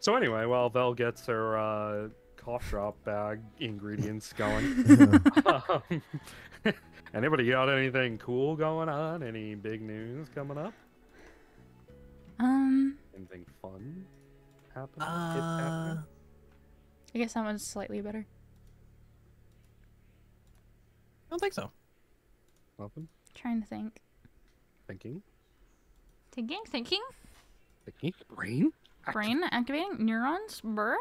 So anyway, while Vel gets her cough drop bag ingredients going, um, anybody got anything cool going on? Any big news coming up? Anything fun happening? Happening? I guess that one's slightly better. I don't think so. Nothing? Trying to think. Thinking? Thinking? Brain? Brain activating neurons. Brr.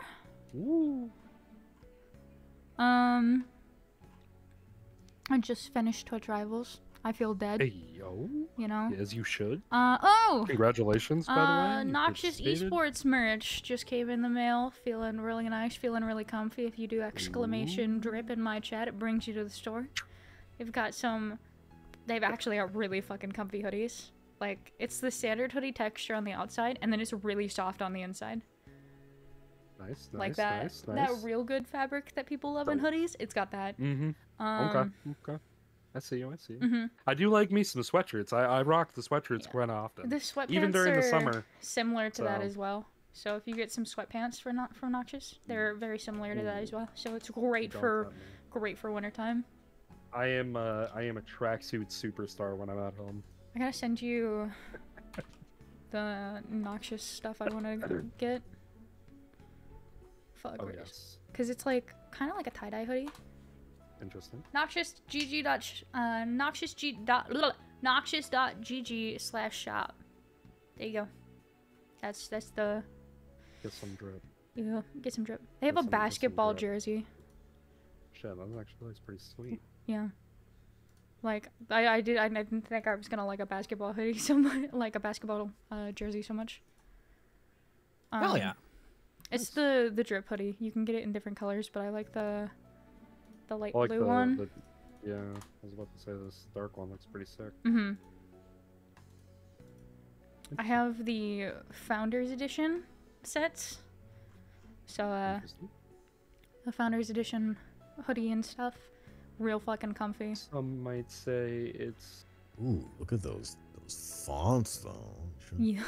Ooh. I just finished Twitch Rivals. I feel dead. Hey, yo. You know? As you should. Oh! Congratulations, by the way. You Noxious participated. Esports merch just came in the mail. Feeling really nice, feeling really comfy. If you do exclamation drip in my chat, it brings you to the store. They've got some... They've actually got really fucking comfy hoodies. Like, it's the standard hoodie texture on the outside, and then it's really soft on the inside. Nice, Like nice. that real good fabric that people love in hoodies. It's got that. Mm-hmm. Okay. I see you. Mm-hmm. I do like me some sweatshirts. I rock the sweatshirts quite often. The sweatpants even during are the summer. similar to that So. as well. So if you get some sweatpants from Noxious, they're very similar to that as well. So it's great for wintertime. I am a tracksuit superstar when I'm at home. I gotta send you the Noxious stuff I want to get. Fuck. Oh yes. Because it's like kind of like a tie-dye hoodie. Interesting. Noxious.gg/shop. There you go. That's the. Get some drip. Yeah, get some drip. They have a Get some basketball drip. jersey. Shit, that actually looks pretty sweet. Yeah. Like I didn't think I was gonna like a basketball hoodie so much, like a basketball jersey so much. Hell yeah. It's the drip hoodie. You can get it in different colors, but I like the light I like blue one. Yeah, I was about to say this dark one looks pretty sick. Mm-hmm. I have the Founders Edition sets. So the Founders Edition hoodie and stuff, real fucking comfy. Some might say it's. Ooh, look at those fonts though. Yeah.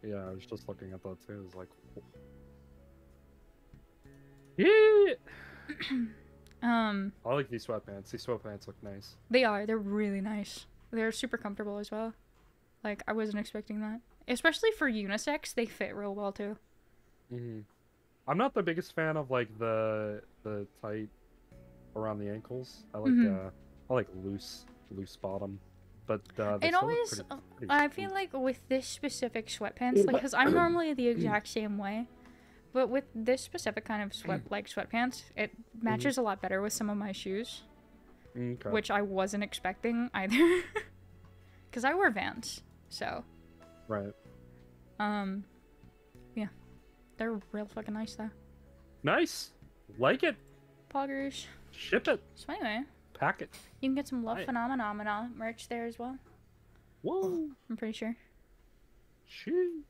Yeah, I was just looking at that too. It's like. Yeah. I like these sweatpants. These sweatpants look nice. They are. They're really nice. They're super comfortable as well. Like, I wasn't expecting that. Especially for unisex, they fit real well too. Mm-hmm. I'm not the biggest fan of like the tight around the ankles. I like loose bottom. But they It still always, look pretty I sweet. feel like with this specific sweatpants, like, because I'm normally the exact same way, but with this specific kind of sweatpants, it matches a lot better with some of my shoes, Okay. which I wasn't expecting either, because I wear Vans, so. Right. Yeah, they're real fucking nice though. Nice. Like it. Poggers. Ship it. So anyway, Pack it. you can get some Love Right. Phenomena merch there as well. Whoa. I'm pretty sure. Shoo.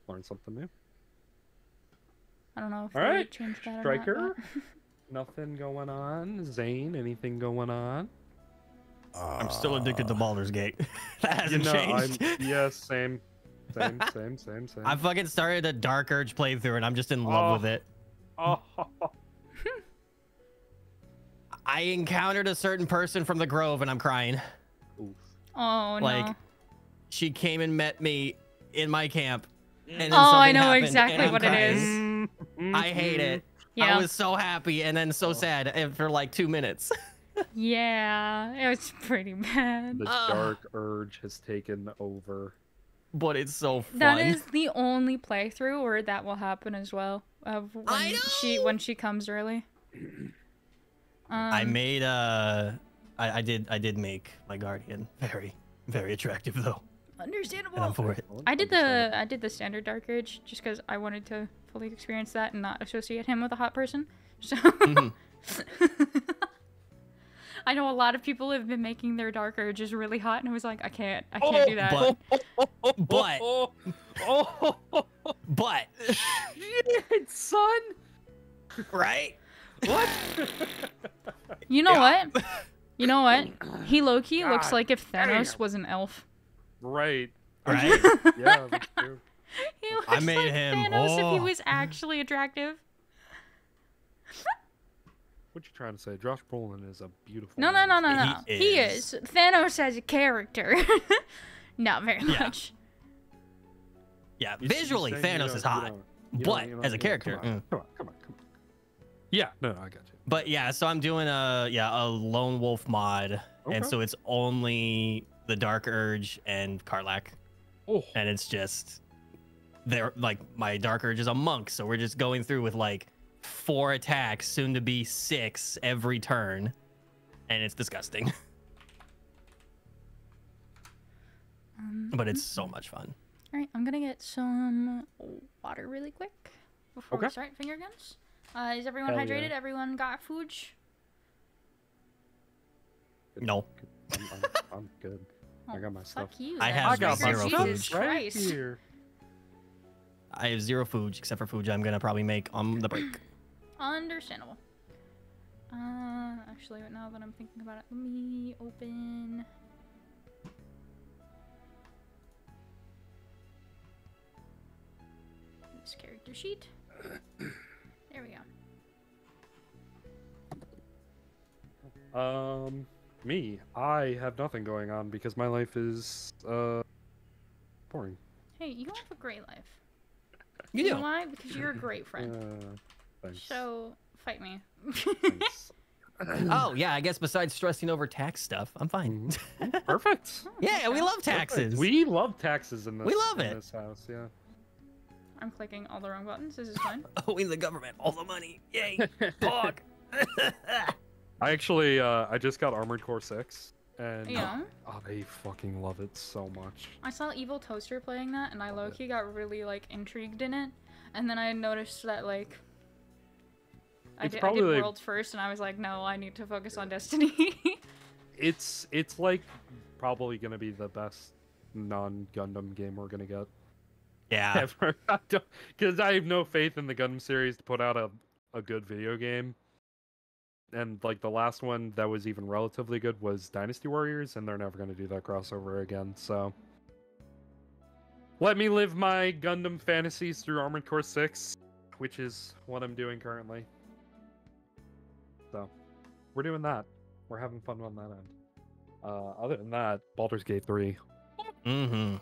Learn something new. I don't know if All they right. changed that or Striker. not. Nothing going on. Zane, anything going on? I'm still addicted to Baldur's Gate. That hasn't changed. Yes, same. Same. I fucking started a Dark Urge playthrough and I'm just in love with it. Oh. I encountered a certain person from the Grove and I'm crying. Oof. Oh no. Like, she came and met me in my camp. And then Oh, I something know happened, exactly and I'm what it crying. is. I hate it. Yeah. I was so happy and then so sad for like 2 minutes. Yeah, it was pretty bad. The dark urge has taken over. But it's so fun. That is the only playthrough where that will happen as well. Of when she comes early. I made I did make my guardian very attractive though. Understandable. And I'm for it. I did the standard Dark Urge just because I wanted to fully experience that and not associate him with a hot person. So I know a lot of people have been making their Dark Urges really hot, and I was like, I can't do that. But Shit, son. right? What? You know what? You know what? He low-key looks God like if Thanos damn. was an elf. Right. Right? Yeah, that's true. He looks I made like him. Thanos if he Oh. was actually attractive. What you trying to say? Josh Brolin is a beautiful. No, no, man. no, no, no. He He is. is. Thanos as a character. Not very Yeah. much. Yeah, You- visually, you saying you Thanos don't- is you hot. don't- you But don't- you don't- as a you don't- character, come on, mm. come on. Yeah, no, I got you. But yeah, so I'm doing a lone wolf mod, and Okay. so it's only the Dark Urge and Karlach, Oh, and it's just they're like my Dark Urge is a monk, so we're just going through with like 4 attacks, soon to be 6 every turn, and it's disgusting. But it's so much fun. All right, I'm gonna get some water really quick before we Okay. start finger guns. Is everyone Hell hydrated? yeah. Everyone got food? No, I'm good. I Oh, got my stuff. Fuck you. I then. have I got my zero stuff Jesus food. right Christ. here. I have 0 food except for food I'm gonna probably make on the break. Understandable. Actually, now that I'm thinking about it, let me open. This character sheet. There we go. Me, I have nothing going on because my life is boring. Hey, you have a great life. You know do. why? Because you're a great friend. Thanks. So, fight me. Thanks. Oh yeah, I guess besides stressing over tax stuff, I'm fine. Perfect. Yeah, we love taxes. We love taxes in this. We love in it. This house, yeah. I'm clicking all the wrong buttons. This is fine. owing the government all the money. Yay, Pog. I actually, I just got Armored Core 6, and Yeah. oh, they fucking love it so much. I saw Evil Toaster playing that, and I low-key got really, like, intrigued in it. And then I noticed that, like, I It's did probably, Worlds first, and I was like, no, I need to focus on Destiny. it's like probably gonna be the best non-Gundam game we're gonna get Yeah, ever. Because I have no faith in the Gundam series to put out a good video game. And like the last one that was even relatively good was Dynasty Warriors, and they're never gonna do that crossover again. So let me live my Gundam fantasies through Armored Core 6, which is what I'm doing currently. So we're doing that. We're having fun on that end. Other than that, Baldur's Gate 3. mm-hmm.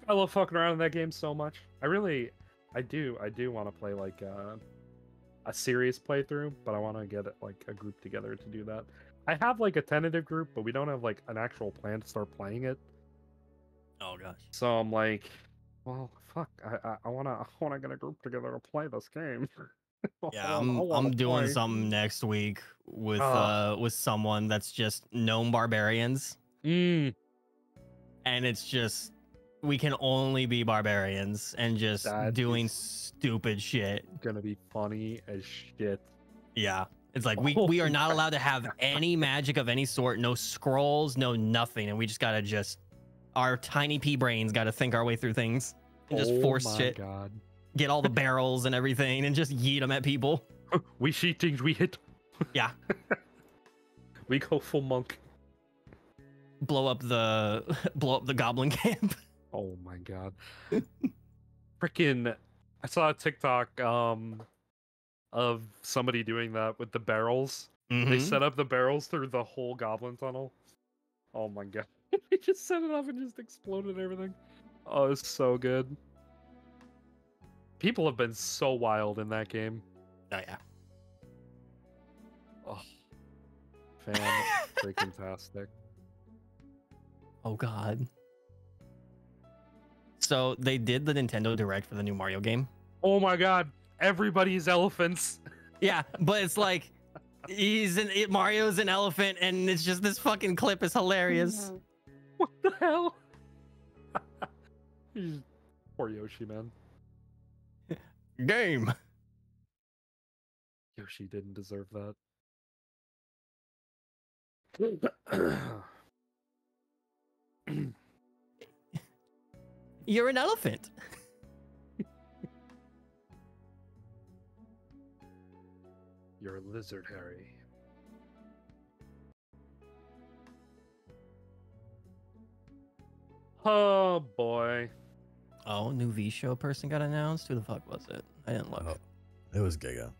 I love fucking around in that game so much. I do want to play like a serious playthrough, but I want to get like a group together to do that. I have like a tentative group, but we don't have like an actual plan to start playing it. Oh gosh. So I'm like, well, fuck. I wanna get a group together to play this game. Yeah, I wanna I'm doing play. something next week with Ah. with someone that's just gnome barbarians, Mm, and it's just we can only be barbarians and just That doing is- stupid shit. gonna be funny as shit. Yeah. It's like we are not allowed to have any magic of any sort, no scrolls, no nothing, and we just gotta just our tiny pea brains gotta think our way through things and just Oh force my shit, God. get all the barrels and everything, and just yeet them at people. We see things, we hit. Yeah, We go full monk. blow up the goblin camp. Oh my God. Freaking, I saw a TikTok of somebody doing that with the barrels. They Mhm. set up the barrels through the whole goblin tunnel. Oh my God. They just set it up and just exploded everything. Oh, it's so good. People have been so wild in that game. Oh yeah. Oh, freaking tastic. Oh god. So they did the Nintendo Direct for the new Mario game. Oh my God. Everybody's elephants. Yeah, but it's like Mario's an elephant, and it's just this fucking clip is hilarious. What the hell? Poor Yoshi, man. Game. Yoshi didn't deserve that. You're an elephant. You're a lizard, Harry. Oh boy. Oh, new V show person got announced. Who the fuck was it? I didn't look. Oh, it was Giga.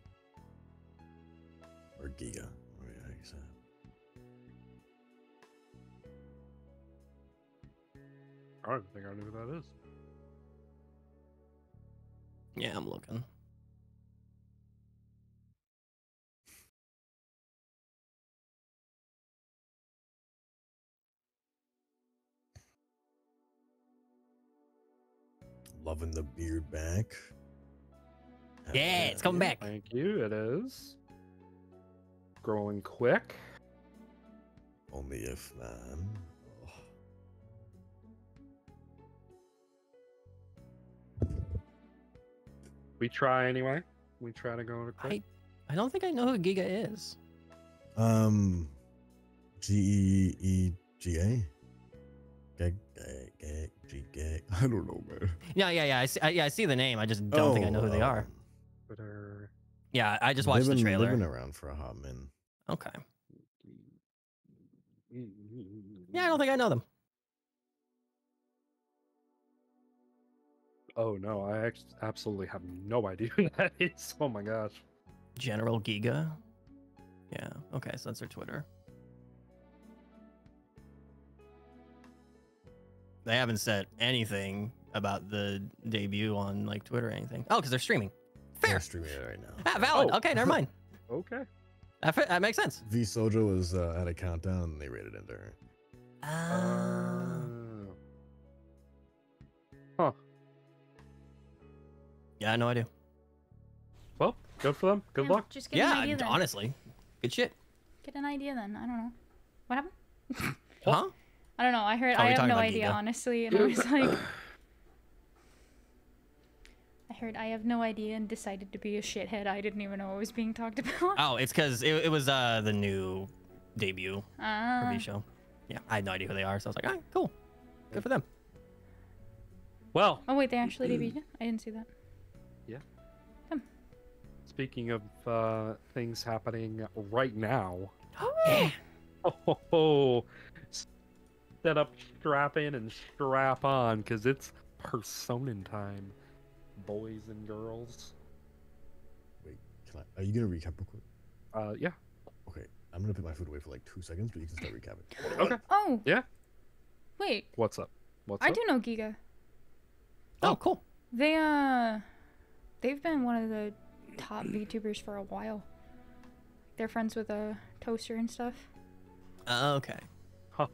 Or Giga. How you say it? I don't think I know who that is. Yeah, I'm looking. Loving the beard back. Yeah, it's coming back. Thank you. It is growing quick. Only if, man. Oh. We try anyway. We try to go to quick. I don't think I know who Giga is. Geega. Gag. I don't know, man. Yeah. I see the name. I just don't think I know who they are. Twitter. Yeah, I just watched the trailer. They've been around for a hot minute. Okay. Yeah, I don't think I know them. Oh no, I absolutely have no idea who that is. Oh my gosh. General Giga. Yeah. Okay, so that's their Twitter. They haven't said anything about the debut on like Twitter or anything. Oh, because they're streaming. Fair. They're streaming it right now. Ah, valid. Oh. Okay, never mind. Okay. That makes sense. V Soja was at a countdown and they rated into her. Huh. Yeah, no idea. Well, good for them. Good Yeah, luck. Just get an idea then. Honestly, good shit. Get an idea then. I don't know. What happened? Huh? I don't know. I heard. Oh, I we're have talking no about idea, Giga. honestly. And I was like, I heard I have no idea and decided to be a shithead. I didn't even know what was being talked about. Oh, it's because it was the new debut for V show. Yeah, I had no idea who they are, so I was like, ah, cool. Good for them. Well, Oh wait, they actually debuted it? I didn't see that. speaking of things happening right now. Yeah. Oh, set up, strap in, and strap on, because it's Persona time, boys and girls. Wait, are you gonna recap real quick? Yeah. Okay, I'm gonna put my food away for like 2 seconds, but you can start recapping. Okay. Oh. Yeah. Wait, What's up? What's I up? do know Giga. Oh, cool. They've been one of the top VTubers for a while. They're friends with Toaster and stuff. Okay. Oh,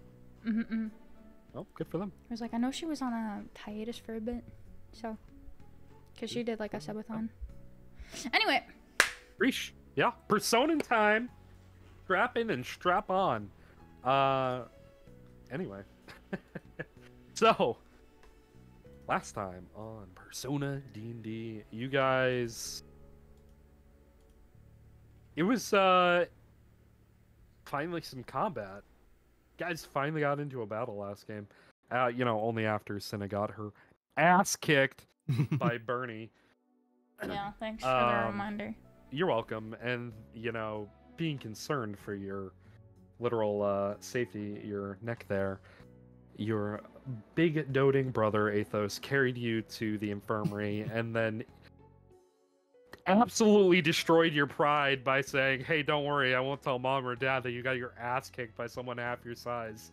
good for them. I was like, I know she was on a hiatus for a bit, so, cause she did like a subathon. Anyway. Reach. Yeah. Persona time. Strap in and strap on. Anyway. So, last time on Persona D&D, you guys... It was, finally some combat. Guys finally got into a battle last game. Only after Cinna got her ass kicked by Bernie. Yeah, thanks for the reminder. You're welcome. And, being concerned for your literal safety, your neck there, your big doting brother, Athos, carried you to the infirmary and then absolutely destroyed your pride by saying, hey, don't worry, I won't tell mom or dad that you got your ass kicked by someone half your size.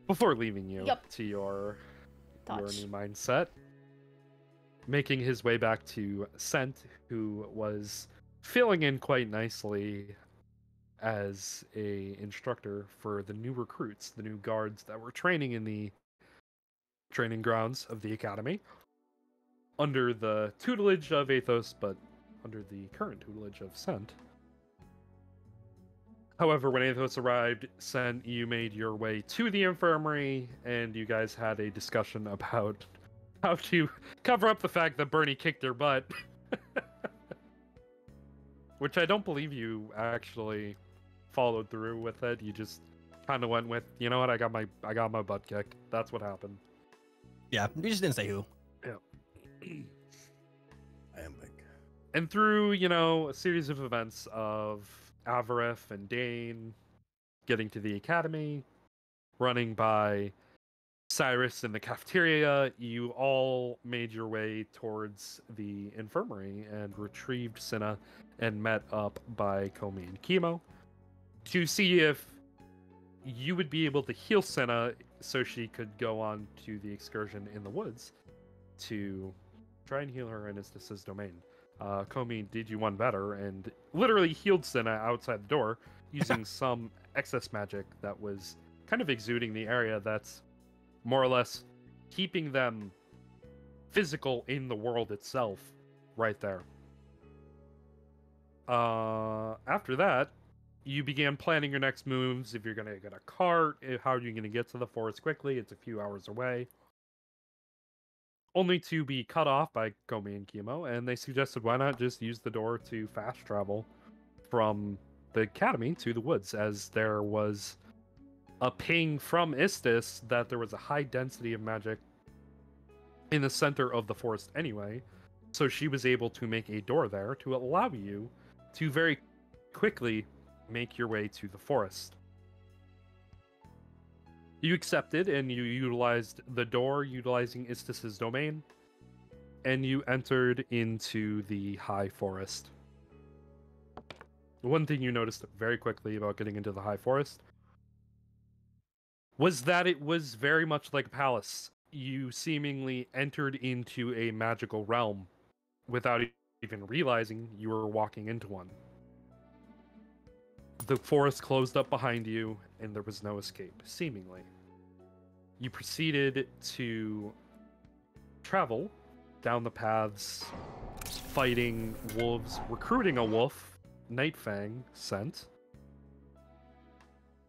Before leaving you to your new mindset. Making his way back to Scent, who was filling in quite nicely as a instructor for the new recruits, the new guards that were training in the training grounds of the academy, under the tutelage of Athos, but under the current tutelage of Scent. However, when Athos arrived, Scent, you made your way to the infirmary, and you guys had a discussion about how to cover up the fact that Bernie kicked your butt. Which I don't believe you actually followed through with it. You just kind of went with, you know what, I got my butt kicked. That's what happened. Yeah, we just didn't say who. Yeah. I am big. And through, a series of events of Avarith and Dane getting to the academy, running by Cyrus in the cafeteria, you all made your way towards the infirmary and retrieved Cinna and met up by Komi and Chemo to see if you would be able to heal Cinna so she could go on to the excursion in the woods to try and heal her in Istis's domain. Komi did you one better and literally healed Cinna outside the door using some excess magic that was kind of exuding the area that's more or less keeping them physical in the world itself right there. After that, you began planning your next moves. If you're going to get a cart, how are you going to get to the forest quickly? It's a few hours away. Only to be cut off by Komi and Chemo, and they suggested why not just use the door to fast travel from the academy to the woods, as there was a ping from Istis that there was a high density of magic in the center of the forest anyway, so she was able to make a door there to allow you to very quickly make your way to the forest. You accepted and you utilized the door, utilizing Istis's domain, and you entered into the high forest. One thing you noticed very quickly about getting into the high forest was that it was very much like a palace. You seemingly entered into a magical realm without even realizing you were walking into one. The forest closed up behind you, and there was no escape, seemingly. You proceeded to travel down the paths, fighting wolves, recruiting a wolf, Nightfang sent,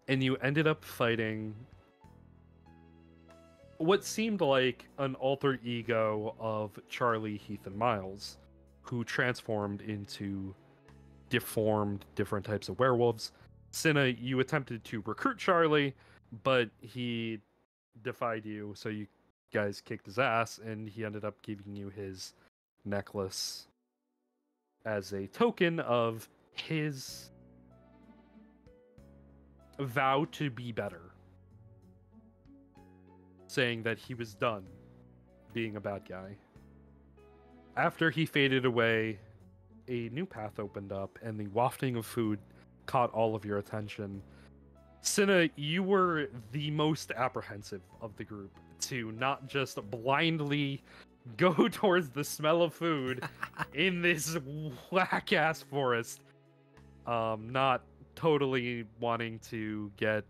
and you ended up fighting what seemed like an alter ego of Charlie, Heath, and Miles, who transformed into deformed different types of werewolves. Cinna, you attempted to recruit Charlie, but he defied you, so you guys kicked his ass, and he ended up giving you his necklace as a token of his vow to be better, saying that he was done being a bad guy. After he faded away, a new path opened up, and the wafting of food caught all of your attention. Cinna, you were the most apprehensive of the group to not just blindly go towards the smell of food in this whack-ass forest, not totally wanting to get,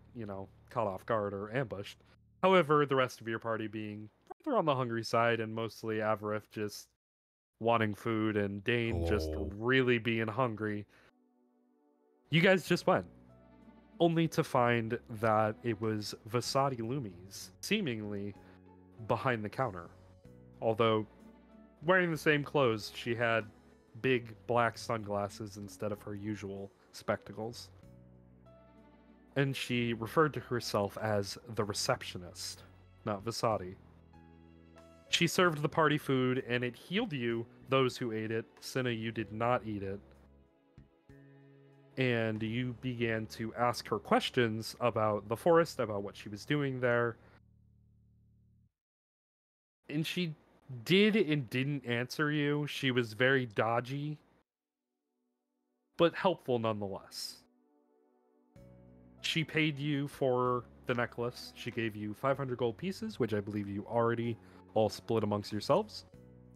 caught off guard or ambushed. However, the rest of your party being further on the hungry side, and mostly Avarith just wanting food and Dane just really being hungry, you guys just went. Only to find that it was Vasadi Lumis, seemingly behind the counter. Although, wearing the same clothes, she had big black sunglasses instead of her usual spectacles. And she referred to herself as the receptionist, not Vasadi. She served the party food, and it healed you, those who ate it. Cinna, you did not eat it. And you began to ask her questions about the forest, about what she was doing there. And she did and didn't answer you. She was very dodgy, but helpful nonetheless. She paid you for the necklace. She gave you 500 gold pieces, which I believe you already all split amongst yourselves.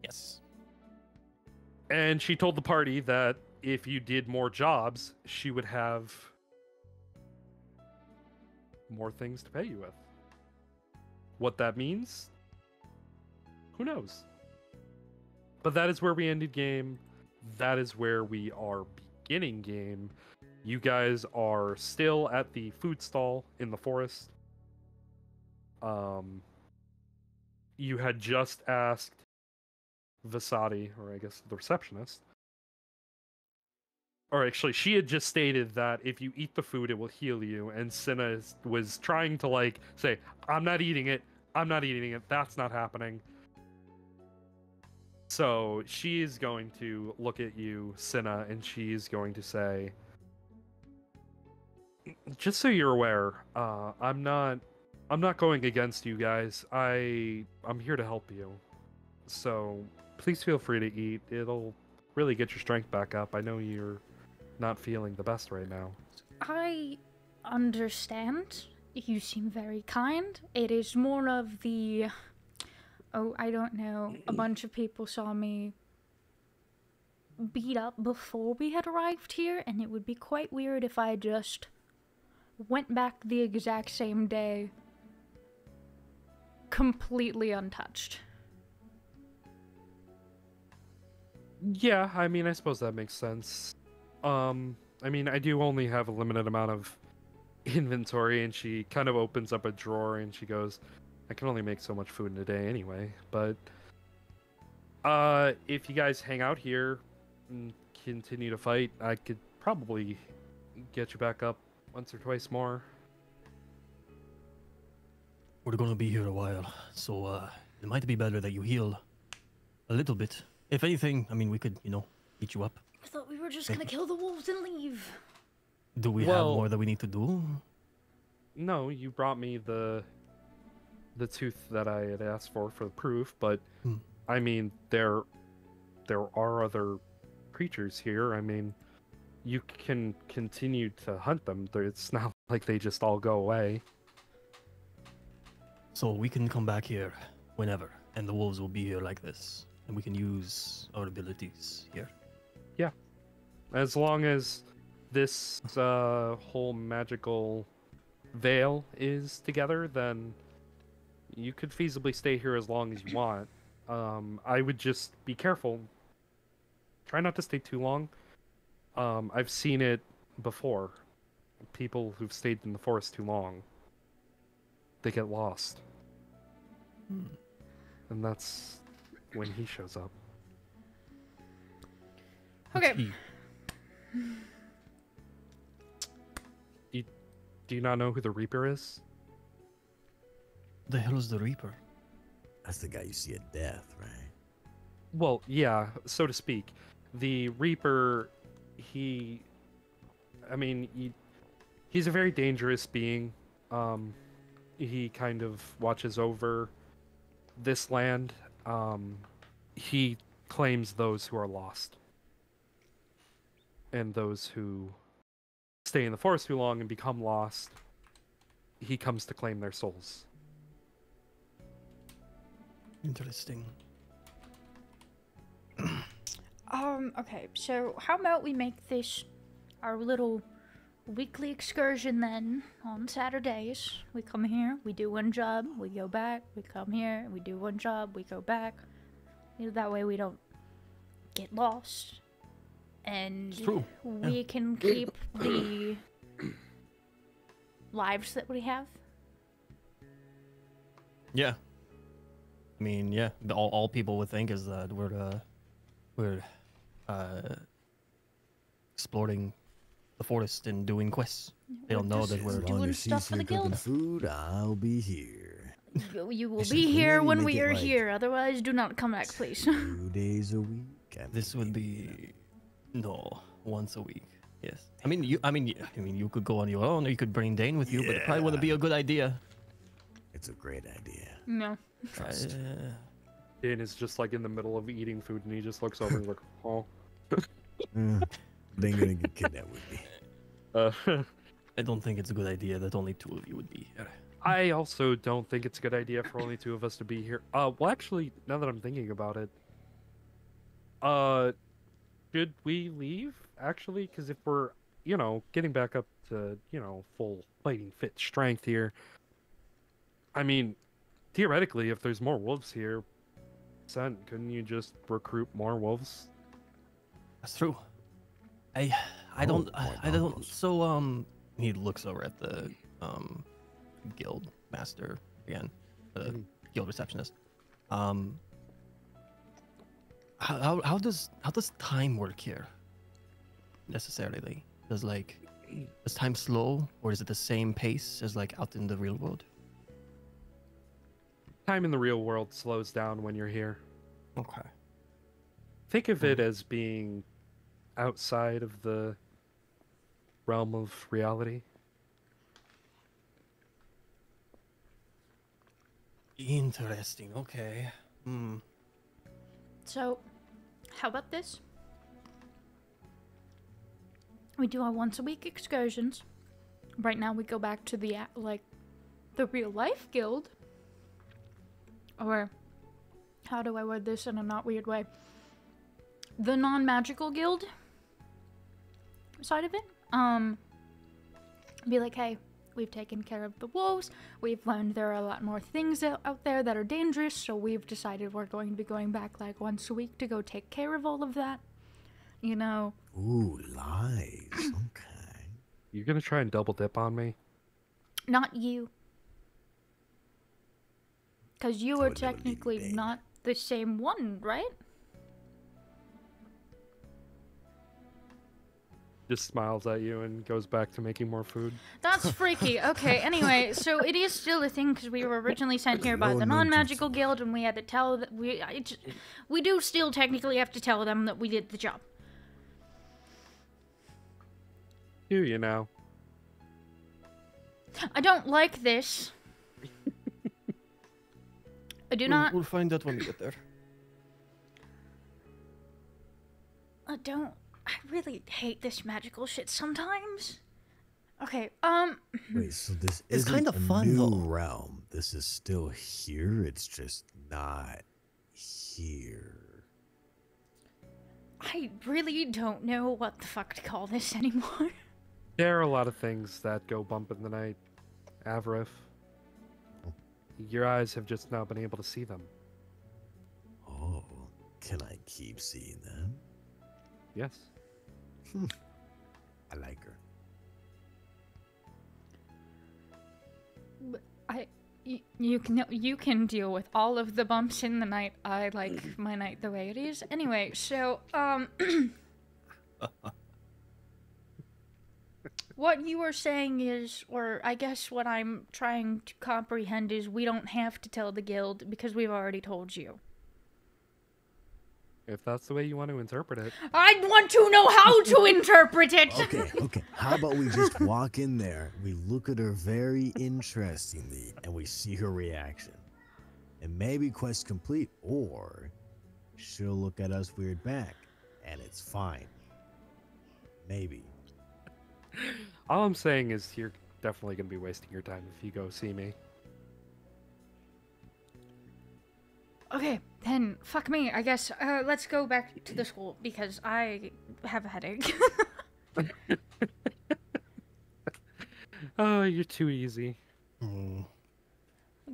Yes. And she told the party that if you did more jobs, she would have more things to pay you with. What that means, who knows? But that is where we ended game. That is where we are beginning game. You guys are still at the food stall in the forest. You had just asked Vasadi, or I guess the receptionist, or actually, she had just stated that if you eat the food, it will heal you. And Cinna was trying to say, I'm not eating it. I'm not eating it. That's not happening. So she is going to look at you, Cinna, and she's going to say, just so you're aware, I'm not I'm not going against you guys. I'm here to help you. So please feel free to eat. It'll really get your strength back up. I know you're not feeling the best right now. I understand. You seem very kind. It is more of the... Oh, I don't know. A bunch of people saw me beat up before we had arrived here, and it would be quite weird if I just went back the exact same day, completely untouched. Yeah, I mean, I suppose that makes sense. I mean, I do only have a limited amount of inventory, and she kind of opens up a drawer and she goes, I can only make so much food in a day anyway, but if you guys hang out here and continue to fight, I could probably get you back up once or twice more. We're gonna be here a while, so it might be better that you heal a little bit. If anything, I mean, we could, beat you up. I thought we were just gonna kill the wolves and leave. Do we have more that we need to do? No, you brought me the tooth that I had asked for the proof, but I mean, there are other creatures here. I mean, you can continue to hunt them. It's not like they just all go away. So we can come back here whenever, and the wolves will be here like this, and we can use our abilities here. Yeah, as long as this whole magical veil is together, then you could feasibly stay here as long as you want. I would just be careful. Try not to stay too long. I've seen it before. People who've stayed in the forest too long, they get lost. And that's when he shows up. Okay. Do you not know who the Reaper is? The hell is the Reaper? That's the guy you see at death, right? Well, yeah, so to speak. The Reaper, he's a very dangerous being. He kind of watches over this land. He claims those who are lost. And those who stay in the forest too long and become lost, he comes to claim their souls. Interesting. Okay, so how about we make this our little weekly excursion then on Saturdays? We come here, we do one job, we go back, we come here, we do one job, we go back. That way we don't get lost. And we can keep the lives that we have. Yeah. I mean, yeah. All people would think is that we're exploring the forest and doing quests. They don't know that we're doing stuff for the guild. Food, I'll be here. You will be here when we are here. Otherwise, do not come back, please. 2 days a week. This would be once a week. Yes. I mean, you could go on your own, or you could bring Dane with you, but it probably wouldn't be a good idea. It's a great idea. No. Dane is just like in the middle of eating food, and he just looks over and is like, oh. They ain't gonna get kidnapped with me. I don't think it's a good idea that only 2 of you would be here. I also don't think it's a good idea for only 2 of us to be here. Well, actually, now that I'm thinking about it, should we leave, actually? Because if we're, getting back up to, full fighting fit strength here, I mean, theoretically, if there's more wolves here, couldn't you just recruit more wolves? That's true. I don't. So he looks over at the guild master again, the guild receptionist. How does time work here? Necessarily, does time slow, or is it the same pace as out in the real world? Time in the real world slows down when you're here. Okay. Think of it as being outside of the realm of reality. Interesting. Okay. Hmm. So, how about this? We do our once a week excursions. Right now we go back to the the real life guild. Or how do I word this in a not weird way? The non-magical guild side of it. Be like, hey, we've taken care of the wolves. We've learned there are a lot more things out there that are dangerous, so we've decided we're going to be going back like once a week to go take care of all of that. You know. Ooh, lies. Okay. You're gonna try and double dip on me? Not you. Because you I are would never leave you, technically babe. not the same one, right? Just smiles at you and goes back to making more food. That's freaky. Okay, anyway, so it is still a thing because we were originally sent here by the non-magical guild, and we had to tell that we do still technically have to tell them that we did the job. Do you now? I don't like this. I do not. We'll find out when we get there. I really hate this magical shit sometimes. Okay, Wait, so this It's isn't kind of a fun, new though. realm. This is still here. It's just not here. I really don't know what the fuck to call this anymore. There are a lot of things that go bump in the night, Avrif. Your eyes have just now been able to see them. Oh, can I keep seeing them? Yes. I like her. You can deal with all of the bumps in the night. I like my night the way it is. Anyway, so what you were saying is, or I guess what I'm trying to comprehend is, we don't have to tell the guild because we've already told you. If that's the way you want to interpret it. I want to know how to interpret it. Okay. How about we just walk in there, we look at her very interestingly, and we see her reaction. And maybe quest complete, or she'll look at us weird back, and it's fine. Maybe. All I'm saying is you're definitely going to be wasting your time if you go see me. Okay, then fuck me. I guess let's go back to the school because I have a headache. Oh, you're too easy.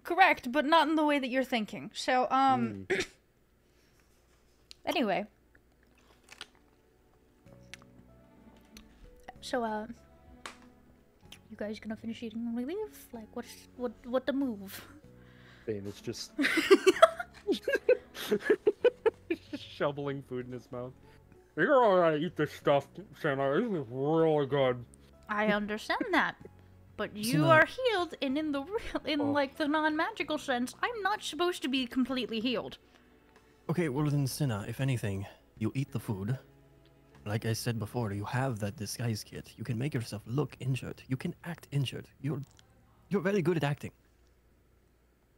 Correct, but not in the way that you're thinking. So, anyway. So, you guys gonna finish eating when we leave? Like, what the move? Bane is just shoveling food in his mouth. You're gonna eat this stuff, Santa. This is really good. I understand that. But you Sina- are healed, and in the like the non-magical sense, I'm not supposed to be completely healed. Okay, well then, Cinna, if anything, you eat the food. Like I said before, you have that disguise kit. You can make yourself look injured. You can act injured. You're very good at acting.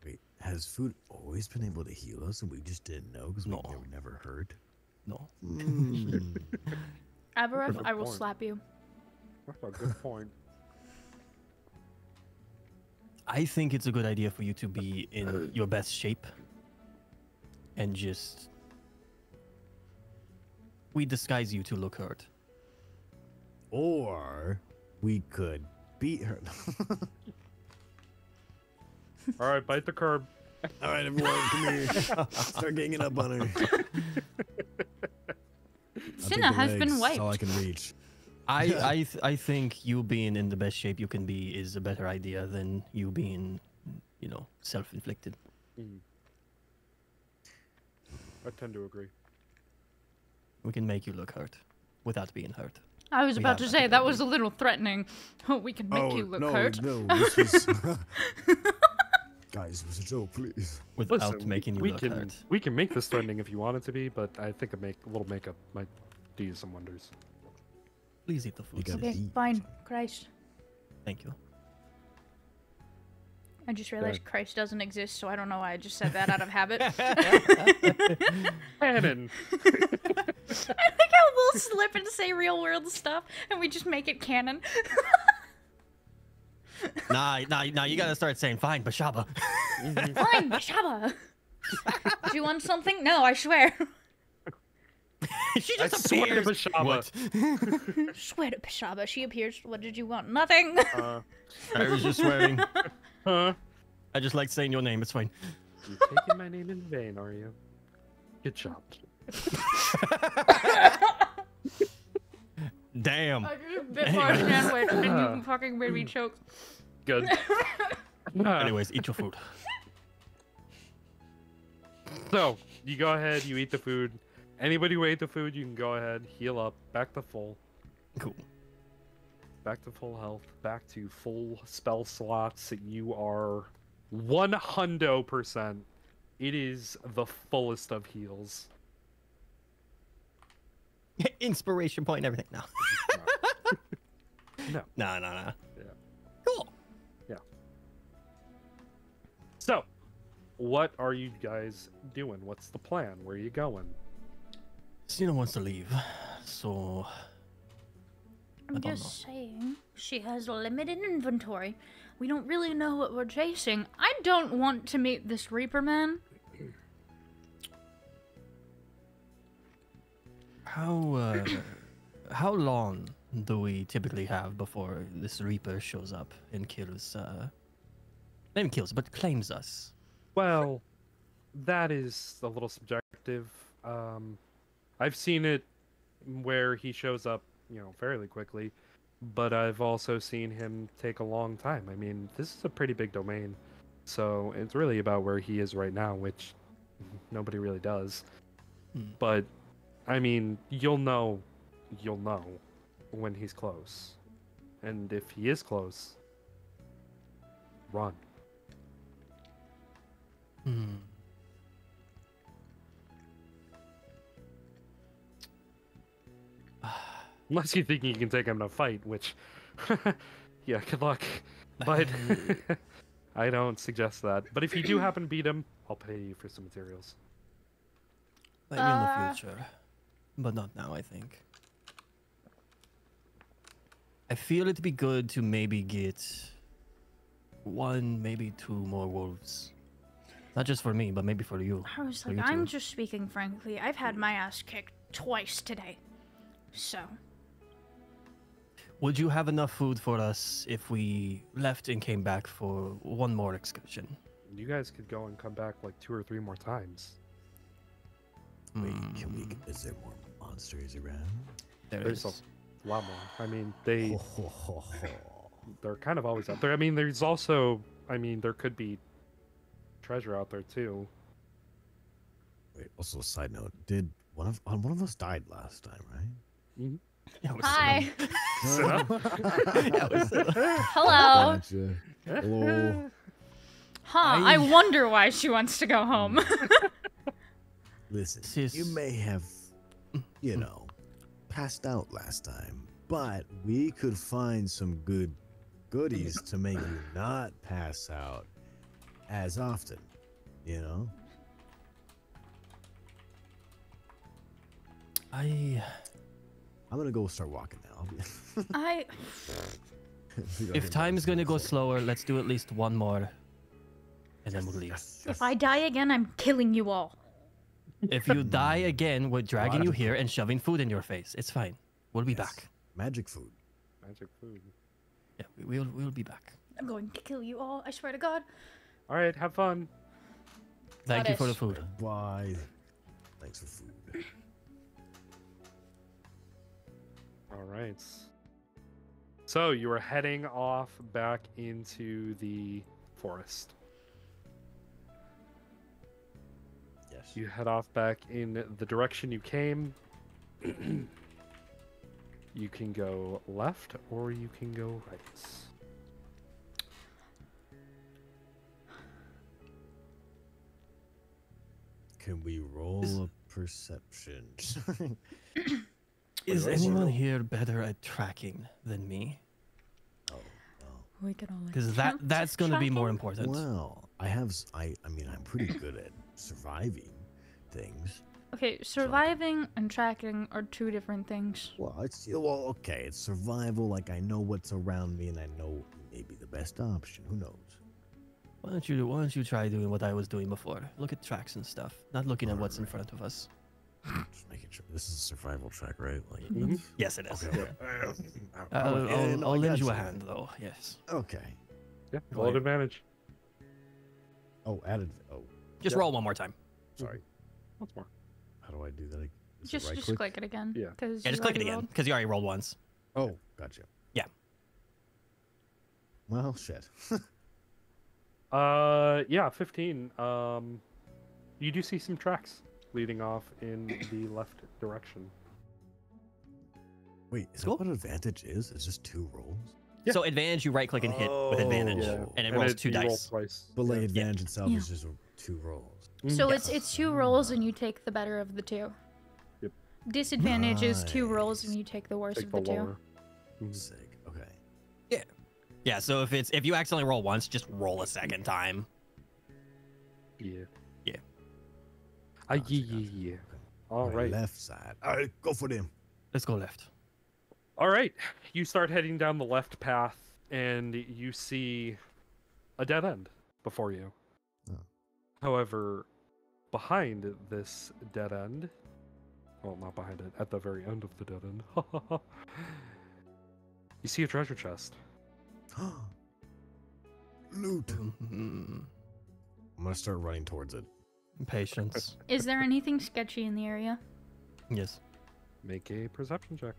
Wait, has food always been able to heal us and we just didn't know because No. we never heard? No. Avaref, Good I will point. slap you. That's a good point. I think it's a good idea for you to be in your best shape. And just... We disguise you to look hurt. Or we could beat her. All right, bite the curb. All right, everyone, come here. Start ganging up on her. Cinna has been That's all I wiped. can reach. I think you being in the best shape you can be is a better idea than you being, self-inflicted. I tend to agree. We can make you look hurt without being hurt. I was We about have to that say that was a little threatening. Oh, we can make you look no, hurt. no, this was... Guys, it was a joke, please. Without Listen, making you we look can hurt. we can make this threatening if you want it to be, but I think a little makeup might do you some wonders. Please eat the food. You gotta Okay, eat. fine. Christ. Thank you. I just realized Christ doesn't exist, so I don't know why I just said that out of habit. Canon. I think how we'll slip and say real world stuff, and we just make it canon. Nah, you gotta start saying fine, Bashaba. Fine, Bashaba. Do you want something? No, I swear. She I just swear to appears. Bashaba. What? I swear to Bashaba, she appears. What did you want? Nothing. I was just swearing. Huh? I just like saying your name. It's fine. You're taking my name in vain, are you? Good job. Damn. I just bit my sandwich and you fucking made me choke. Good. Anyways, eat your food. So, you go ahead, you eat the food. Anybody who ate the food, you can go ahead, heal up, back to full. Cool. Back to full health, back to full spell slots. You are 100%. It is the fullest of heals. Inspiration point and everything. No. No. No. Yeah. Cool. So, what are you guys doing? What's the plan? Where are you going? Cena wants to leave, so I I'm don't just saying, she has limited inventory. We don't really know what we're chasing. I don't want to meet this Reaper man. How long do we typically have before this Reaper shows up and kills? Maybe kills, but claims us. Well, that is a little subjective. I've seen it where he shows up, fairly quickly, but I've also seen him take a long time. I mean, this is a pretty big domain, so it's really about where he is right now, which nobody really does. But, I mean, you'll know when he's close. And if he is close, run. Unless you think you can take him in a fight, which, yeah, good luck. But I don't suggest that. But if you do happen to beat him, I'll pay you for some materials. Maybe in the future, but not now. I think. I feel it'd be good to maybe get one, maybe two more wolves. Not just for me, but maybe for you. I was For like, you I'm too. just speaking frankly. I've had my ass kicked twice today. So, Would you have enough food for us if we left and came back for one more excursion? You guys could go and come back like 2 or 3 more times. Wait, is there more monsters around? There's is. a lot more. I mean, they're kind of always out there. I mean, there's also, there could be treasure out there too. Wait, also a side note, did one of us died last time, right? Yeah, we're hi. Yeah, we're Hello. Gotcha. Hello. Huh, I wonder why she wants to go home. Listen, Sis. you may have, passed out last time, but we could find some goodies to make you not pass out as often, I I'm gonna go start walking now. If time is gonna go slower, let's do at least one more, and then we'll leave. If I die again, I'm killing you all. If you die again, we're dragging you here and shoving food in your face. It's fine. We'll be back. Magic food. Magic food. Yeah, we'll be back. I'm going to kill you all. I swear to God. All right, have fun. Thank you for the Goddess. food. Bye. Thanks for food. All right. So you are heading off back into the forest. Yes. You head off back in the direction you came. You can go left or you can go right. Can we roll a perception? Is What is anyone here better at tracking than me? Oh, no. We can all like Because attempt that's going to be more tracking. important. Well, I mean, I'm pretty good at surviving things. Okay, surviving and tracking are two different things. Well, okay. It's survival. Like I know what's around me, and I know maybe the best option. Who knows? Why don't you try doing what I was doing before? Look at tracks and stuff, not looking at what's in front of us. Just making sure. This is a survival track, right? Like, Mhm. Yes, it is. okay. I'll lend you a hand, though. Yes. Okay. Yeah, roll at advantage. Oh, added. Oh, Just roll one more time. sorry. Once more. How do I do that? Is it Just right click it again. Yeah. Cause Yeah, just click it again because you already rolled once. Oh, gotcha. Yeah. Well, shit. Yeah, 15. You do see some tracks leading off in the left direction. Wait, is Cool. that what advantage is? It's just 2 rolls? Yeah. So advantage, you right click and hit with advantage, Oh. and it rolls 2 you roll dice. twice. But like Yeah. advantage itself Yeah. is just 2 rolls. So Yeah. it's 2 rolls and you take the better of the 2. Yep. Disadvantage is 2 rolls Nice. and you take the worst Take of the the 2. lower. Mhm. Sick. Okay. Yeah. So if you accidentally roll once, just roll a second time. Yeah. Yeah. Gotcha, Yeah. Okay. All My right. Left side. All right, go for them. Let's go left. All right. You start heading down the left path, and you see a dead end before you. Oh. However, behind this dead end, well, not behind it, at the very end of the dead end, you see a treasure chest. Loot. Mhm. I'm gonna start running towards it. Patience. Is there anything sketchy in the area? Yes. Make a perception check.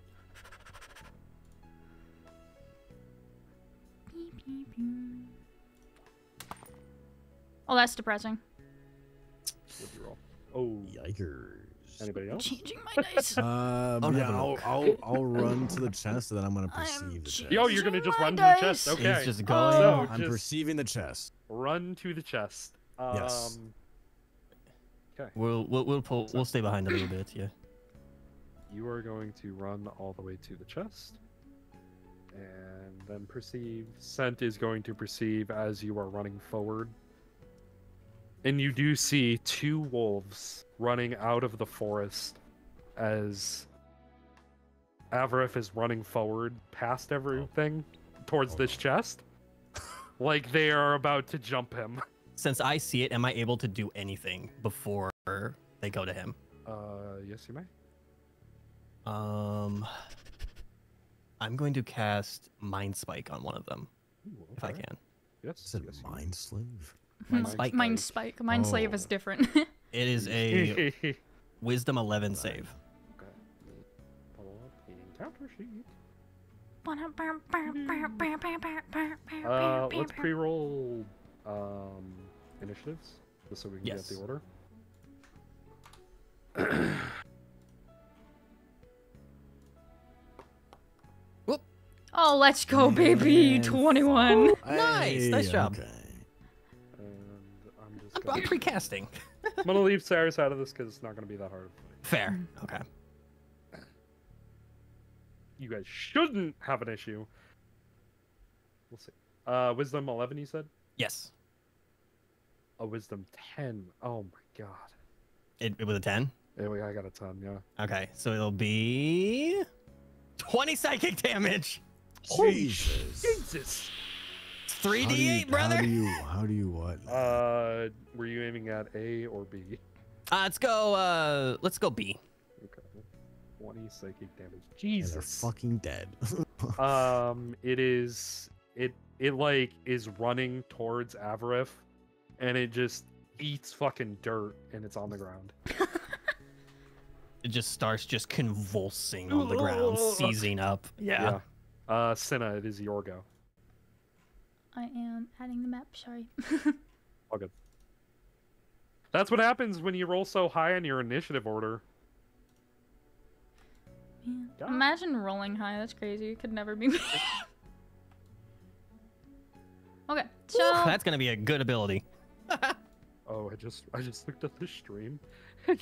Oh, that's depressing. What'd you roll? Oh, Yikers. anybody else? Changing my dice. I'll Yeah, have a look. I'll run to the chest, and then I'm gonna I'm perceive the chest. Yo, you're gonna Changing just my run to the chest. dice. Okay. He's just going. So, I'm just perceiving the chest. run to the chest. Yes. We'll stay behind a little bit. Yeah. You are going to run all the way to the chest. And then perceive. Scent is going to perceive as you are running forward. And you do see 2 wolves running out of the forest as Avarif is running forward past everything towards this chest. Like they are about to jump him. Since I see it, am I able to do anything before they go to him? Yes, you may. I'm going to cast Mind Spike on one of them Ooh, if I okay. can. Yes. Is it yes, you may. mind slave? Mind Spike. Mind spike. Mind slave is Oh. different. It is a Wisdom 11 save. Okay. Pull up the encounter sheet. Let's pre-roll initiatives, just so we can Yes. get the order. Oh, let's go, baby. And 21. Nice, nice job. Okay. And I'm just I'm gonna, precasting. I'm gonna leave Cyrus out of this because it's not gonna be that hard. Fair. Okay. You guys shouldn't have an issue. We'll see. Wisdom 11, you said? Yes. A wisdom 10. Oh my god. It was a 10. Anyway, I got a 10, yeah. Okay, so it'll be 20 psychic damage. Jesus. Jesus! 3d8, brother. How do you what? Were you aiming at A or B? Let's go B. Okay. 20 psychic damage. And they're Jesus. fucking dead. It like is running towards Avarif, and it just eats fucking dirt, and it's on the ground. It just starts just convulsing on the ground, seizing up. Yeah. Cinna, it is your go. I am adding the map. Sorry. All good. That's what happens when you roll so high on your initiative order. Man. God. Imagine rolling high. That's crazy. It could never be me. Okay, so That's gonna be a good ability. Oh, I just looked at the stream,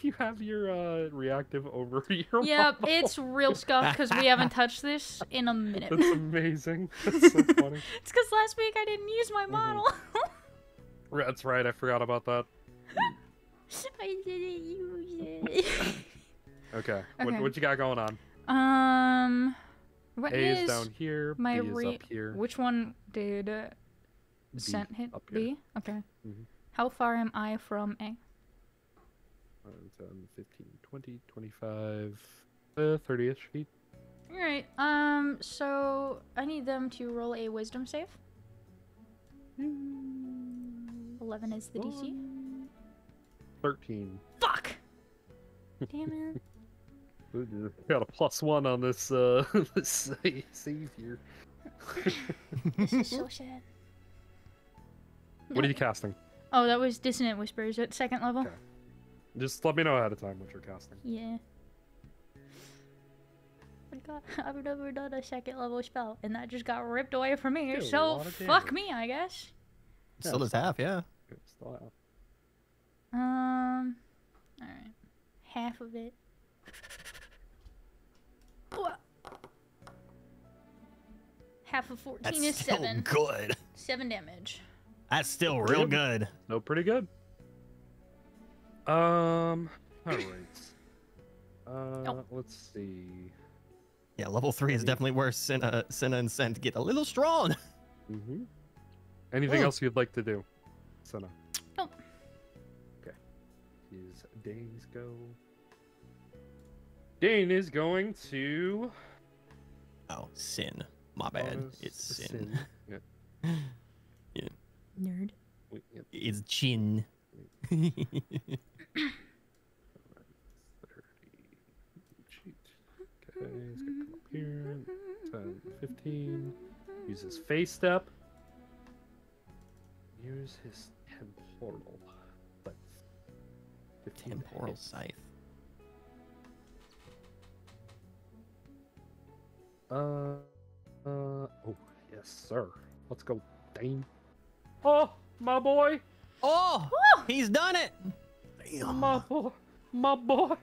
You have your reactive over your Yep, model. it's real scuffed because we haven't touched this in a minute. That's amazing. That's so funny. It's because last week I didn't use my Mhm. model. That's right, I forgot about that. I didn't use it. Okay, Okay. what you got going on? What A is is down here, my B is up here. Which one did Scent hit? up here. B? Okay. Mhm. How far am I from A? 10, 15, 20, 25, 30-ish feet. Alright, so I need them to roll a wisdom save. 11 is the DC. 13. Fuck! Damn it. Got a +1 on this this save here. This is so sad. What are you casting? Oh, that was Dissonant Whispers at 2nd level? Okay. Just let me know ahead of time what you're casting. Yeah. I've never done a 2nd level spell, and that just got ripped away from me, Did a so lot of fuck damage. me, I guess. Still does half, yeah. Okay, still out. Alright. Half of it. Half of 14 That's is still 7. good. 7 damage. That's still Pretty real good. good. No, pretty good. All right. Let's see. Yeah, level 3 is definitely worse. Senna and Scent get a little strong. Mm-hmm. Anything Oh. else you'd like to do, Senna? Nope. Okay. His days go. Dane is going to. Oh, Sin. My bad. bonus It's Sin. Yeah. Nerd. Wait, yep. It's Chin. 30. Cheat. Okay, he's gonna come up here. 10, 15. Use his face step. Use his temporal. But 15 Temporal hit. Scythe. Oh, yes, sir. Let's go, Dane. Oh, my boy. Oh! He's done it! Damn. My boy. My boy.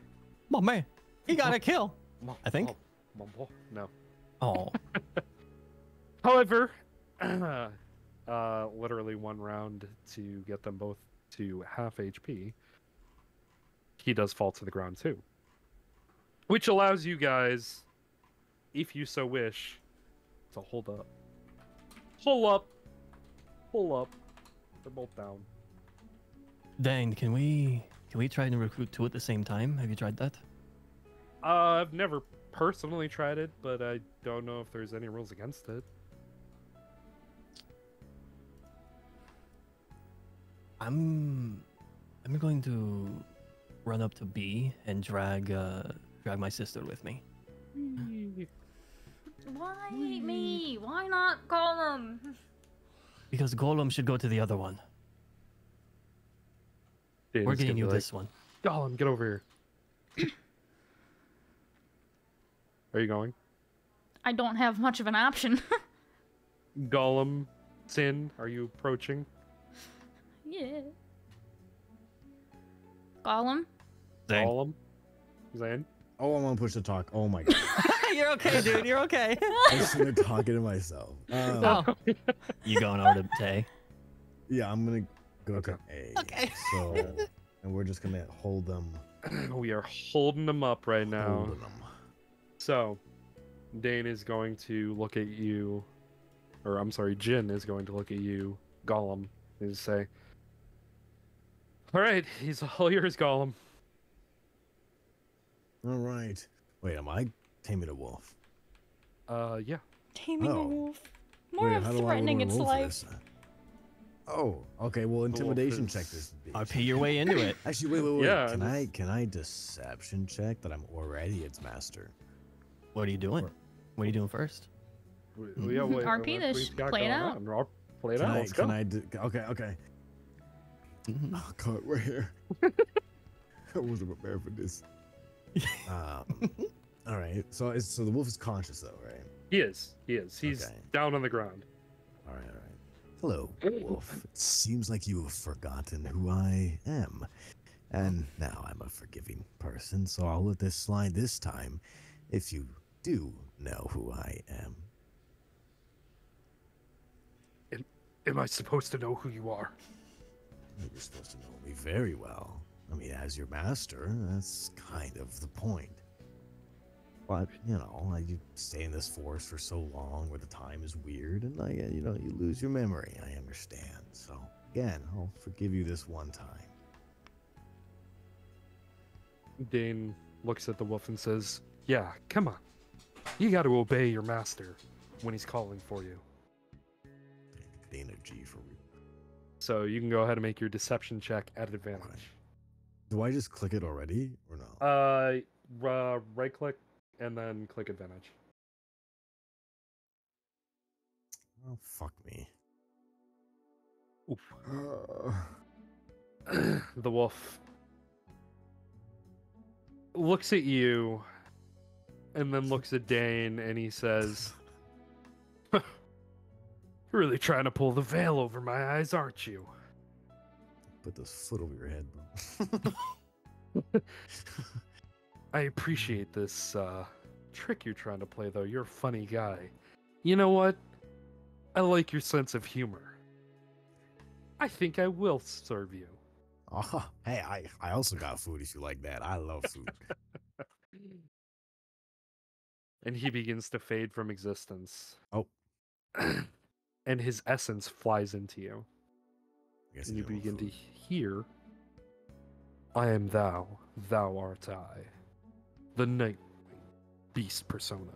My man. He got a kill. I think. My boy. No. Oh. However, literally one round to get them both to half HP, he does fall to the ground too. Which allows you guys, if you so wish, to hold up. Pull up. Pull up. They're both down. Dane, can we try to recruit 2 at the same time? Have you tried that? I've never personally tried it, but I don't know if there's any rules against it. I'm going to run up to B and drag my sister with me. Why me? Why not Gollum? Because Golem should go to the other one. Dane's We're gonna getting be you like, this one. Gollum, get over here. Are you going? I don't have much of an option. Gollum, Sin, are you approaching? Yeah. Gollum? Dang. Gollum? Zane? Oh, I'm gonna push the talk. Oh my god. You're okay, dude. You're okay. I'm sitting there talking to myself. Oh. You going over to A? Yeah, I'm gonna go Okay. to A. Okay. So, and we're just gonna hold them. We are holding them up right now. Holding them. So, Dane is going to look at you, or I'm sorry, Jin is going to look at you, Gollum, and say, "All right, he's all yours, Gollum." All right. Wait, am I taming a wolf? Yeah. Taming Oh. a wolf. More Wait, of how do I threatening roll its for life. this? Oh, okay. Well, intimidation is- check this. RP your way into it. Actually, wait. Yeah, Can I deception check that I'm already its master? What are you doing? What are you doing first? Yeah, wait, RP what this, we've got play it going out. on. I'll play it Can out. I? Let's Can go. I? Okay. Mhm. Oh God, we're here. I wasn't prepared for this. All right. So the wolf is conscious though, right? He is. He's Okay. down on the ground. All right. Hello, wolf. It seems like you have forgotten who I am. And now I'm a forgiving person, so I'll let this slide this time if you do know who I am. Am I supposed to know who you are? You're supposed to know me very well. I mean, as your master, that's kind of the point. But, you stay in this forest for so long where the time is weird and, you lose your memory. I understand. So, again, I'll forgive you this one time. Dane looks at the wolf and says, yeah, come on. You got to obey your master when he's calling for you. Dana G for real. So you can go ahead and make your deception check at advantage. Okay. Do I just click it already or no? Right click and then click advantage. Oh, fuck me. Oof. The wolf looks at you and then looks at Dane and he says, you're really trying to pull the veil over my eyes, aren't you? Put this foot over your head, bro. I appreciate this trick you're trying to play, though. You're a funny guy. You know what? I like your sense of humor. I think I will serve you. Oh, hey, I also got food if you like that. I love food. And he begins to fade from existence. Oh. And his essence flies into you. I guess And I you do love begin to food. hear, I am thou, thou art I. The night beast persona.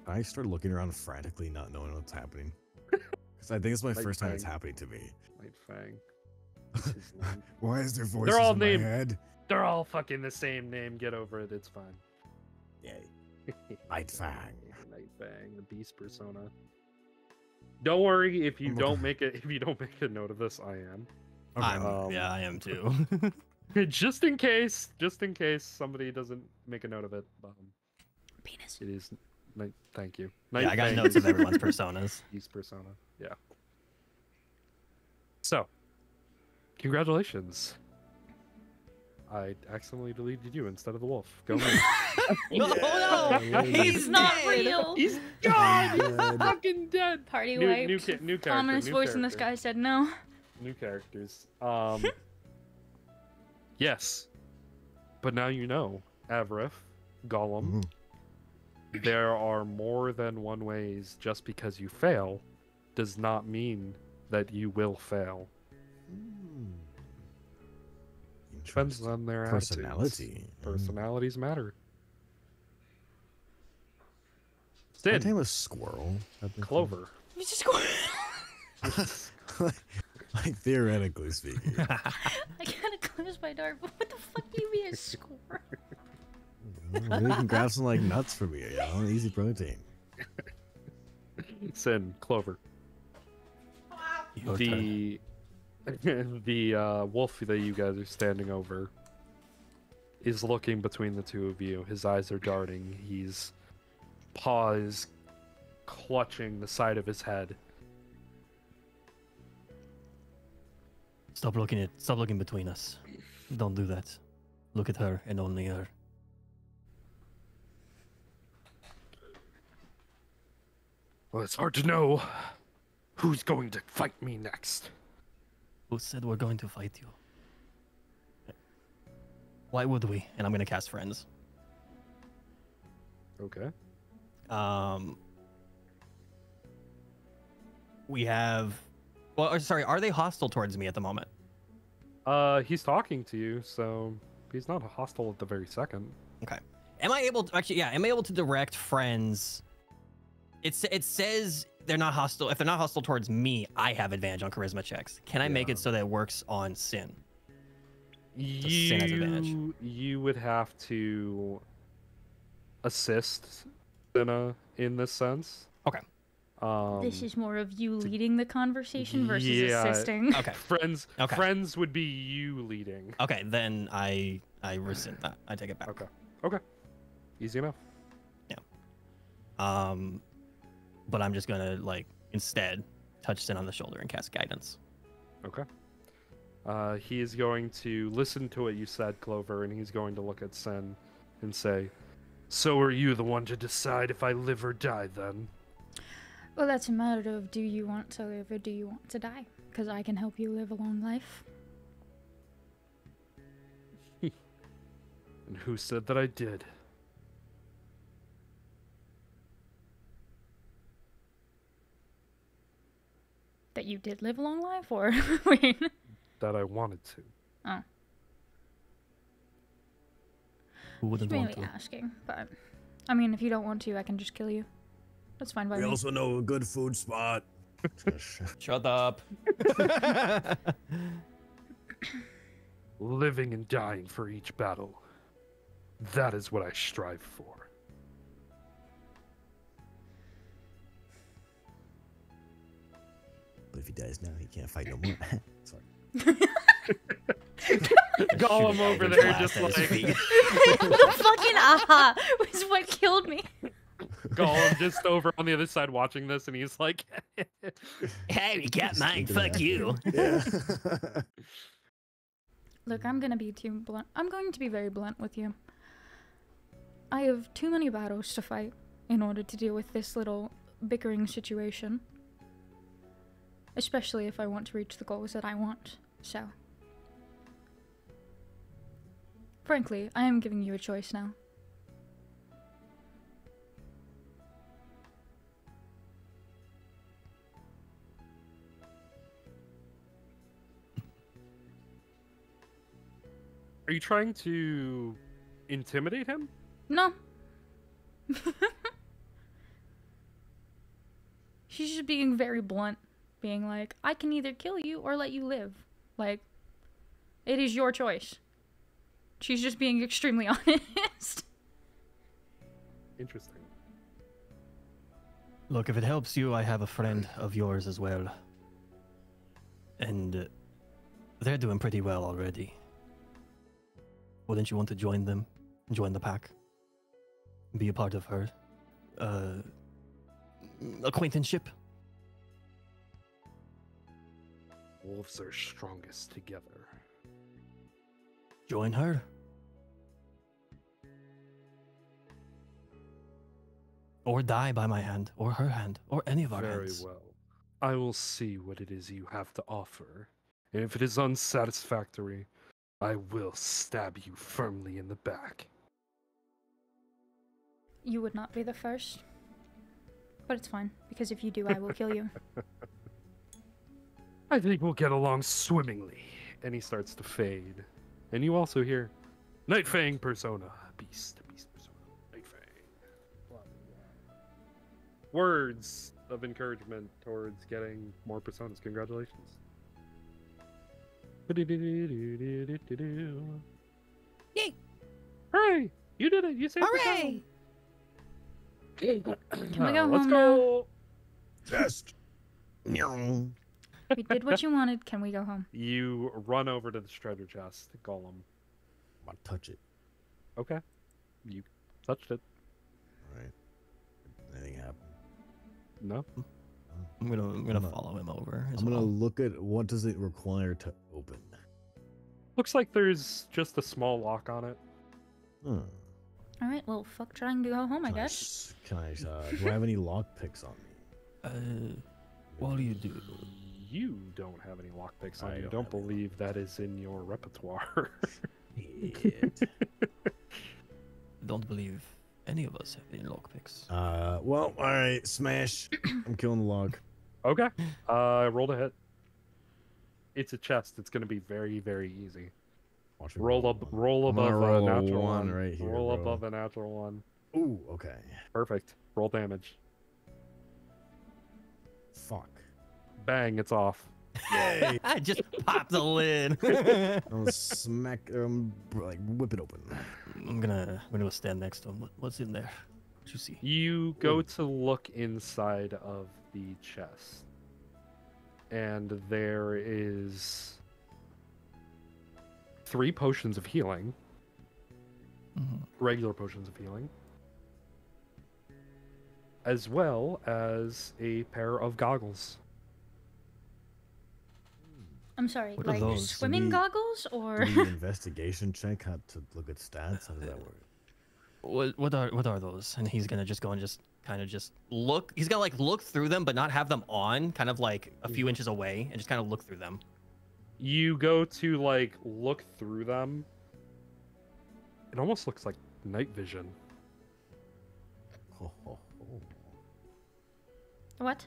I started looking around frantically, not knowing what's happening. Because I think it's my Night first time it's Fang. happening to me. Night Fang. Is his name. Why is there voices all in named- my head? They're all fucking the same name. Get over it. It's fine. Yay. Night Fang. Night Fang, the beast persona. Don't worry if you I'm don't looking- make it. If you don't make a note of this, I am. Yeah, I am too. just in case somebody doesn't make a note of it. Penis. It is night. Thank you. Yeah, Night I got Fang notes of is everyone's personas. beast persona. Yeah. So, congratulations. I accidentally deleted you instead of the wolf. Go ahead. No, He's not real. He's gone. Good. He's fucking dead. Party New wiped. character. Ominous new voice in the character. sky said no. New characters. Yes. But now you know, Avrith, Gollum, there are more than one ways. Just because you fail does not mean that you will fail. Depends Interesting. on their Personality. attitudes. Personalities matter. My Sin, name was Squirrel. Clover. You just go. Like theoretically speaking. I gotta close my door, but what the fuck do you mean a squirrel? Maybe you can grab some like nuts for me, easy protein. Sin, Clover. Your turn. The wolf that you guys are standing over is looking between the two of you. His eyes are darting. He's paws clutching the side of his head. Stop looking between us. Don't do that. Look at her and only her. Well, it's hard to know who's going to fight me next. Who said we're going to fight you? Why would we? And I'm gonna cast friends. Okay. We have. Well, sorry. Are they hostile towards me at the moment? He's talking to you, so he's not hostile at the very second. Okay. Am I able to actually? Yeah. Am I able to direct friends? It says they're not hostile. If they're not hostile towards me, I have advantage on charisma checks. Can I make Yeah. it so that it works on Sin? Sin has advantage. You would have to assist Senna in this sense. Okay. This is more of you leading the conversation versus yeah. assisting. Okay. Okay. Friends would be you leading. Okay. Then I rescind that. I take it back. Okay. Easy enough. But I'm just gonna instead touch Sin on the shoulder and cast guidance. Okay. He is going to listen to what you said, Clover, and he's going to look at Sen and say, "So are you the one to decide if I live or die, then?" Well, that's a matter of do you want to live or do you want to die? Because I can help you live a long life. And who said that I did? That you did live a long life, or wait? That I wanted to. Oh, Who wouldn't just want mainly to? asking. But I mean, if you don't want to, I can just kill you. That's fine by We me. also know a good food spot. Shut up. Living and dying for each battle. That is what I strive for. But if he dies now, he can't fight no more. Sorry. Gollum over there just like... The fucking aha was what killed me. Gollum just over on the other side watching this, and he's like... Hey, you got mine. Just Fuck you. Yeah. Look, I'm gonna be too blunt. I'm going to be very blunt with you. I have too many battles to fight in order to deal with this little bickering situation. Especially if I want to reach the goals that I want. So, frankly, I am giving you a choice now. Are you trying to intimidate him? No. She's just being very blunt. Being like, I can either kill you or let you live. Like, it is your choice. She's just being extremely honest. Interesting. Look, if it helps you, I have a friend of yours as well. And they're doing pretty well already. Wouldn't you want to join them? Join the pack? Be a part of her acquaintanceship? Wolves are strongest together. Join her? Or die by my hand, or her hand, or any of our Very hands. well. I will see what it is you have to offer. And if it is unsatisfactory, I will stab you firmly in the back. You would not be the first. But it's fine, because if you do, I will kill you. I think we'll get along swimmingly. And he starts to fade. And you also hear, Night Fang Persona. Beast Persona. Night Fang. Blah, blah, blah. Words of encouragement towards getting more personas. Congratulations. Yay! Hooray! You did it! You saved Hooray! Can we go Let's home go! Test. No. We did what you wanted. Can we go home? You run over to the treasure chest, Gollum. I'm gonna touch it. Okay. You touched it. All right. Anything happen? No? I'm gonna follow him over. As I'm gonna well. look at what does it require to open. Looks like there's just a small lock on it. Hmm. Alright, well, fuck trying to go home, I guess. Can I? Do I have any lock picks on me? What do you do? You don't have any lockpicks on I you. don't Don't have any believe that is in your repertoire. Shit. Don't believe any of us have any lockpicks. Well, all right. Smash. I'm killing the log. Okay. Roll to hit. It's a chest. It's going to be very, very easy. Watch me Roll one. roll I'm gonna above roll a a natural one one. right here, Roll bro. above a natural one. Ooh. Okay. Perfect. Roll damage. Fuck. Bang, it's off. Yay. I just popped the lid. I'm gonna smack. Like whip it open. I'm gonna go stand next to him. What's in there? What you see? You go to look inside of the chest, and there is 3 potions of healing, Mhm. regular potions of healing, as well as a pair of goggles. I'm sorry, What are like those? swimming we- goggles Do or? we investigation check how to look at stats? How does that work? What are those? And he's gonna just go and just kind of just look. He's gonna like look through them, but not have them on. Kind of like a few inches away, and just kind of look through them. You go to like look through them. It almost looks like night vision. Ho, ho, ho. What?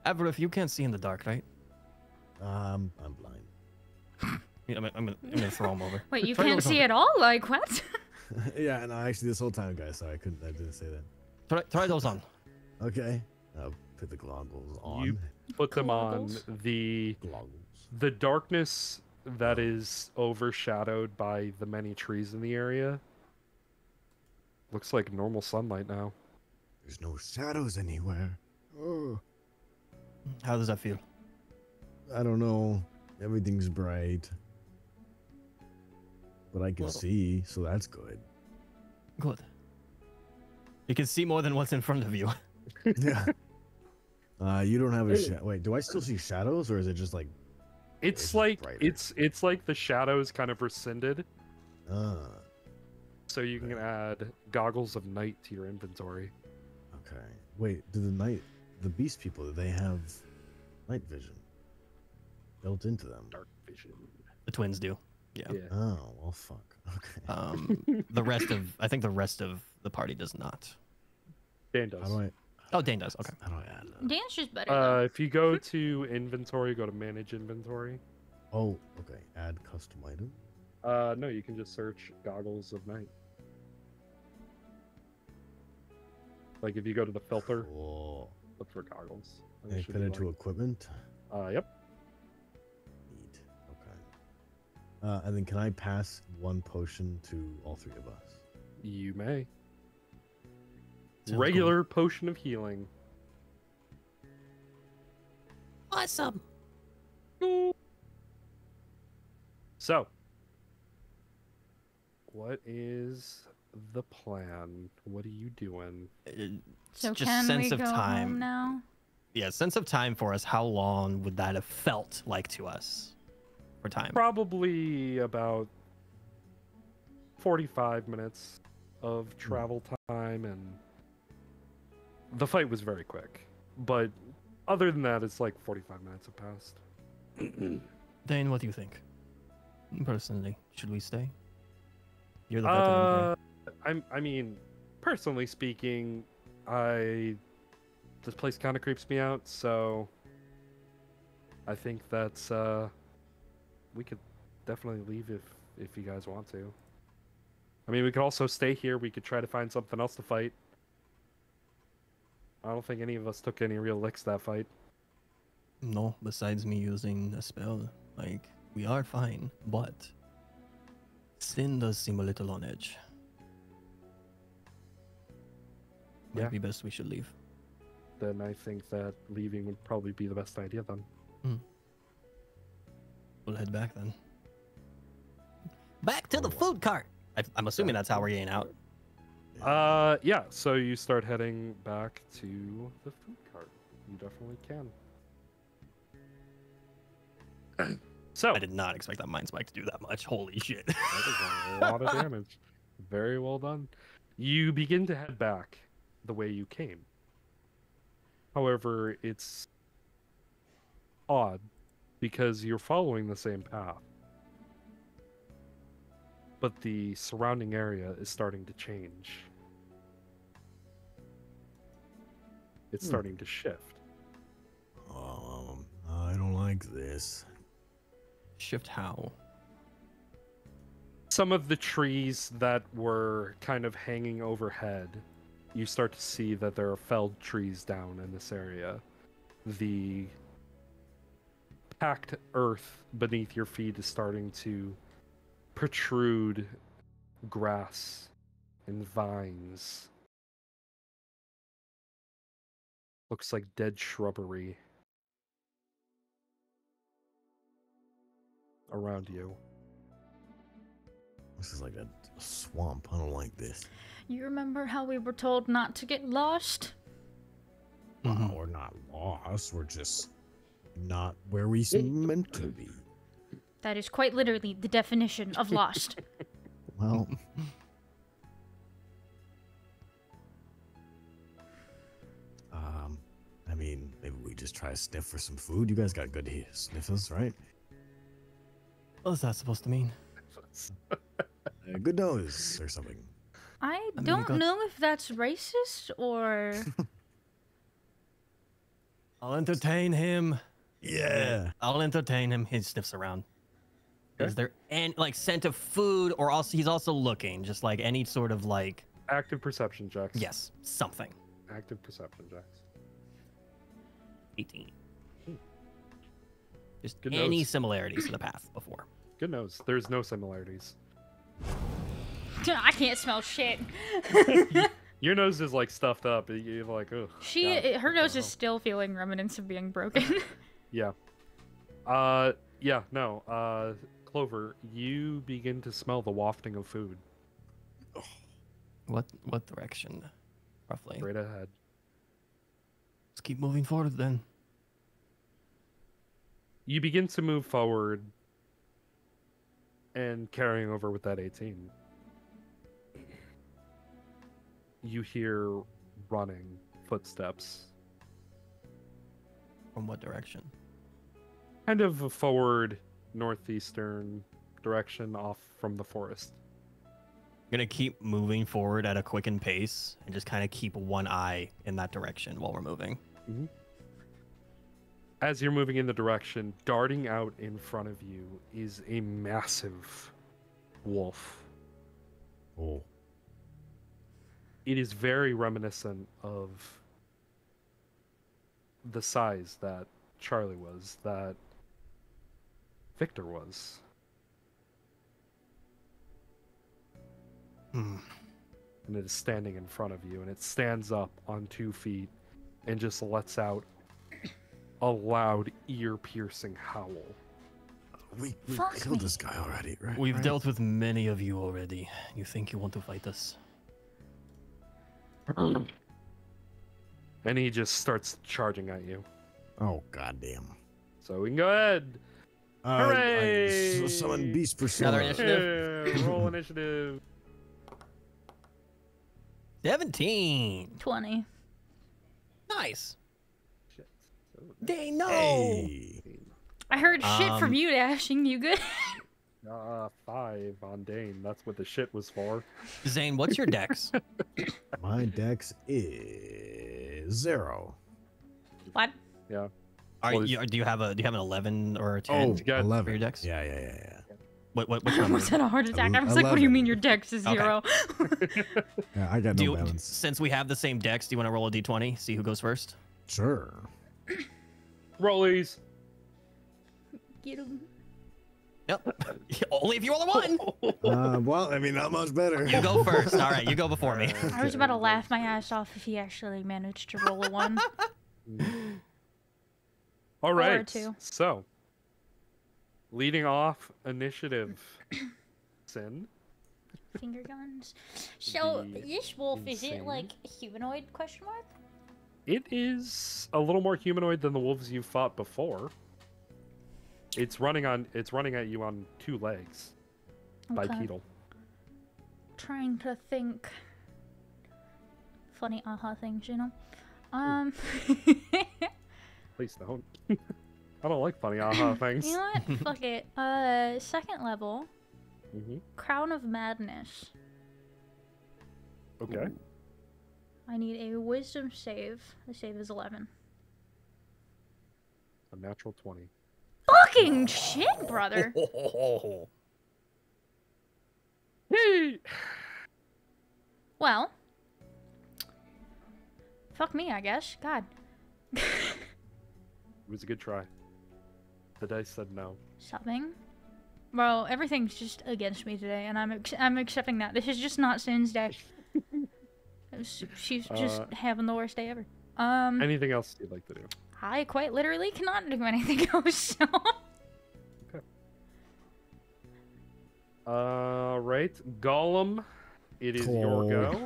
Everett, you can't see in the dark, right? I'm blind. Yeah, I'm gonna throw him over. Wait, you Try can't those see over. at all? Like what? Yeah, no, actually, this whole time, guys. Sorry, I didn't say that. Try those on. Okay, I'll put the goggles on. You put them on. Goggles? Goggles. The darkness that is overshadowed by the many trees in the area looks like normal sunlight now. There's no shadows anywhere. Oh, How does that feel? I don't know. Everything's bright, but I can Well- see, so that's good. Good. You can see more than what's in front of you. Yeah. You don't have a wait. Do I still see shadows, or is it just like? It's It's like brighter. it's like the shadows kind of rescinded, Ah, so you can add goggles of night to your inventory. okay. Wait, do the beast people, do they have night vision built into them? Dark vision. The twins do. Yeah. Yeah. Oh, well, fuck. Okay. I think the rest of the party does not. Dan How does. do I? Oh, Dane does. Okay. How do I add that? Dan's just better. Though. If you go to inventory, go to manage inventory. Oh, okay. Add custom item. No, you can just search goggles of night. Like if you go to the filter, Cool. look for goggles. And And it should put be into equipment. Yep. Neat. Okay. And then can I pass one potion to all three of us? You may. Sounds Regular potion of healing. Awesome. So, what is the plan? What are you doing? So just can sense we of go time. home now? Yeah, sense of time for us. How long would that have felt like to us for time? Probably about 45 minutes of travel time, and the fight was very quick. But other than that, it's like 45 minutes have passed. Dane, what do you think? Personally, should we stay? You're the veteran here. I mean, personally speaking, this place kind of creeps me out, so I think that's we could definitely leave if you guys want to. I mean, we could also stay here. We could try to find something else to fight. I don't think any of us took any real licks that fight. No, besides me using a spell, like, we are fine, but Sin does seem a little on edge. Might Yeah. be best we should leave. Then I think that leaving would probably be the best idea then. We'll head back then. Back to the food cart! I'm assuming that's how we're getting out. Yeah, so you start heading back to the food cart. You definitely can. So, I did not expect that Mind Spike to do that much. Holy shit. that is a lot of damage. Very well done. You begin to head back the way you came. However, it's odd because you're following the same path. But the surrounding area is starting to change. It's starting to shift. I don't like this. Shift how? Some of the trees that were kind of hanging overhead, you start to see that there are felled trees down in this area. The packed earth beneath your feet is starting to protrude grass and vines. Looks like dead shrubbery around you. This is like a swamp. I don't like this. You remember how we were told not to get lost? Mhm. We're not lost. We're just not where we meant to be. That is quite literally the definition of lost. Well, I mean, maybe we just try to sniff for some food. You guys got good sniffers, right? What's that supposed to mean? Good nose or something. I mean, don't got- know if that's racist or... I'll entertain him. Yeah. I'll entertain him. He sniffs around. Okay. Is there any like scent of food, or also he's also looking, just like any sort of like Active perception checks. yes, something. Active perception checks. 18. Just Good any nose. similarities to the path before. Good nose. There's no similarities. I can't smell shit. Your nose is like stuffed up. You're like, ugh. Her what nose the is hell? still feeling remnants of being broken. Yeah. Yeah, no. Clover, you begin to smell the wafting of food What direction, roughly? right ahead. Let's keep moving forward then. You begin to move forward and carrying over with that 18. You hear running footsteps. From what direction? Kind of a forward northeastern direction off from the forest. I'm gonna keep moving forward at a quickened pace and just kind of keep one eye in that direction while we're moving. As you're moving in the direction, darting out in front of you is a massive wolf. Oh. It is very reminiscent of the size that Charlie was, that Victor was. Hmm. And it is standing in front of you, and it stands up on 2 feet and just lets out a loud, ear-piercing howl. We Fuck killed me. this guy already, right? We've Right? dealt with many of you already. You think you want to fight us? And he just starts charging at you. Oh, goddamn. So we can go ahead. Hooray! Summon Beast Persona. Another initiative. Yeah, roll initiative. 17. 20. Nice. Shit. They know. Hey. I heard shit from you, Dashing. You good? 5 on Dane. That's what the shit was for. Zane, what's your dex? My dex is 0. What? Yeah. Are Well, you, do you have an 11 or a 10 Oh, you got- 11. for your dex? Yeah. What I number? almost had a heart attack. I was like, what do you 11. mean your dex is Okay. 0? Yeah, I got Do no you, balance. since we have the same dex, do you want to roll a d20? See who goes first? Sure. Rollies. Get him. Yep. Only if you roll a 1. Well, I mean, not much better. You go first. All right, you go before me. I was about to laugh my ass off if he actually managed to roll a 1. All Or right. 2. So, leading off initiative, Sin. Finger guns. So, Be this wolf, is it insane. like humanoid, question mark? It is a little more humanoid than the wolves you've fought before. It's running at you on 2 legs. Bipedal. Trying to think. Funny aha things, you know? Please don't. I don't like funny aha things. You know what? Fuck it. Second level. Hmm. Crown of Madness. Okay. I need a wisdom save. The save is 11. A natural 20. Fucking shit, brother! Yay! Well. Fuck me, I guess. God. It was a good try. The dice said no. Something. Bro, everything's just against me today, and I'm accepting that. This is just not Sin's day. She's just having the worst day ever. Anything else you'd like to do? I quite literally cannot do anything else. So. Right. Gollum, it is your Cool. go. How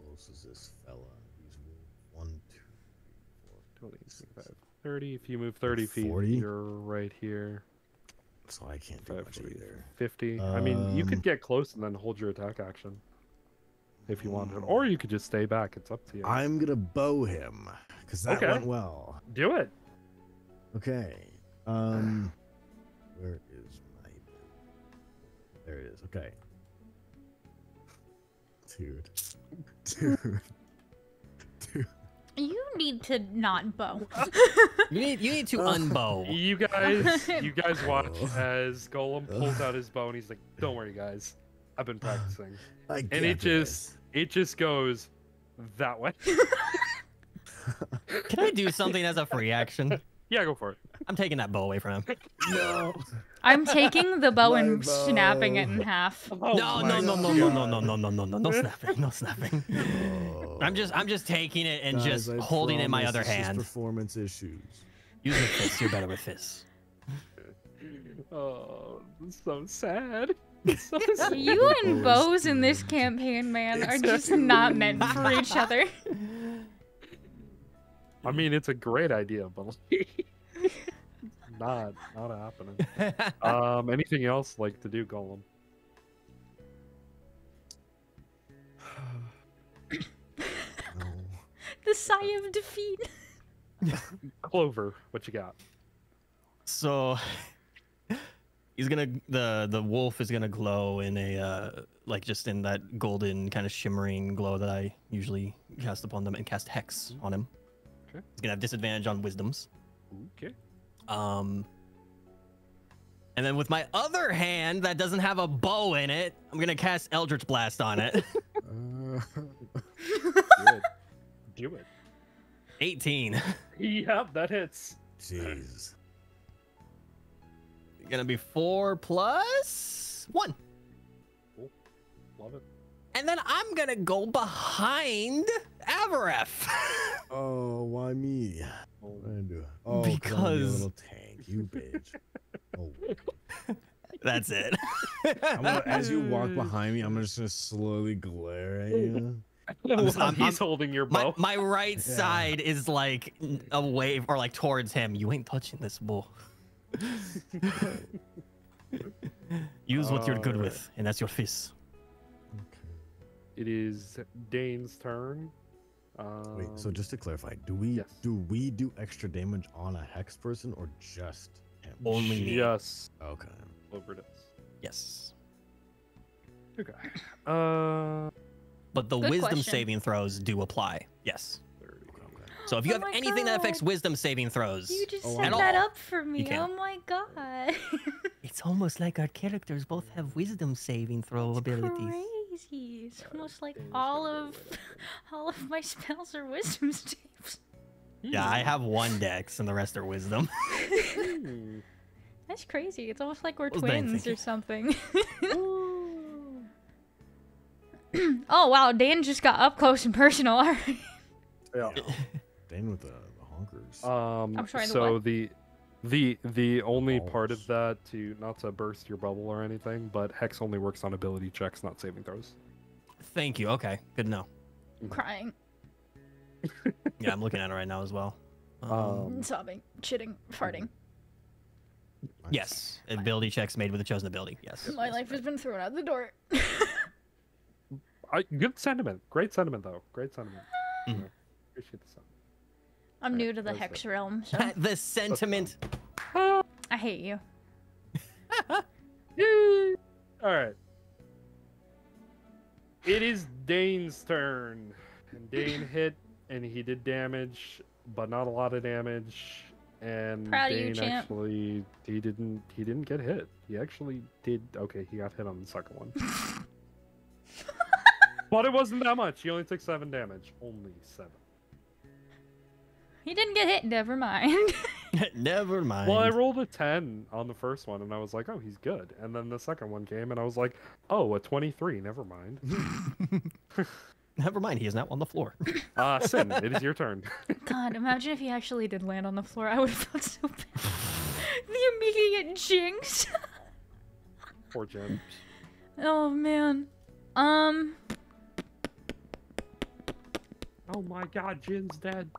close is this fella? He's 1, 2, 3, 4. 20, 25. 30. If you move 30 feet, 40? you're right here. So I can't do 5, much 40, either. 50. I mean, you could get close and then hold your attack action. If you wanted. Or you could just stay back. It's up to you. I'm gonna bow him because that Okay. went well. Do it. Okay. Where is my? There it is. Okay. Dude. You need to not bow. You need to unbow. You guys watch as Golem pulls out his bow and he's like, "Don't worry, guys. I've been practicing." I And it just goes that way. Can I do something as a free action? Yeah, go for it. I'm taking that bow away from him. no. I'm taking the bow My and bow. snapping it in half. Oh No, my no, God. no snapping, no snapping. Oh. I'm just taking it and Guys, just I holding it in my promise other it's just hand. Performance issues. Use your fists. You're better with fists. Oh, that's so sad. So sad. You and Bows, bows in this dude. campaign, man, are just not meant for each other. I mean, it's a great idea, but like, not happening. Anything else like to do, Golem? No. The sigh of defeat. Clover, what you got? So he's gonna the wolf is gonna glow in a like just in that golden kind of shimmering glow that I usually cast upon them and cast hex on him. Okay. He's gonna have disadvantage on wisdoms. Okay. And then with my other hand that doesn't have a bow in it, I'm gonna cast Eldritch Blast on it. Do it. 18. Yep, that hits. Jeez. Gonna be 4 plus 1. Cool. Love it. And then I'm gonna go behind Avaref. Oh, why me? Oh. What did I do? Oh, Because- you little tank, you bitch. Oh. That's it. As you walk behind me, I'm just gonna slowly glare at you. He's holding your bow. My right side is like away or like towards him. You ain't touching this bull. Use what you're good with, and that's your fists. It is Dane's turn. Wait, so just to clarify, do we do extra damage on a hex person or just him? Only me. Yes. Okay. Over it is. Yes. Okay. But the Good wisdom question. saving throws do apply. Yes. 30. So if you Oh have my anything that affects God. wisdom saving throws, You just Oh, set wow. that up for me. can. Oh my god. it's almost like our characters both have wisdom saving throw abilities. Crazy. It's almost like all of my spells are wisdom saves. Yeah, I have 1 dex and the rest are wisdom. Hmm. That's crazy. It's almost like we're Well, thank twins you. or something. Oh wow, Dan just got up close and personal. Alright. Yeah. Dane with the honkers. I'm sorry, the So what? the only part of Balls. that not to burst your bubble or anything, but hex only works on ability checks, not saving throws. Thank you. Okay, good to know. I'm crying, Yeah, I'm looking at it right now as well. sobbing, shitting, farting. Nice. Yes, ability checks made with a chosen ability. Yes. My life has been thrown out the door. Good sentiment. Great sentiment though. Great sentiment. Mhm. Yeah, appreciate the sentiment. I'm new to the That's hex it. realm, so The sentiment. I hate you. All right. It is Dane's turn, and Dane hit, and he did damage, but not a lot of damage. And Proud of you, Dane champ. actually he didn't get hit. He actually did okay. He got hit on the second one, but it wasn't that much. He only took 7 damage. Only 7. He didn't get hit. Never mind. Never mind. Well, I rolled a 10 on the first one, and I was like, "Oh, he's good." And then the second one came, and I was like, "Oh, a 23. Never mind." Never mind. He is now on the floor. Sin, it is your turn. God, imagine if he actually did land on the floor. I would have felt so bad. The immediate jinx. Poor Jen. Oh man. Oh my God, Jin's dead.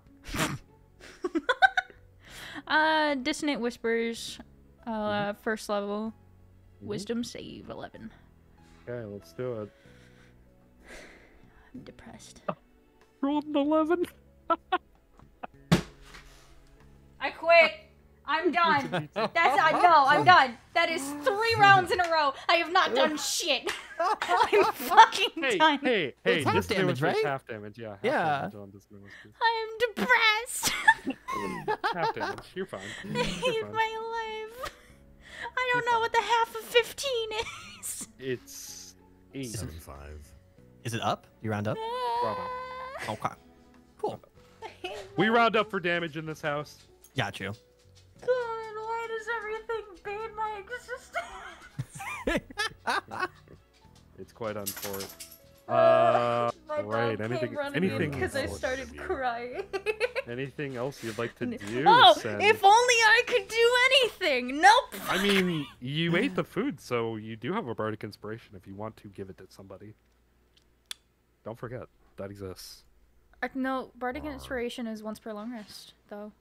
Dissonant Whispers, first level, Mhm. Wisdom save 11. Okay, let's do it. I'm depressed. Rolled an 11. I quit. I'm done. I'm done. That is 3 rounds in a row. I have not done shit. I'm fucking done. Hey, It's half Dissonant damage, Whispers, right? half damage, yeah. Half Yeah. damage on Dissonant Whispers. I am depressed. Half damage, you're fine. I You're hate fine. my life. I don't know what the half of 15 is. It's 8. 75. Is it up? You round up? Round up. Okay. Cool. We round up for damage in this house. Got you. God, why does everything bane my existence? It's quite unfortunate. My right. dog Anything? came running Anything? because I else? started crying. Anything else you'd like to do? Oh, Sen? if only I could do anything. Nope. I mean, you ate the food, so you do have a bardic inspiration if you want to give it to somebody. Don't forget that exists. No, bardic inspiration is once per long rest, though.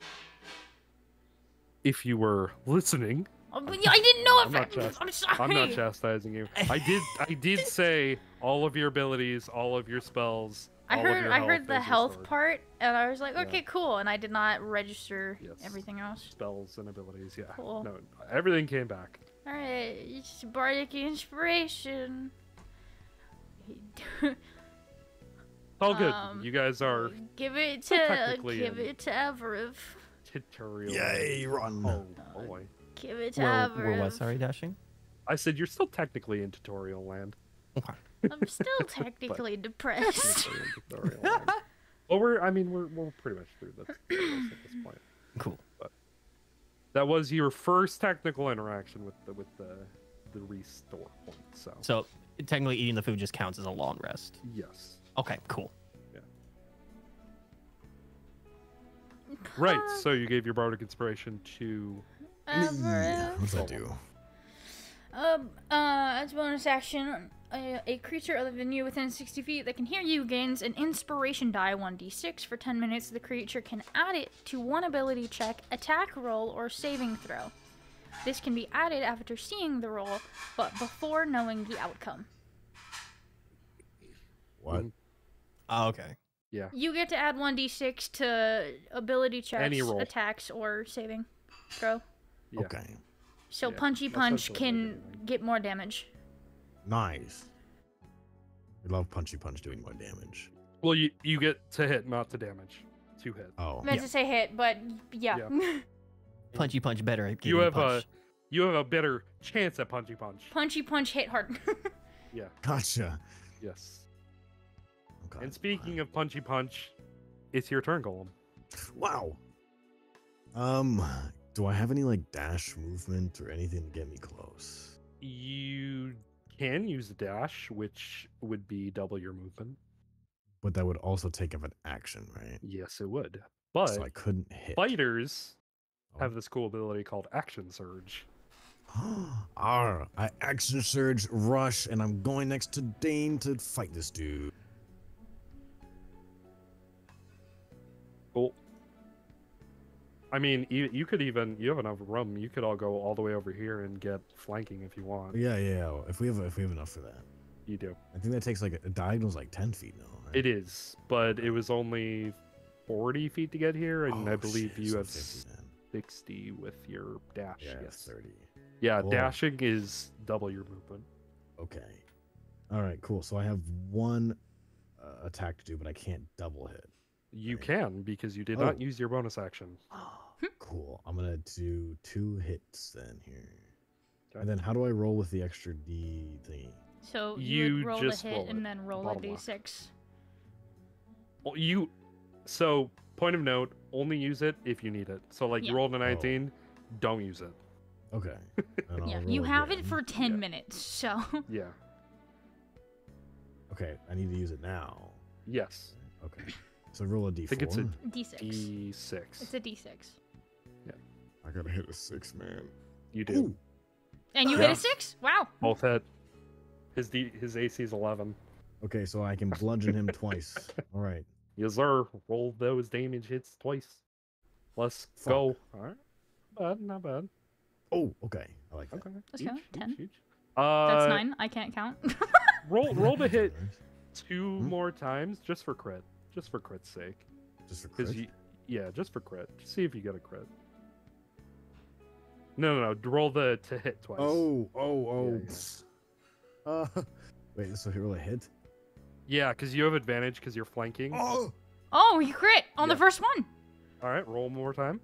If you were listening, Oh, but yeah, I didn't know I'm not, if I'm sorry. I'm not chastising you. I did say all of your abilities, all of your spells. I all of heard your I health heard the is health restored. part, and I was like, Yeah. okay, cool, and I did not register Yes. everything else. Spells and abilities, yeah. Cool. No, everything came back. All right, it's bardic inspiration. It's all good. Um, You guys are Give it Still to technically Averiv. tutorial. Yay, run. Oh boy. Give it to We're Averiv. what? Sorry, dashing. I said you're still technically in tutorial land. Okay. I'm still technically depressed. Technically in tutorial land. Well, we're pretty much through this at this point. Cool. That was your first technical interaction with the restore point. So technically, eating the food just counts as a long rest. Yes. Okay. Cool. Right. So you gave your bardic inspiration to. Averiv. What's that do? As a bonus action, a creature other than you within 60 feet that can hear you gains an inspiration die 1d6 for 10 minutes. The creature can add it to one ability check, attack roll, or saving throw. This can be added after seeing the roll, but before knowing the outcome. What? Oh, okay. Yeah. You get to add 1d6 to ability checks, Any roll. attacks, or saving throw. Yeah. Okay. So Yeah, Punchy that's Punch essentially can everything. get more damage. Nice. We love Punchy Punch doing more damage. Well, you get to hit, not to damage. To hit. Oh. I meant to say hit, but yeah. Punchy punch better. At You giving have punch. you have a better chance at punchy punch. Punchy Punch hit hard. Yeah. Gotcha. Yes. Okay. And speaking of punchy punch, it's your turn, Golem. Wow. Do I have any like dash movement or anything to get me close? You can use a dash, which would be double your movement. But that would also take up an action, right? Yes, it would. But So I couldn't hit. fighters Oh. have this cool ability called Action Surge. I action surge, rush, and I'm going next to Dane to fight this dude. Cool. I mean, you could even you have enough room. You could all go all the way over here and get flanking if you want. Yeah. If we have enough for that, You do. I think that takes like a diagonal's like 10 feet now. Right? It is, but it was only 40 feet to get here, and I Oh, believe shit, you so have 50 then. 60 with your dash. Yeah, yes. 30. Yeah, Cool. dashing is double your movement. Okay. All right, cool. So I have one attack to do, but I can't double hit. You Right. can because you did Oh. not use your bonus action. Cool. I'm gonna do 2 hits then here. Okay. And then how do I roll with the extra D thingy? So you You would roll just the hit roll it, and then roll a bottom left. d6. Well, so point of note, only use it if you need it. So like Yeah. you rolled a 19, don't use it. Okay. And I'll Yeah, roll you have it again. for 10 Yeah. minutes, so. Yeah. Okay, I need to use it now. Yes. Okay. So roll a D4. I think it's a d6. D6. It's a d6. I gotta hit a 6, man. You do. Ooh. And you Yeah. hit a 6? Wow. Both hit. His AC is 11. Okay, so I can bludgeon him twice. All right. Yes, sir. Roll those damage hits twice. Let's go. All right. Not bad. Oh, okay. I like that. Okay. Let's go. 10. Each. That's 9. I can't count. Roll to hit Nice. 2 more times just for crit. Just for crit's sake. Just for crit. Yeah, just for crit. Just see if you get a crit. No. Roll to hit twice. Oh. Yeah. Wait. So he roll a hit. Yeah, because you have advantage because you're flanking. Oh. Oh, you crit on the Yeah. first one. All right, roll one more time.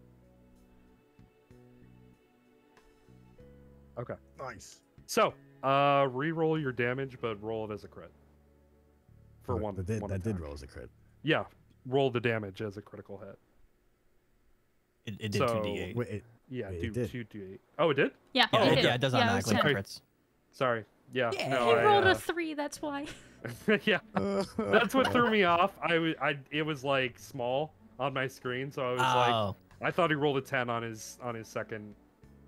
Okay. Nice. So, re-roll your damage, but roll it as a crit. For one. That attack. did roll as a crit. Yeah, roll the damage as a critical hit. It did So- 2d8. Wait. Yeah, Wait, do it did. 2d8. Oh, it did? Yeah, Oh, it Yeah, did. yeah, it does was automatically 10. Okay. crits. Sorry. Yeah. Yeah. No, He I, rolled a 3, that's why. yeah. That's what threw me off. It was like small on my screen, so I was like, Oh, I thought he rolled a 10 on his second.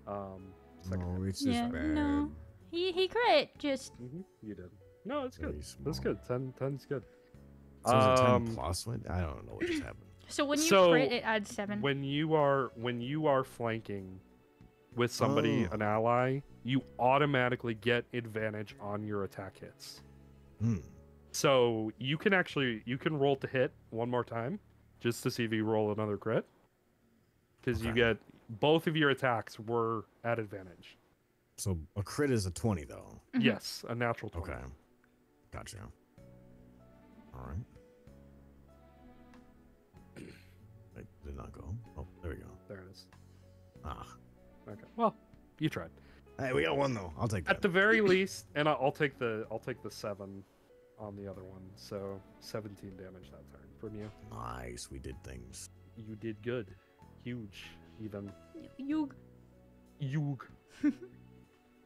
Second. No, it's just Yeah, bad. no. He crit, just You did. No, it's good. Very That's small. good. 10's good. So is it 10 Um, plus? What? I don't know what just happened. so when you So, crit, it adds 7. When you are flanking with somebody, Oh. an ally, you automatically get advantage on your attack hits. Hmm. So you can roll to hit one more time, just to see if you roll another crit, because you Okay. get both of your attacks were at advantage. So a crit is a 20 though. Mhm. Yes, a natural 20. Okay. Gotcha. All right. Wait, did it not go? Oh, there we go. There it is. Ah. Okay. Well, you tried. Hey, we got one though. I'll take that. At the very least, and I'll take the 7 on the other one. So 17 damage that turn from you. Nice. We did things. You did good. Huge, even. You. Yug.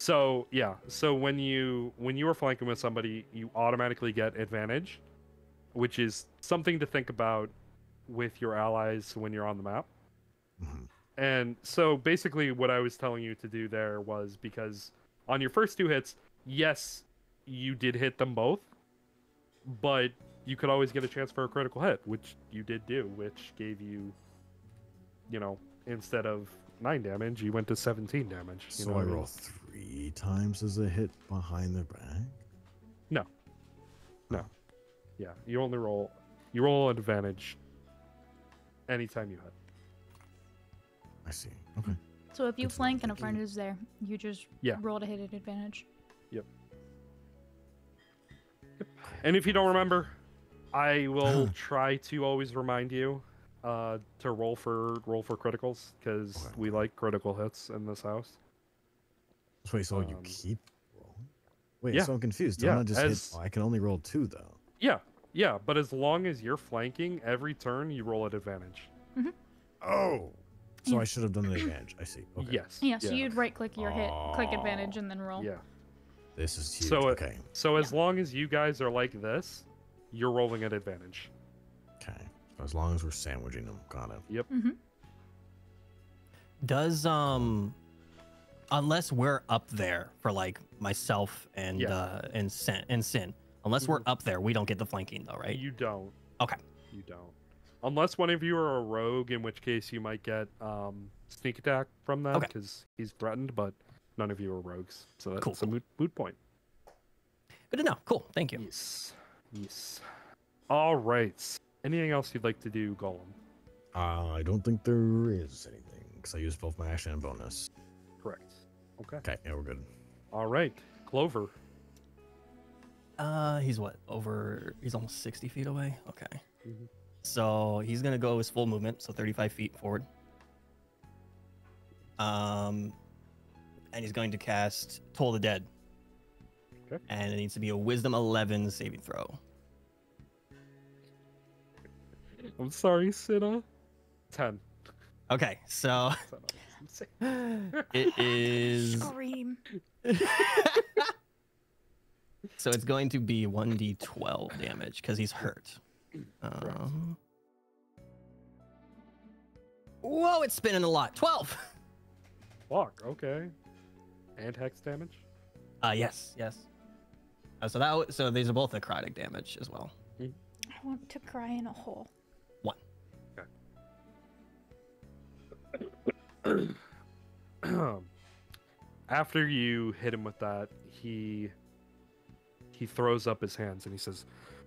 So yeah, so when you are flanking with somebody, you automatically get advantage, which is something to think about with your allies when you're on the map. Mhm. And so basically what I was telling you to do there was, because on your first 2 hits, yes, you did hit them both, but you could always get a chance for a critical hit, which you did do, which gave you, instead of 9 damage, you went to 17 damage. You So know I what mean? roll 3 times as a hit behind their back. Yeah, you roll an advantage anytime you hit. I see. Okay. So if you Good to know, flank and a thank friend you. is there, you just Yeah. roll to hit at advantage. And if you don't remember, I will try to always remind you to roll for criticals, because Okay. we like critical hits in this house. Wait, so you Um, keep rolling? Wait, yeah. so I'm confused. Yeah, Don't I just as- hit? Oh, I can only roll 2 though. Yeah, but as long as you're flanking, every turn you roll at advantage. Oh. So Yeah. I should have done an advantage. I see. Okay. Yes. Yeah, so you'd right click your hit, click advantage, Oh. and then roll. Yeah. This is huge. So, okay. So as long as you guys are like this, you're rolling at advantage. Okay. So as long as we're sandwiching them, got it. Mm-hmm. does unless we're up there for like myself and Yeah. and Sin, unless we're up there, we don't get the flanking though, right? You don't. Okay. You don't. Unless one of you are a rogue, in which case you might get sneak attack from that, Okay. because he's threatened, but none of you are rogues. So that's Cool, a moot point. Good to know. Cool. Thank you. Yes. Yes. All right. Anything else you'd like to do, Golem? I don't think there is anything because I used both my action and bonus. Correct. Okay. Okay, yeah, we're good. All right. Clover. He's what? He's almost 60 feet away. Okay. Mhm. So he's gonna go his full movement, so 35 feet forward. And he's going to cast Toll the Dead. Okay. And it needs to be a Wisdom 11 saving throw. I'm sorry, Sina. 10. Okay, so 10. it is. Scream. So it's going to be 1d12 damage because he's hurt. Whoa, it's spinning a lot. 12. Fuck. Okay. And hex damage. Yes. So these are both necrotic damage as well. I want to cry in a hole. 1. after you hit him with that, he throws up his hands and he says,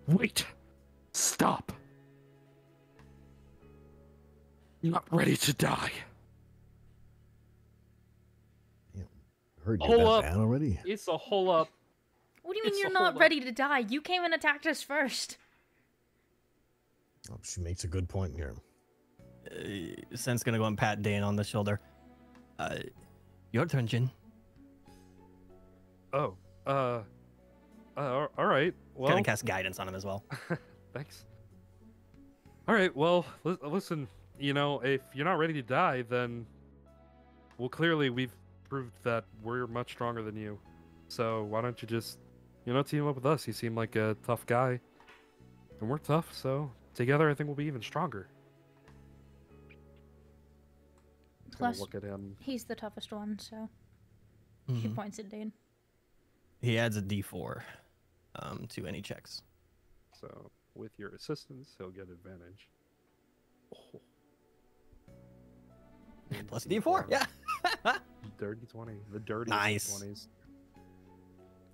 "Wait! Stop! You're not ready to die." Heard you Hold got up. that down already. It's a whole up. What do you mean It's you're a not whole ready to die? You came and attacked us first. Oh, she makes a good point here. Sen's gonna go and pat Dane on the shoulder. Your turn, Jin. Oh, all right. Well, Gonna cast guidance on him as well. thanks. All right. Well, listen. You know, if you're not ready to die, then, well, clearly we've proved that we're much stronger than you. So why don't you just, team up with us? You seem like a tough guy, and we're tough. So together, I think we'll be even stronger. Gonna Plus, look at him. he's the toughest one, so she Mhm. points at Dane. He adds a D4 to any checks. So with your assistance, he'll get advantage. Oh. Plus D4, yeah. Dirty 20. The dirty Nice. 20s.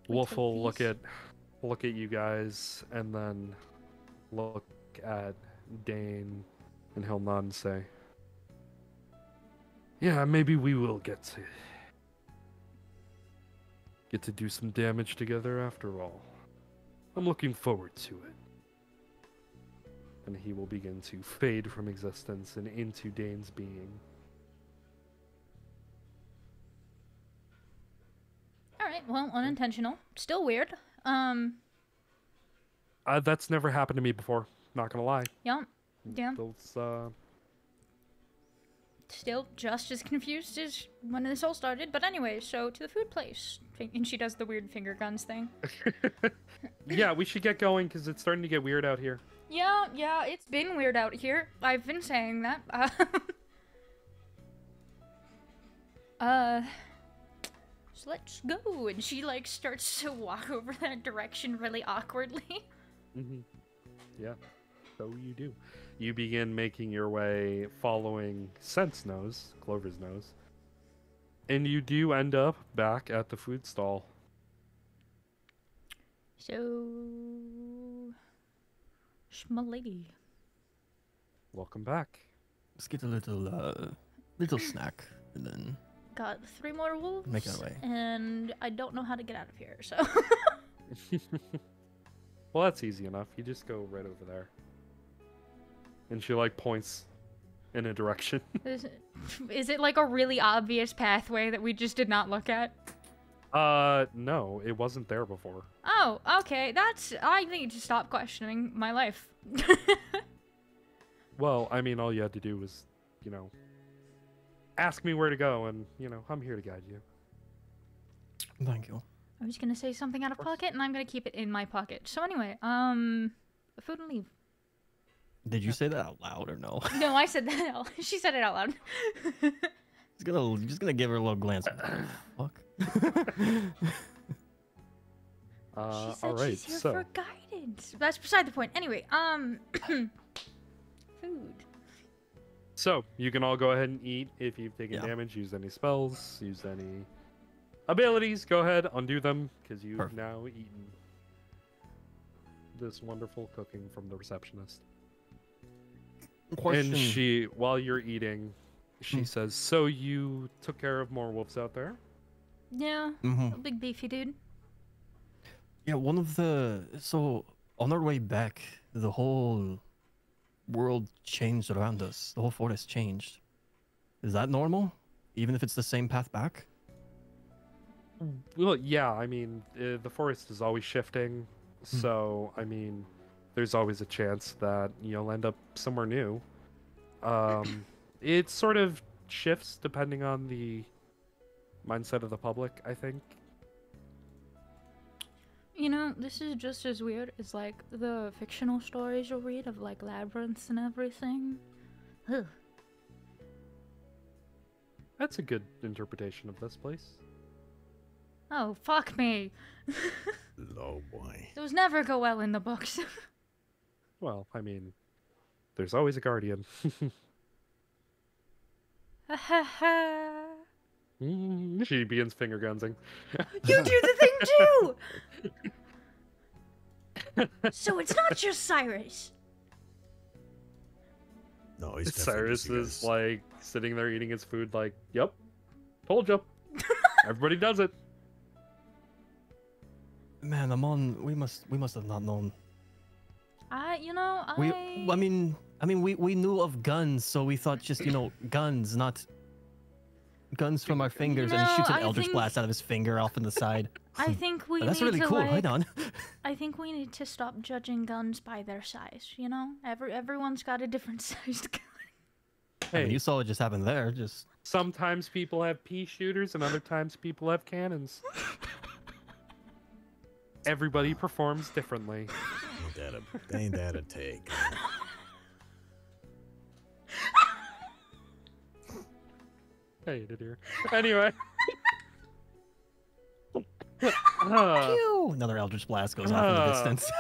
We Wolf take will these. look at you guys and then look at Dane, and he'll nod and say, "Yeah, maybe we will get to do some damage together after all. I'm looking forward to it." And he will begin to fade from existence and into Dane's being. Alright, well, unintentional. Still weird. That's never happened to me before. Not gonna lie. Yeah. Yeah. Those, Still just as confused as when this all started. But anyway, so to the food place. And she does the weird finger guns thing. yeah, we should get going because it's starting to get weird out here. Yeah, it's been weird out here. I've been saying that. So let's go. And she, like, starts to walk over that direction really awkwardly. Mm-hmm. Yeah, so you do. You begin making your way following Scent's nose, Clover's nose, and you do end up back at the food stall. So... Schmalady. Welcome back. Let's get a little snack and then Got 3 more wolves. make our way. And I don't know how to get out of here, so... Well, that's easy enough. You just go right over there. And she, like, points in a direction. Is it like a really obvious pathway that we just did not look at? No, it wasn't there before. Oh, okay. I need to stop questioning my life. Well, I mean, all you had to do was, ask me where to go, and, I'm here to guide you. Thank you. I was gonna say something out of course. pocket, and I'm gonna keep it in my pocket. So anyway, food and leave. Did you say that out loud or no? No, I said that out. She said it out loud. just gonna give her a little glance. Fuck. She said All right, she's here so for guidance. That's beside the point. Anyway, food. So, you can all go ahead and eat. If you've taken Yeah. damage, use any spells, use any abilities, go ahead, undo them, because you've Perfect. now eaten this wonderful cooking from the receptionist. Question. And while you're eating, she Hmm. says, "So you took care of more wolves out there?" Yeah, Mhm. a big beefy dude. Yeah, so on our way back, the whole world changed around us. The whole forest changed. Is that normal? Even if it's the same path back? Well, yeah, I mean, the forest is always shifting, so, I mean, there's always a chance that you'll end up somewhere new. It sort of shifts depending on the mindset of the public, I think. You know, this is just as weird as, like, the fictional stories you'll read of, like, labyrinths and everything. Ugh. That's a good interpretation of this place. Oh, fuck me. Oh boy. Those never go well in the books. Well, I mean, there's always a guardian. She begins finger gunsing. You do the thing too. So it's not just Cyrus. No, he's Cyrus definitely is like sitting there eating his food, like, "Yep, told you." Everybody does it. Man, Amon, we must have not known. I mean, we knew of guns, so we thought just, guns, not guns from our fingers. And he shoots an Eldritch Blast out of his finger off in the side. I think we That's need really to, cool. like, Right on. I think we need to stop judging guns by their size, you know? Everyone's got a different sized gun. I mean, you saw what just happened there. Just Sometimes people have pea shooters, and other times people have cannons. Everybody performs differently. Ain't that a take? Hey, dear. Anyway. Pew! Another Eldritch Blast goes off in the distance.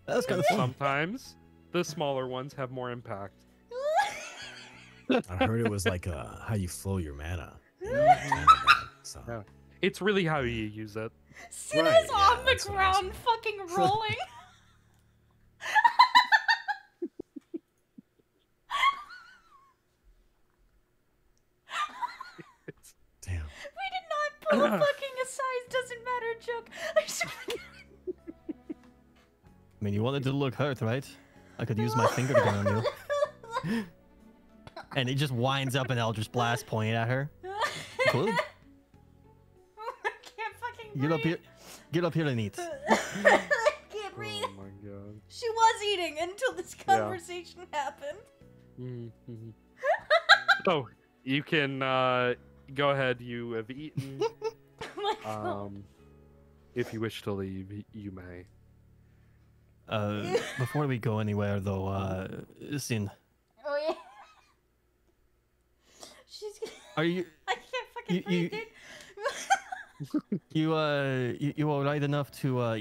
That was kind of fun. Sometimes the smaller ones have more impact. I heard it was like how you flow your mana. So. Yeah. It's really how you use it. Cinna's Right, on the that's what I ground fucking rolling. Damn. We did not pull a fucking a size doesn't matter joke. I swear to God. I mean, you wanted to look hurt, right? I could use my finger to go on you. And he just winds up an Eldritch Blast pointing at her. Cool. I can't fucking breathe. Get up here and eat. I can't breathe. Oh my god. She was eating until this conversation happened. Mm-hmm. So you can go ahead. You have eaten. Oh my God. If you wish to leave, you may. Before we go anywhere, though, Sin, Oh yeah. She's. are you I can't fucking breathe, dude. you all right enough to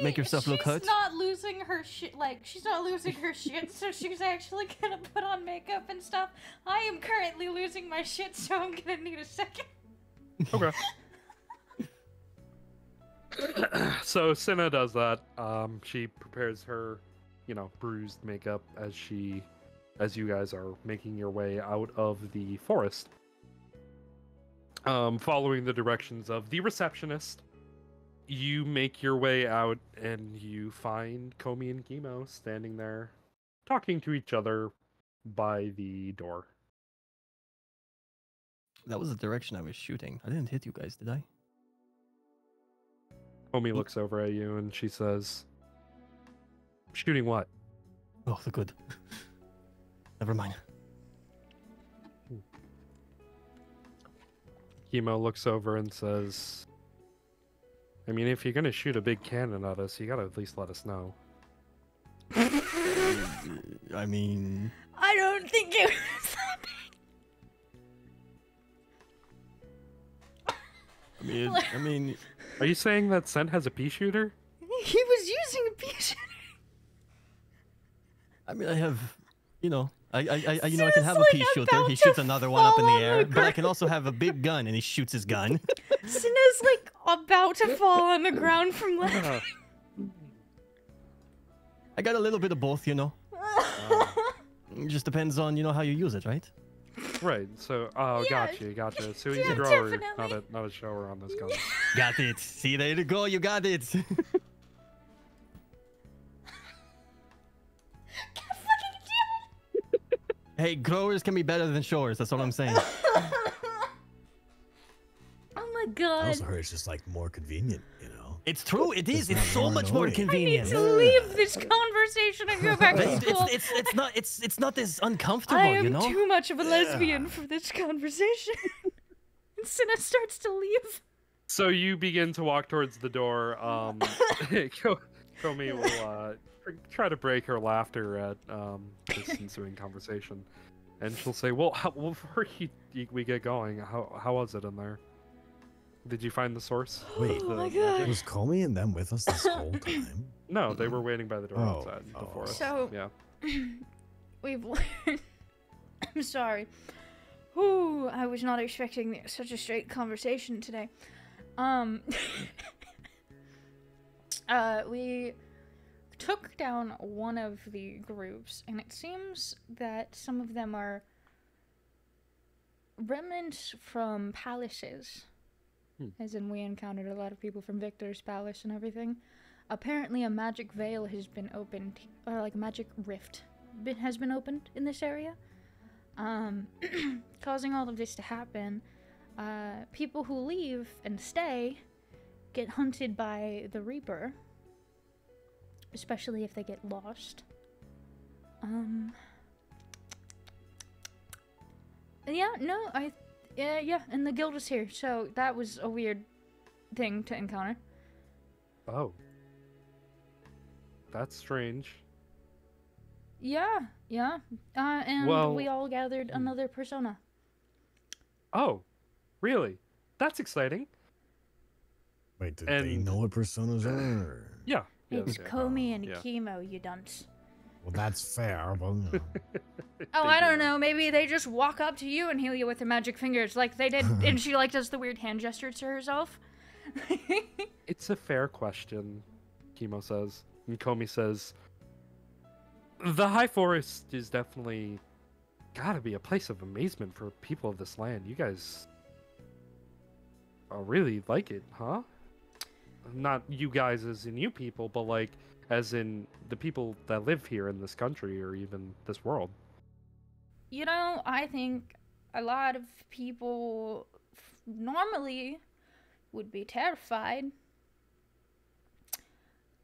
make yourself look hurt? She's not losing her shit. Like, she's not losing her shit, so she's actually gonna put on makeup and stuff. I am currently losing my shit, so I'm gonna need a second. Okay. So Cinna does that. She prepares her, bruised makeup as you guys are making your way out of the forest. Following the directions of the receptionist, you make your way out and you find Komi and Kimo standing there, talking to each other by the door. That was the direction I was shooting. I didn't hit you guys, did I? Komi looks over at you and she says, "Shooting what?" Oh, the good. Never mind. Kimo looks over and says, "I mean, if you're gonna shoot a big cannon at us, you gotta at least let us know." I mean, I don't think it was that big. I mean, Are you saying that Sen has a pea shooter? He was using a piece. I have, I can have a like pea shooter. about He to shoots another one up in the fall on air, the but I can also have a big gun, and he shoots his gun. Cinna's like about to fall on the ground from laughing. I got a little bit of both, It just depends on, how you use it, right? Right. So, Yeah, gotcha. So he's yeah, a grower, definitely. not a shower on this gun. Got it. See, there you go. You got it. Hey, growers can be better than showers. That's all I'm saying. Oh my I god. also heard it's just like more convenient, It's true. It is. It's not so more much more annoying. I need convenient. to leave this conversation and go back to school. It's not as uncomfortable, I am too much of a lesbian Yeah. for this conversation. And Cinna starts to leave. So you begin to walk towards the door. Komi will try to break her laughter at this ensuing conversation, and she'll say, "Well, before we get going, how was it in there? Did you find the source?" Wait, Oh my god. was Comey and them with us this whole time? No, they were waiting by the door Oh, outside the oh. forest. So- yeah. We've learned. I'm sorry. Whew, I was not expecting such a straight conversation today. We took down one of the groups, and it seems that some of them are remnants from palaces. As in, we encountered a lot of people from Victor's palace and everything. Apparently, a magic veil has been opened, or like a magic rift has been opened in this area. Causing all of this to happen. People who leave and stay get hunted by the Reaper, especially if they get lost. Yeah, and the guild is here, so that was a weird thing to encounter. Oh. That's strange. Yeah. And Well, we all gathered another persona. Oh, really? That's exciting. Wait, did they know what personas are? Yeah. It's yes, Komi and yeah. Chemo, you dunce. Well, that's fair, but you know. Oh, I don't know. Maybe they just walk up to you and heal you with their magic fingers, like they did, and she like does the weird hand gesture to herself. It's a fair question, Chemo says. And Komi says, the High Forest is definitely gotta be a place of amazement for people of this land. You guys really like it, huh? Not you guys as in you people, but like as in the people that live here in this country or even this world. You know, I think a lot of people normally would be terrified.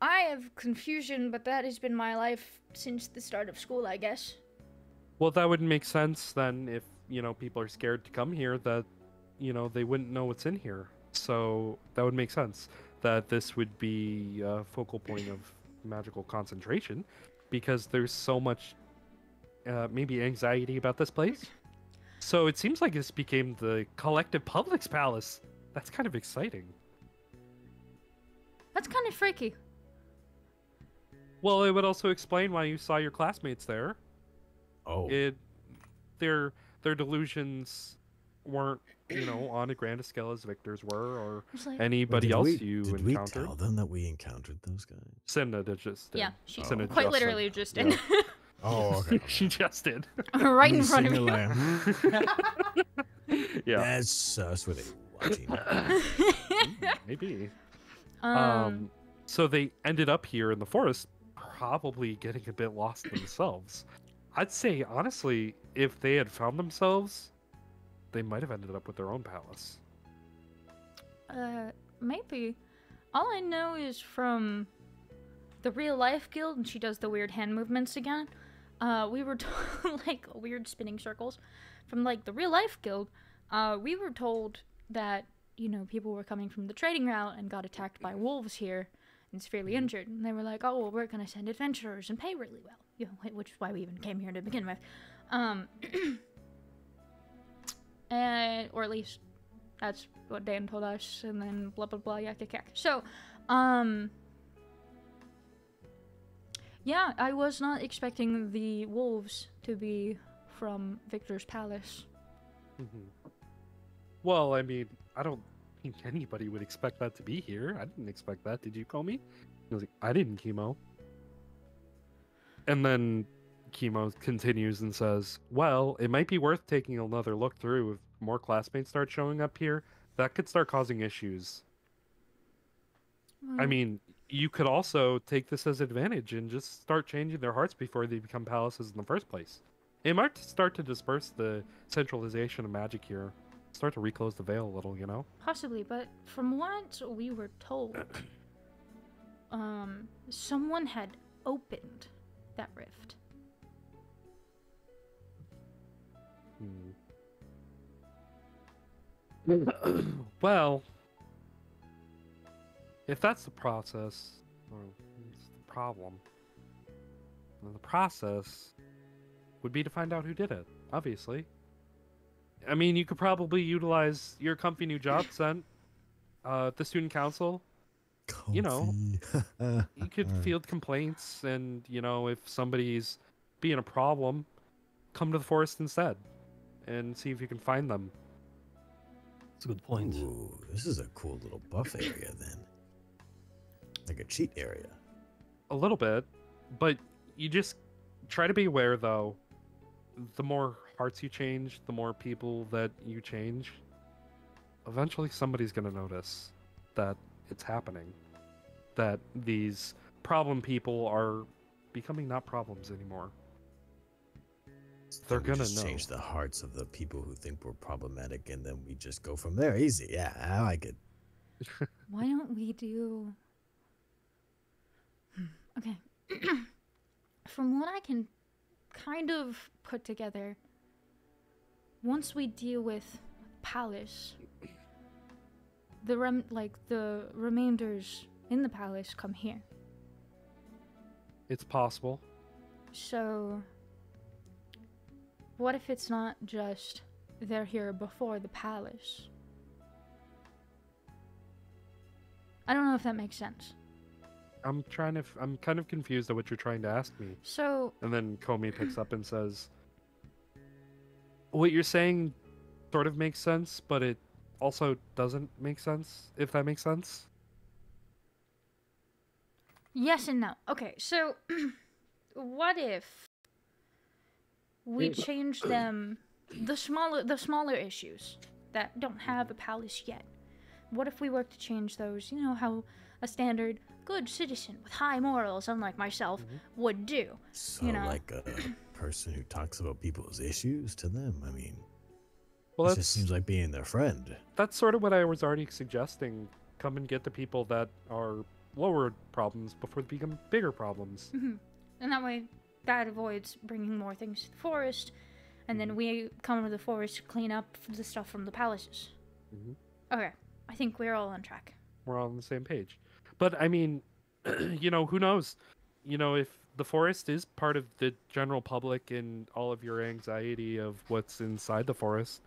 I have confusion, but that has been my life since the start of school, I guess. Well, that would make sense then if, people are scared to come here that, they wouldn't know what's in here. So that would make sense that this would be a focal point of magical concentration because there's so much maybe anxiety about this place. So it seems like this became the collective public's palace. That's kind of exciting. That's kind of freaky. Well, it would also explain why you saw your classmates there. Oh. Their delusions weren't, on a grand scale as Victor's were, or Like, anybody Did else we, you did encountered. we tell them that we encountered those guys? Cinna did just did. yeah, she Cinna quite just literally said. just did. Oh, okay. She just did. Right in front of me. Yeah. That's us with a watching. Maybe. So they ended up here in the forest, probably getting a bit lost themselves. I'd say, honestly, if they had found themselves, they might have ended up with their own palace. Maybe. All I know is from the real life guild, and she does the weird hand movements again. We were told, like, weird spinning circles. From, like, the real life guild, we were told that, people were coming from the trading route and got attacked by wolves here and severely injured. And they were like, oh, well, we're going to send adventurers and pay really well. Which is why we even came here to begin with. Or at least that's what Dan told us, and then blah blah blah yak yak yak. So, yeah, I was not expecting the wolves to be from Victor's palace. Well, I mean, I don't think anybody would expect that to be here. I didn't expect that. Did you call me? He was like, I didn't, Chemo. And then Chemo continues and says, well, it might be worth taking another look through if more classmates start showing up here. That could start causing issues. I mean, you could also take this as advantage and just start changing their hearts before they become palaces in the first place. It might start to disperse the centralization of magic here. Start to reclose the veil a little, Possibly, but from what we were told, someone had opened that rift. Well, if that's the process, or it's the problem, then the process would be to find out who did it, obviously. I mean, you could probably utilize your comfy new job, Sent, the student council. You could field complaints, and, if somebody's being a problem, come to the forest instead. and see if you can find them. That's a good point. Ooh, this is a cool little buff area then. Like a cheat area. A little bit, but you just try to be aware, though. The more hearts you change, the more people that you change, eventually somebody's going to notice that it's happening. That these problem people are becoming not problems anymore. They're We gonna just know. change the hearts of the people who think we're problematic, and then we just go from there. Easy. Yeah, I like it. Why don't we do... Okay. From what I can kind of put together, once we deal with Palace, the remainders in the Palace come here. It's possible. So, what if it's not just they're here before the Palace? I don't know if that makes sense. I'm kind of confused at what you're trying to ask me. So, And then Comey picks up and says, what you're saying sort of makes sense, but it also doesn't make sense, if that makes sense. yes and no. Okay, so what if we change them, the smaller issues that don't have a palace yet? What if we work to change those? You know how a standard good citizen with high morals, unlike myself, would do. So, You know. like a person who talks about people's issues to them. I mean, Well, it just seems like being their friend. that's sort of what I was already suggesting. Come and get the people that are lower problems before they become bigger problems. And that way, that avoids bringing more things to the forest, and then we come to the forest to clean up the stuff from the palaces. Mhm. Okay, I think we're all on track. We're all on the same page. But I mean, you know, who knows? You know, if the forest is part of the general public and all of your anxiety of what's inside the forest,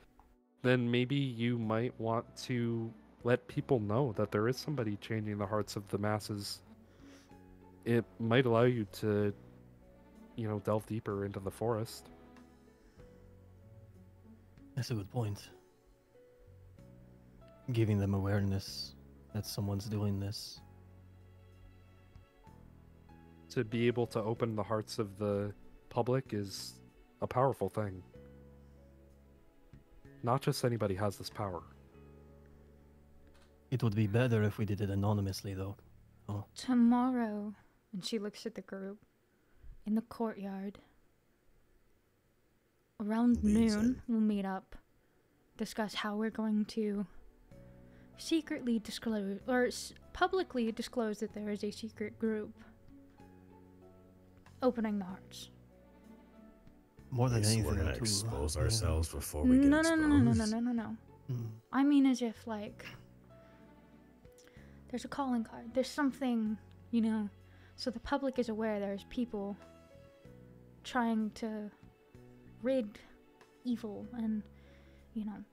then maybe you might want to let people know that there is somebody changing the hearts of the masses. It might allow you to, you know, delve deeper into the forest. That's a good point. Giving them awareness that someone's doing this. To be able to open the hearts of the public is a powerful thing. Not just anybody has this power. It would be better if we did it anonymously, though. Tomorrow, and she looks at the group, in the courtyard, around noon, we'll meet up, discuss how we're going to secretly disclose, or publicly disclose that there is a secret group opening the hearts. More than So anything, we're gonna too. expose Yeah. ourselves before we get No, exposed. no. Mm. I mean as if, like, there's a calling card. There's something, you know, so the public is aware there's people trying to rid evil and, you know,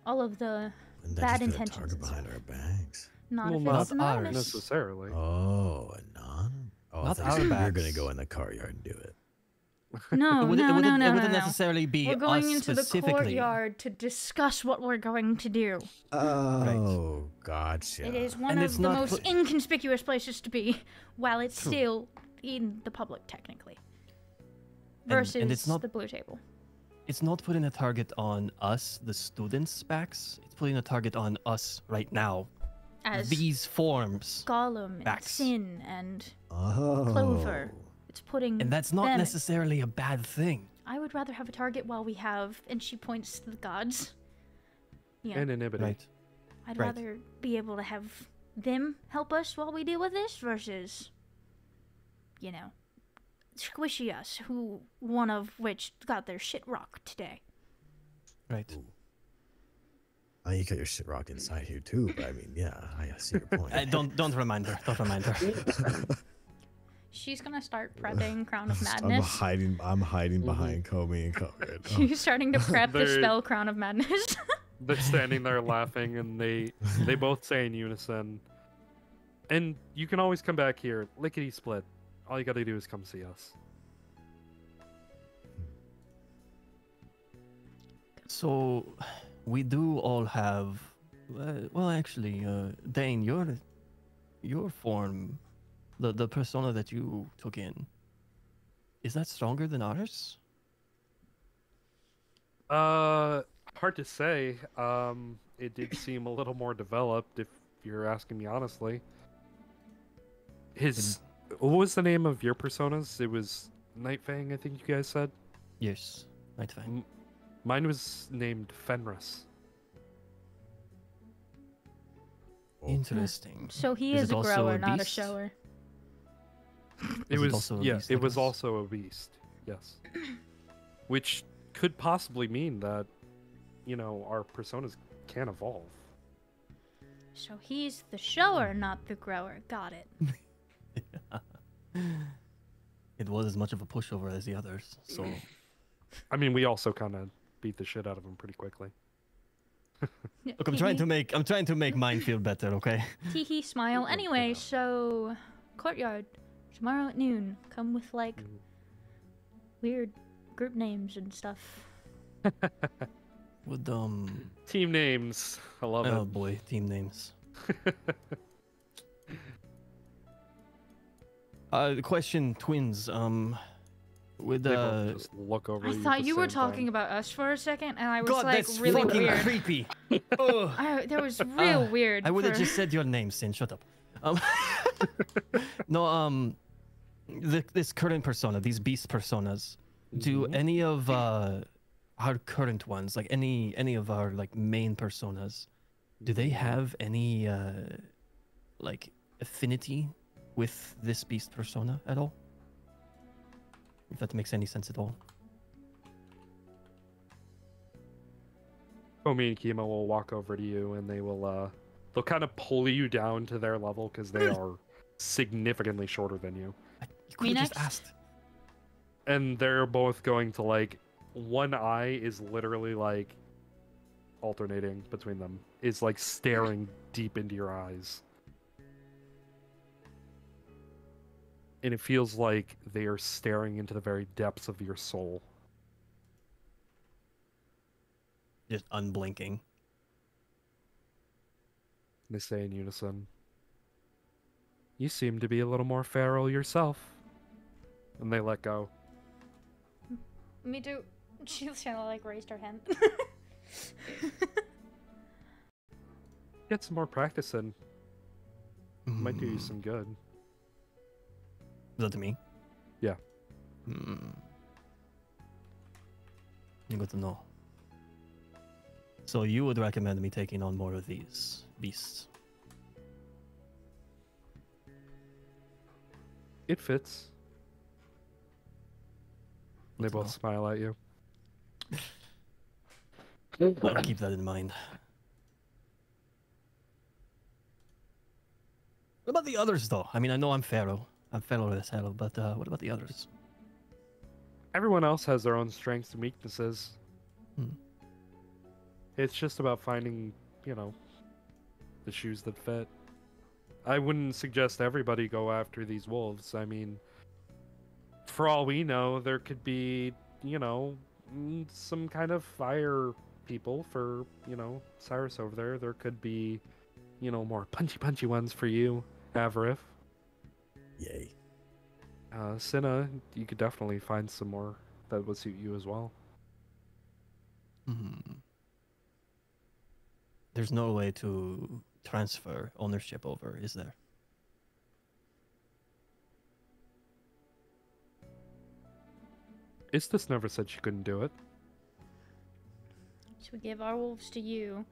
all of the And bad then just put a intentions target and behind stuff. our backs. Not Well, if not it's ours. anonymous. Necessarily. Oh, anon? Oh, I Not thought our you were gonna backs. go in the car yard and do it. No, It wouldn't, no, it wouldn't, no, it no, wouldn't no. necessarily be We're going us into the specifically. courtyard to discuss what we're going to do. Oh, gotcha. It is one And of it's the not most put- inconspicuous places to be, while it's True. still in the public, technically. And Versus it's not- the blue table. It's not putting a target on us, the students' backs. It's putting a target on us right now. As These forms. Gollum and backs. Sin and Oh. Clover. It's putting And that's not them- necessarily a bad thing. I would rather have a target while we have, and she points to the gods. Yeah, Anonymity. Right. I'd right. rather be able to have them help us while we deal with this versus, you know, squishy us, who one of which got their shit rocked today. Right. Ooh. Oh, you got your shit rock inside here too, but I mean, yeah, I see your point. Don't remind her. Don't remind her. She's gonna start prepping Crown of I'm Madness. hiding behind Comey and Cover. She's starting to prep the They're- spell Crown of Madness. They're standing there laughing, and they both say in unison, and you can always come back here, lickety split. All you gotta do is come see us. So, we do all have. Well, actually, Dane, your form, the persona that you took in, is that stronger than ours? Hard to say. It did seem a little more developed, if you're asking me honestly. His, what was the name of your personas? It was Night Fang, I think you guys said. Yes, right, fine. Mine was named Fenris. Interesting. So he Is is it a also grower, a not a beast? shower. It Was it was also a yeah, beast it like was us? also a beast. Yes. Which could possibly mean that, our personas can evolve. So he's the shower, not the grower. Got it. It was as much of a pushover as the others, so I mean, we also kind of beat the shit out of him pretty quickly. look, I'm trying to make mine feel better, okay? Teehee smile. Anyway, so courtyard tomorrow at noon. Come with like weird group names and stuff. Would Team names. I love oh it. boy, team names. Question, twins. Would They both just look over I you at thought the you were same talking time. about us for a second, and I was God, like that's really fucking weird. creepy. Ugh. That was real weird. I would have for- just said your name, Sin. Shut up. No, this current persona, these beast personas, do any of our current ones, like any of our like main personas, do they have any like affinity with this beast persona at all? If that makes any sense at all. Omi and Kima will walk over to you and they'll kind of pull you down to their level because they are significantly shorter than you. You could have just next? asked. And they're both going to one eye is literally alternating between them. Is staring deep into your eyes. And it feels like they are staring into the very depths of your soul. Just unblinking. They say in unison, "You seem to be a little more feral yourself." And they let go. Me too. She just kind of raised her hand. Get some more practice in. Might do you some good. Is that to me? Yeah. Good to know. So you would recommend me taking on more of these beasts? It fits. They Good to both know. smile at you. I'll keep that in mind. What about the others, though? I mean, I know I'm feral. I'm feral as hell, but what about the others? Everyone else has their own strengths and weaknesses. It's just about finding, the shoes that fit. I wouldn't suggest everybody go after these wolves. I mean, for all we know, there could be, some kind of fire people for, Cyrus over there. There could be, more punchy ones for you, Avarif. Yay. Cinna, you could definitely find some more that would suit you as well. There's no way to transfer ownership over, is there? Istis never said she couldn't do it. So we give our wolves to you.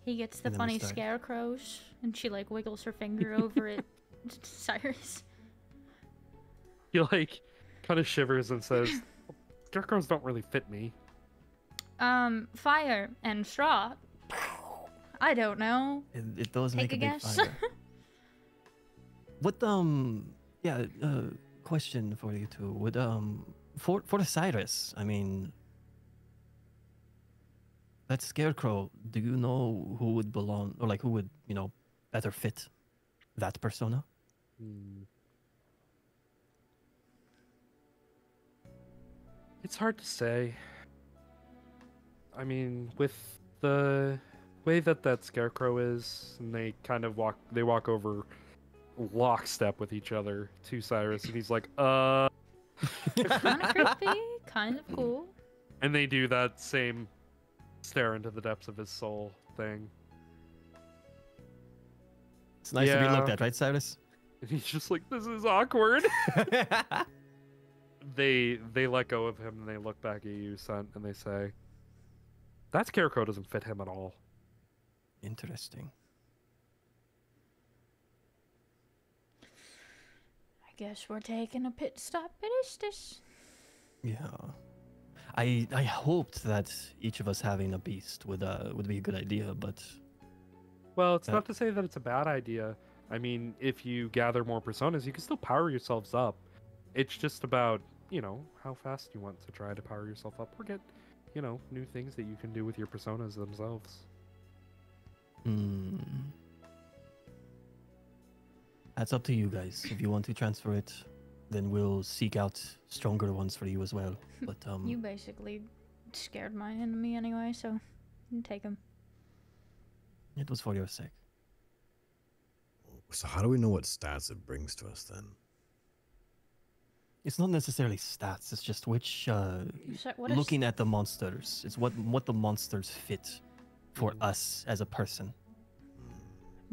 He gets the And then we funny start. scarecrows, and she wiggles her finger over at Cyrus. He kind of shivers and says, "Scarecrows don't really fit me." Fire and straw. I don't know. It does Take make a a big guess. fire. What yeah, question for you two. Would for Cyrus, I mean, that scarecrow, do you know who would belong, or who would, better fit that persona? It's hard to say. I mean, with the way that scarecrow is, and they kind of walk over lockstep with each other to Cyrus, and he's like, Kind of creepy, kind of cool. and they do that same stare into the depths of his soul thing. It's nice to be looked Yeah. at, right, Cyrus? And he's just like, this is awkward. They let go of him and they look back at you, Scent, and they say, that scarecrow doesn't fit him at all. Interesting. I guess we're taking a pit stop at Istis. Yeah. I hoped that each of us having a beast would be a good idea, but Well, it's not to say that it's a bad idea. I mean, if you gather more personas, you can still power yourselves up. It's just about, how fast you want to try to power yourself up or get, new things that you can do with your personas themselves. that's up to you guys. If you want to transfer it, then we'll seek out stronger ones for you as well. But You basically scared my enemy anyway, so you can take him. it was for your sake. So how do we know what stats it brings to us then? It's not necessarily stats. It's just which What is looking at the monsters. It's what the monsters fit for us as a person.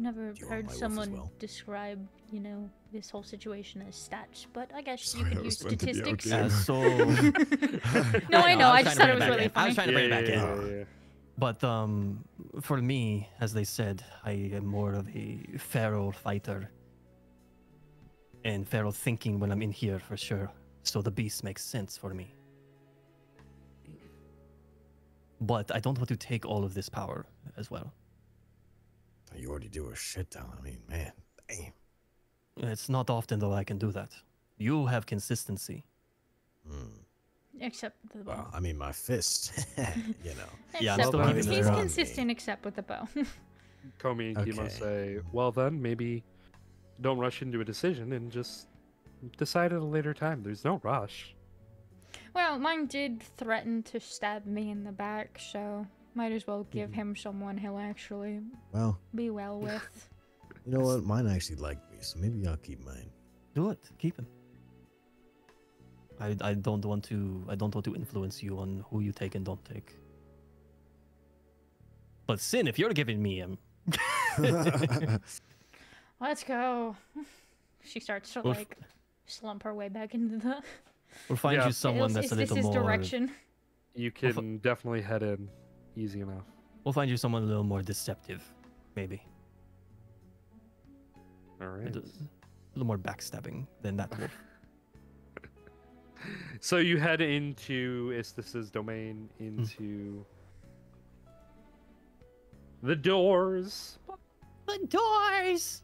Never Do you want heard my wolf as someone well? describe, this whole situation as stats, but I guess Sorry, you I could was use meant to be statistics. okay. So No, I know. I was just trying to thought it bring was it back really in. I funny. was trying to bring it back in. Yeah. But for me, as they said, I am more of a feral fighter and feral thinking when I'm in here for sure. So the beast makes sense for me. But I don't want to take all of this power as well. You already do a shit ton. I mean, man, damn. It's not often though I can do that. You have consistency. Except with the bow. Well, I mean, my fist, Yeah, I'm Except still with- keeping he's it on. consistent except with the bow. Komi and Kimo Okay. say, well then, maybe don't rush into a decision and just decide at a later time. There's no rush. Well, mine did threaten to stab me in the back, so might as well give him someone he'll actually Well, be well with. you know what? Mine actually liked me, so maybe I'll keep mine. Do it. Keep him. I don't want to influence you on who you take and don't take. But Sin, if you're giving me him, Let's go. She starts to Well, slump her way back into the. we'll find Yeah. you someone Is that's a this little his more. direction? You can definitely head in easy enough. We'll find you someone a little more deceptive, maybe. All A right. little more backstabbing than that wolf. So you head into Istis's domain, into the doors The doors.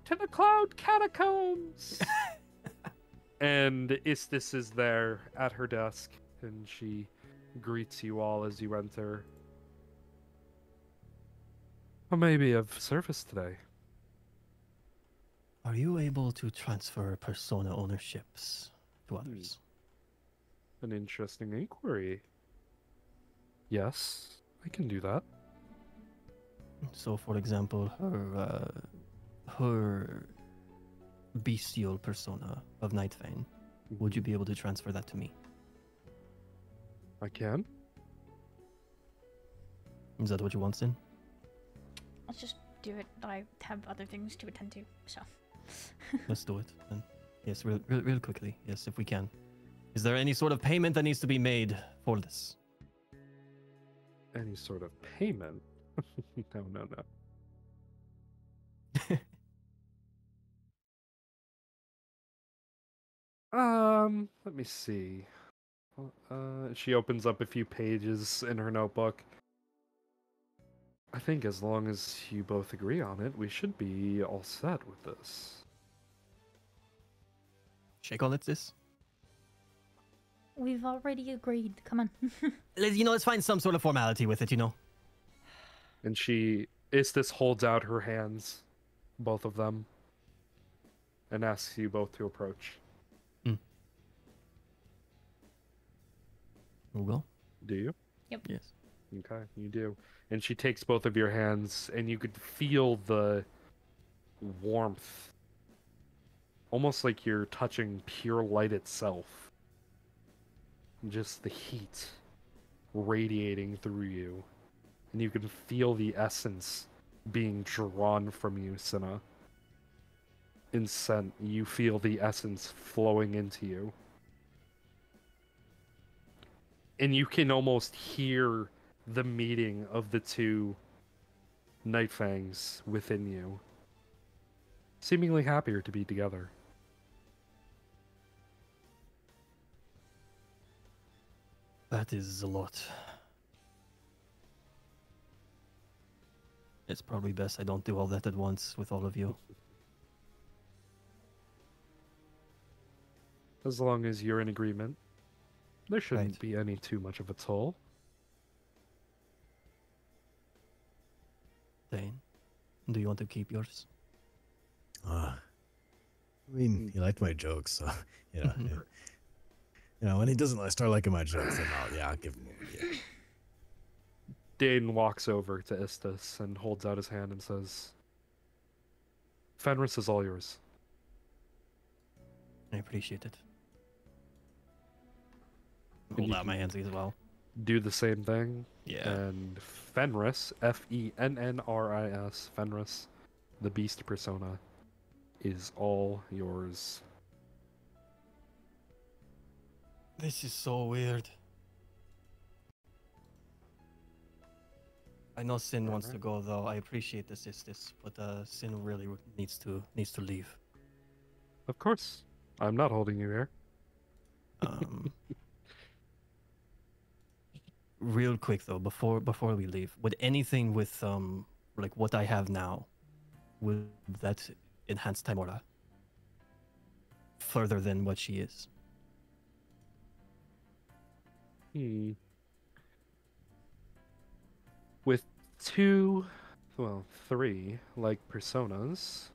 to the cloud catacombs. And Istis is there at her desk, and she greets you all as you enter. I may be of service today. Are you able to transfer persona ownerships to others? An interesting inquiry. Yes, I can do that. So, for example, her bestial persona of Nightfane, would you be able to transfer that to me? I can. Is that what you want, Sin? Let's just do it. I have other things to attend to, so. Let's do it. Then. Yes, real quickly. Yes, if we can. Is there any sort of payment that needs to be made for this? Any sort of payment? No. Let me see. She opens up a few pages in her notebook. I think as long as you both agree on it, we should be all set with this. Shake all this? We've already agreed. Come on. Let's find some sort of formality with it, And Istis holds out her hands, both of them, and asks you both to approach. We'll go. Do you? Yes. Okay, you do. And she takes both of your hands, and you could feel the warmth, almost like you're touching pure light itself. Just the heat radiating through you. And you can feel the essence being drawn from you, Cinna. In scent, you feel the essence flowing into you. And you can almost hear the meeting of the two Night Fangs within you, seemingly happier to be together. That is a lot. It's probably best I don't do all that at once with all of you. As long as you're in agreement, there shouldn't Right. be any too much of a toll. Dane, do you want to keep yours? I mean, he liked my jokes, so you know. You know, when he doesn't start liking my jokes, then I'll give him one. Yeah. Dane walks over to Istis and holds out his hand and says, Fenris is all yours. I appreciate it. And Hold you out my hands as well. do the same thing. Yeah. And Fenris, Fenris, Fenris, the beast persona, is all yours. This is so weird. I know Sin wants to go though. I appreciate the sisters, but Sin really needs to leave. Of course. I'm not holding you here. Real quick though, before we leave, would anything with like what I have now, would that enhance Timora further than what she is? With three, like personas,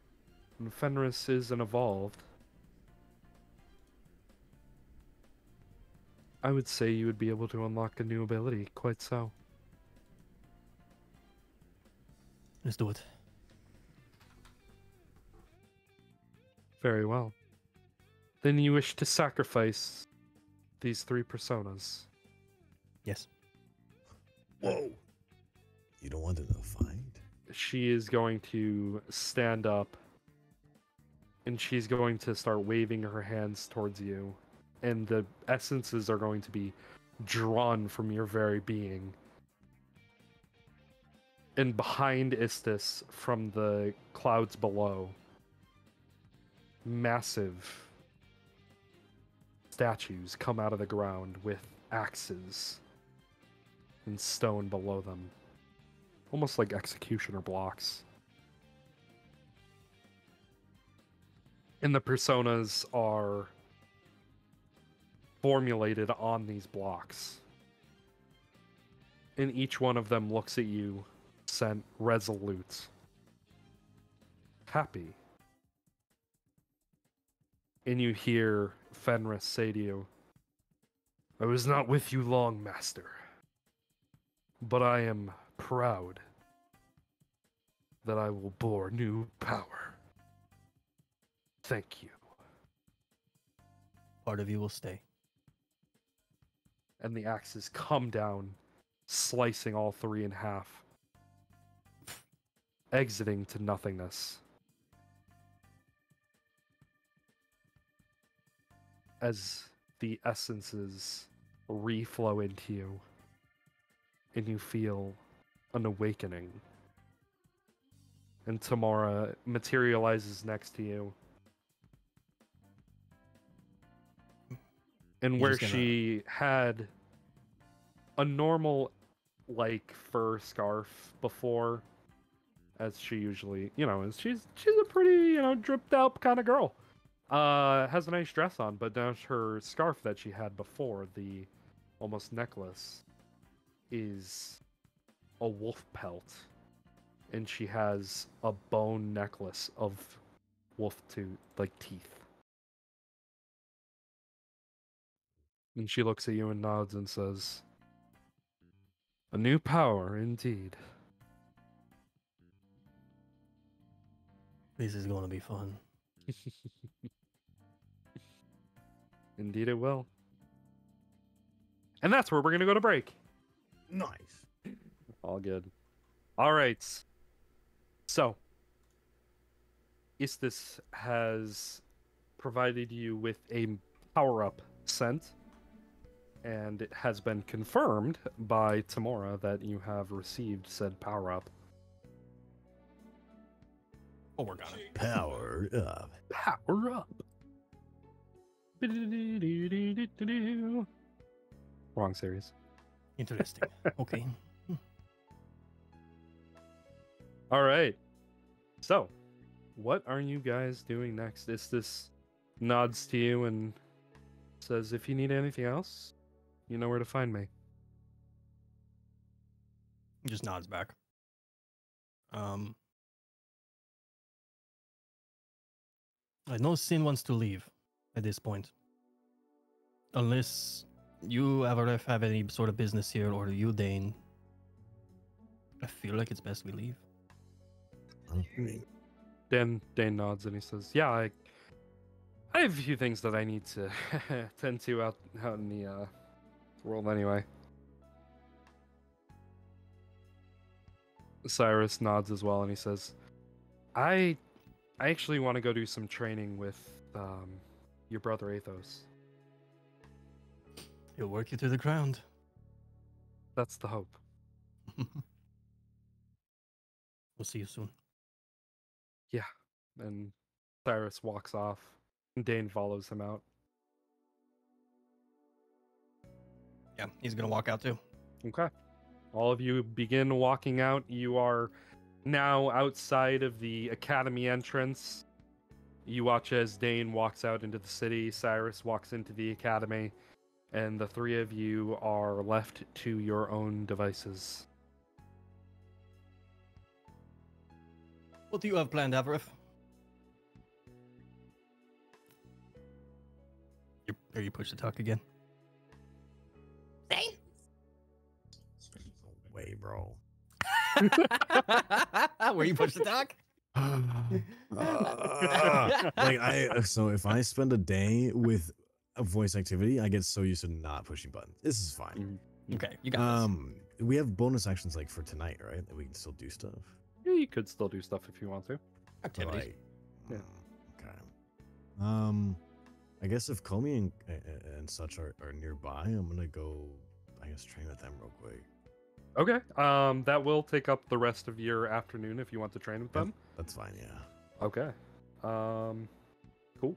and Fenris is an evolved, I would say you would be able to unlock a new ability, quite so. Let's do it. Very well. Then you wish to sacrifice these three personas. Yes. Whoa! You don't want to know fight? She is going to stand up, and she's going to start waving her hands towards you, and the essences are going to be drawn from your very being. And behind Istis, from the clouds below, massive statues come out of the ground with axes and stone below them. Almost like executioner blocks. And the personas are formulated on these blocks. And each one of them looks at you, sent resolute, happy. And you hear Fenris say to you, I was not with you long, master, but I am proud that I will bore new power. Thank you. Part of you will stay. And the axes come down, slicing all three in half, exiting to nothingness. As the essences reflow into you, and you feel an awakening. And Tamara materializes next to you. And You're where just gonna- she had a normal, like, fur scarf before, as she usually, is, she's a pretty, dripped out kind of girl. Has a nice dress on, but now her scarf that she had before, the almost necklace, is a wolf pelt. And she has a bone necklace of wolf teeth. And she looks at you and nods and says, A new power, indeed. This is gonna be fun. Indeed, it will. And that's where we're gonna go to break. Nice. All good. All right. So, Istis has provided you with a power-up scent, and it has been confirmed by Tamora that you have received said power-up. We'll work on it. Power up. Power up. Wrong series. Interesting. Okay. All right. So, what are you guys doing next? Istis nods to you and says, "If you need anything else, you know where to find me." He just nods back. I know Sin wants to leave at this point. Unless you ever have any sort of business here, or you, Dane. I feel like it's best we leave. Okay. Dane nods and he says, "Yeah, I have a few things that I need to tend to out in the world anyway." Cyrus nods as well and he says, I actually want to go do some training with your brother Athos. He'll work you to the ground. That's the hope." We'll see you soon. Yeah. And Cyrus walks off and Dane follows him out. Yeah, he's gonna walk out too. Okay. All of you begin walking out. You are now outside of the academy entrance. You watch as Dane walks out into the city, Cyrus walks into the academy, and the three of you are left to your own devices. What do you have planned, Averif? You push the talk again. Way, bro. Where you push the talk? So if I spend a day with a voice activity, I get so used to not pushing buttons. This is fine. Okay, you got this. We have bonus actions like for tonight, right? That we can still do stuff. Yeah, you could still do stuff if you want to. Activities. Like, Yeah. Okay. I guess if Comey and such are nearby, I'm gonna go, I guess, train with them real quick. Okay. That will take up the rest of your afternoon if you want to train with them. That's fine, yeah. Okay. Cool.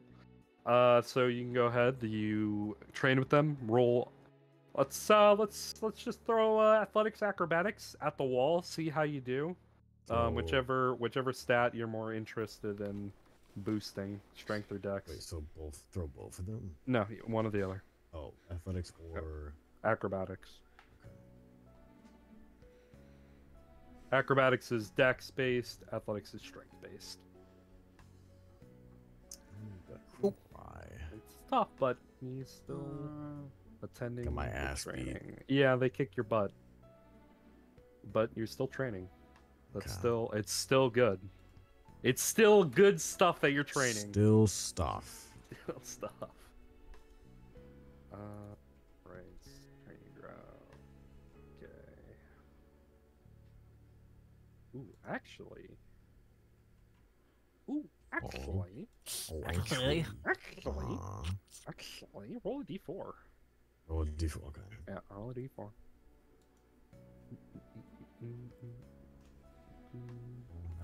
So you can go ahead. You train with them. Roll. Let's just throw athletics acrobatics at the wall. See how you do. So- Whichever stat you're more interested in boosting, strength or dex. Wait, so throw both of them? No, one or the other. Oh, athletics or Acrobatics. Acrobatics is dex based. Athletics is strength based. Why? It's tough, but he's still attending. Got my the ass beat. training. Yeah, they kick your butt, but you're still training. That's Okay. it's still good. It's still good stuff that you're training. Still stuff. Still stuff. Right. Training ground. Okay. Ooh, actually. Oh, Actually, roll a d4. Roll a d4. Okay. Yeah, roll a d4.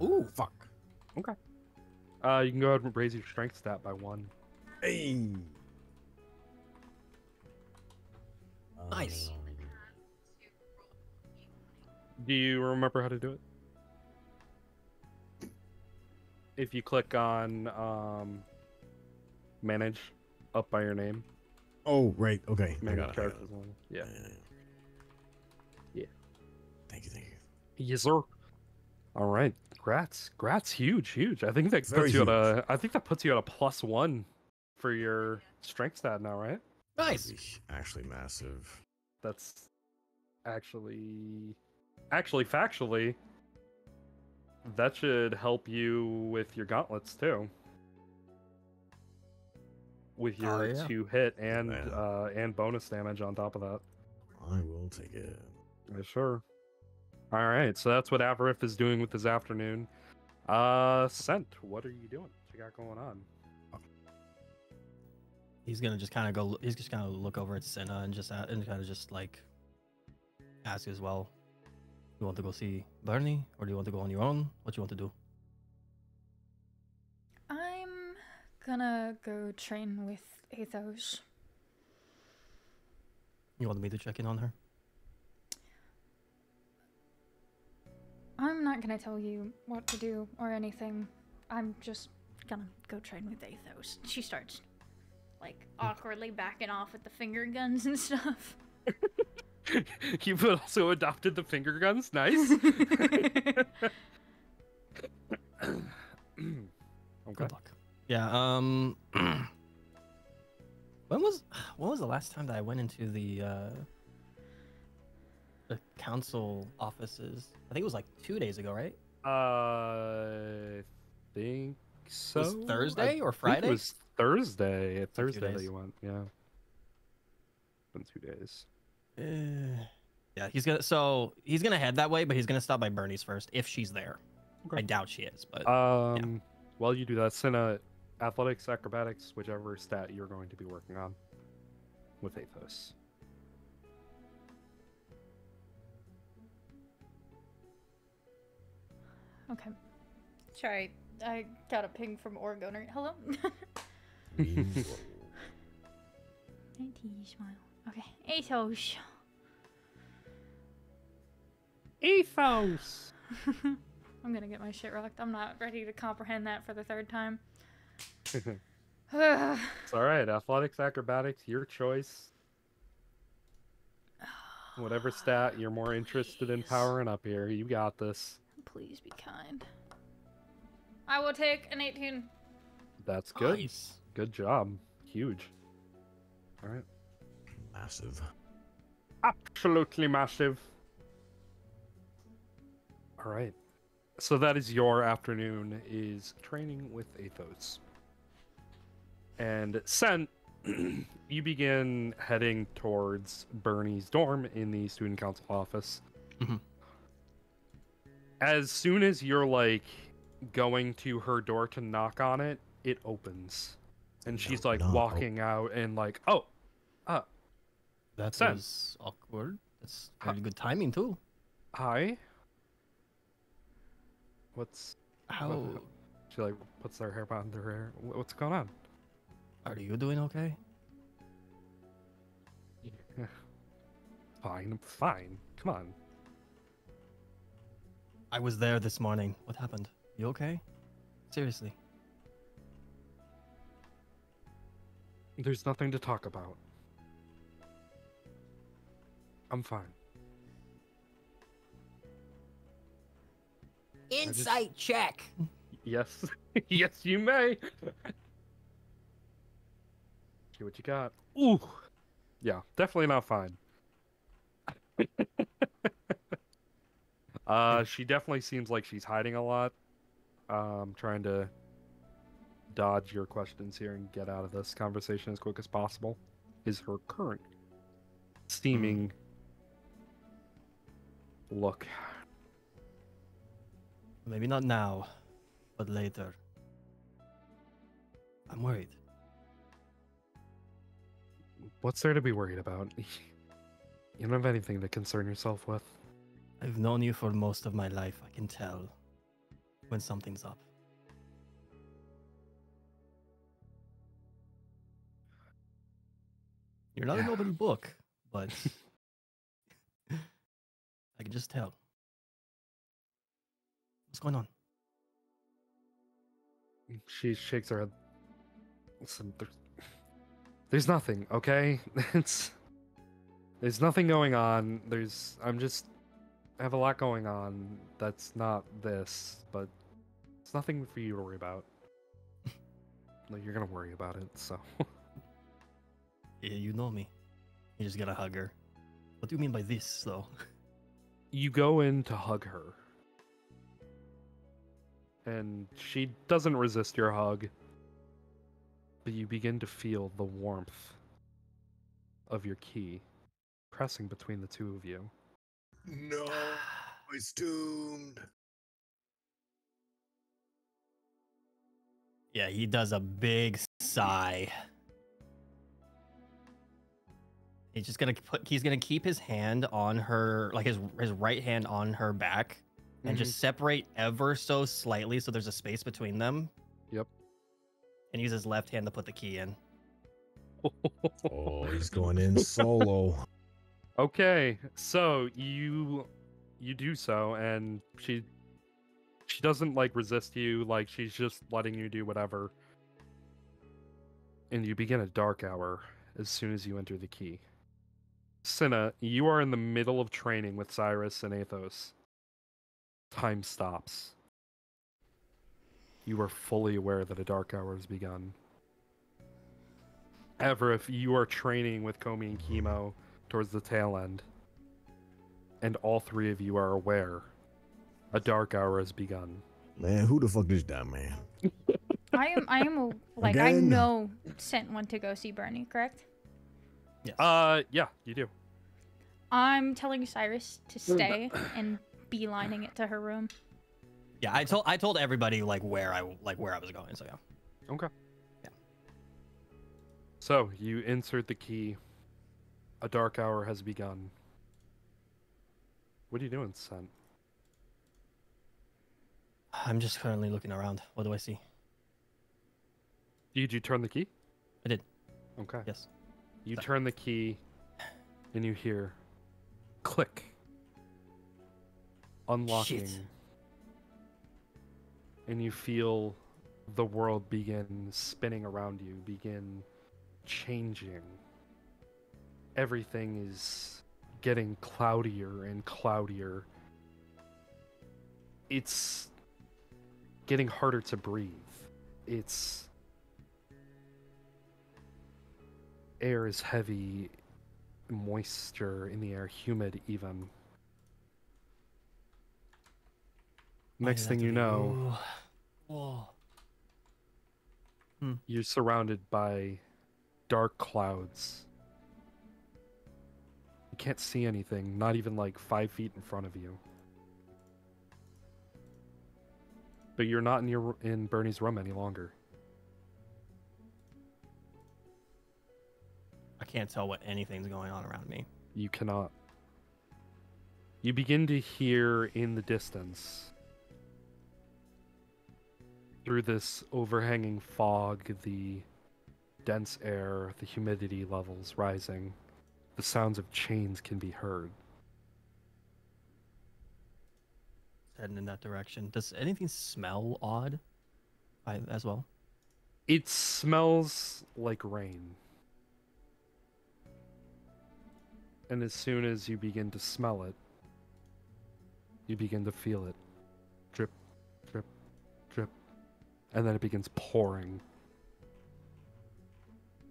Ooh, fuck. Okay. You can go ahead and raise your strength stat by 1. Hey. Nice. Do you remember how to do it? If you click on manage up by your name. Oh, right. Okay. I Manage got it. characters. Yeah. Yeah. Thank you. Yes, sir. All right. Grats, huge. I think that Very puts you at a. I think that puts you at a +1 for your strength stat now, right? nice. Actually, massive. That's Actually, factually, that should help you with your gauntlets too. With Oh, your yeah. 2 hit and man. and bonus damage on top of that. I will take it. Yeah, sure. All right, so that's what Avarif is doing with his afternoon. Scent, what are you doing? What you got going on? He's gonna just kind of go. He's just gonna look over at Senna and kind of just like ask as well. You want to go see Bernie, or do you want to go on your own? What do you want to do? I'm gonna go train with Athos. You wanted me to check in on her? I'm not gonna tell you what to do or anything. I'm just gonna go train with Athos. She starts, like, awkwardly backing off with the finger guns and stuff. You've also adopted the finger guns. Nice. Okay. Good luck. Yeah. When was the last time that I went into the council offices? I think it was like 2 days ago, right? I think so. Was Thursday or I think Friday? it was Thursday. Been 2 Thursday that days. you went. Yeah. Been 2 days. Yeah, he's gonna head that way, but he's gonna stop by Bernie's first if she's there. Okay. I doubt she is, but While you do that, Cinna, athletics, acrobatics, whichever stat you're going to be working on with Athos. Okay. Sorry, I got a ping from Oregoner. Hello? 19 smile. Okay. Athos. Ethos. I'm gonna get my shit rocked. I'm not ready to comprehend that for the 3rd time. It's all right. Athletics, acrobatics, your choice. Whatever stat you're more interested in powering up here, you got this. Please be kind. I will take an 18. That's good. Nice. Good job. Huge. All right. Massive. Absolutely massive. All right. So that is your afternoon, is training with Athos. And Sen, you begin heading towards Bernie's dorm in the student council office. Mhm. As soon as you're like going to her door to knock on it, it opens. And she's like No. walking out and like, That Sen. was awkward. That's very good timing too. hi. What's How she like puts her hair behind her hair? What's going on? are you doing? Okay. Fine, I'm fine. Come on. I was there this morning. What happened? You okay? Seriously. There's nothing to talk about. I'm fine. Insight check. Yes. Yes, you may. See what you got. Ooh. Yeah, definitely not fine. She definitely seems like she's hiding a lot. Trying to dodge your questions here and get out of this conversation as quick as possible is her current steaming look. Maybe not now, but later. I'm worried. What's there to be worried about? You don't have anything to concern yourself with. I've known you for most of my life. I can tell when something's up. You're not an open book, but I can just tell. What's going on? She shakes her head. Listen, there's nothing, okay? There's nothing going on. I have a lot going on that's not this, but it's nothing for you to worry about. Like, you're gonna worry about it, so. Yeah, you know me. You just gotta hug her. What do you mean by this, though? You go in to hug her. And she doesn't resist your hug. But you begin to feel the warmth of your key pressing between the two of you. No, it's doomed. Yeah, he does a big sigh. He's gonna keep his hand on her, like his right hand on her back, and just separate ever so slightly so there's a space between them. Yep. And use his left hand to put the key in. Oh, he's going in solo. Okay, so you do so, and she doesn't like resist you, like she's just letting you do whatever. And you begin a dark hour as soon as you enter the key. Cinna, you are in the middle of training with Cyrus and Athos. Time stops. You are fully aware that a dark hour has begun. However, if you are training with Komi and Chemo towards the tail end, and all three of you are aware, a dark hour has begun. Man, who the fuck is that man? I am like, I Again? know sent one to go see Bernie, correct? Yes. Yeah, you do. I'm telling Cyrus to stay and beelining it to her room. Yeah, I told everybody where I was going. So yeah. Okay. Yeah. So you insert the key. A dark hour has begun. What are you doing, Sen? I'm just currently looking around. What do I see? Did you turn the key? I did. Okay. Yes. You turn the key, and you hear click. Unlocking. Shit. And you feel the world begin spinning around you, begin changing. Everything is getting cloudier and cloudier. It's getting harder to breathe. It's air is heavy, moisture in the air, humid even. Next thing you know, whoa. you're surrounded by dark clouds. You can't see anything, not even like 5 feet in front of you. But you're not in Bernie's room any longer. I can't tell what anything's going on around me. You cannot. You begin to hear in the distance, through this overhanging fog, the dense air, the humidity levels rising, the sounds of chains can be heard. Heading in that direction. Does anything smell odd as well? It smells like rain. And as soon as you begin to smell it, you begin to feel it. Drip, drip, drip. And then it begins pouring.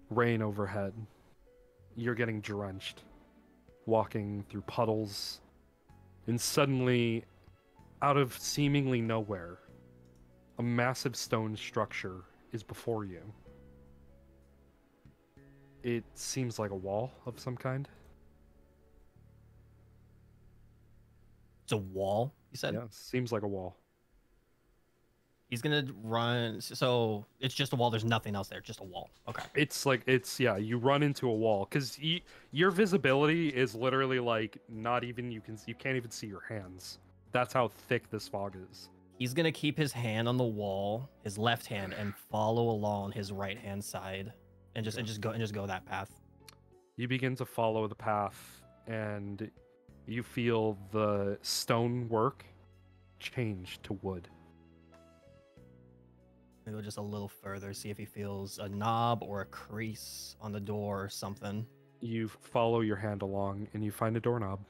Rain overhead. You're getting drenched. Walking through puddles. And suddenly, out of seemingly nowhere, a massive stone structure is before you. It seems like a wall of some kind. It's a wall, you said? Yeah, seems like a wall. He's gonna run. So it's just a wall. There's nothing else there. Just a wall. Okay. Yeah, you run into a wall because your visibility is literally like not even you can't even see your hands. That's how thick this fog is. He's gonna keep his hand on the wall, his left hand, and follow along his right hand side, and just go that path. You begin to follow the path, and you feel the stonework change to wood. Go just a little further, see if he feels a knob or a crease on the door or something. You follow your hand along, and you find a doorknob.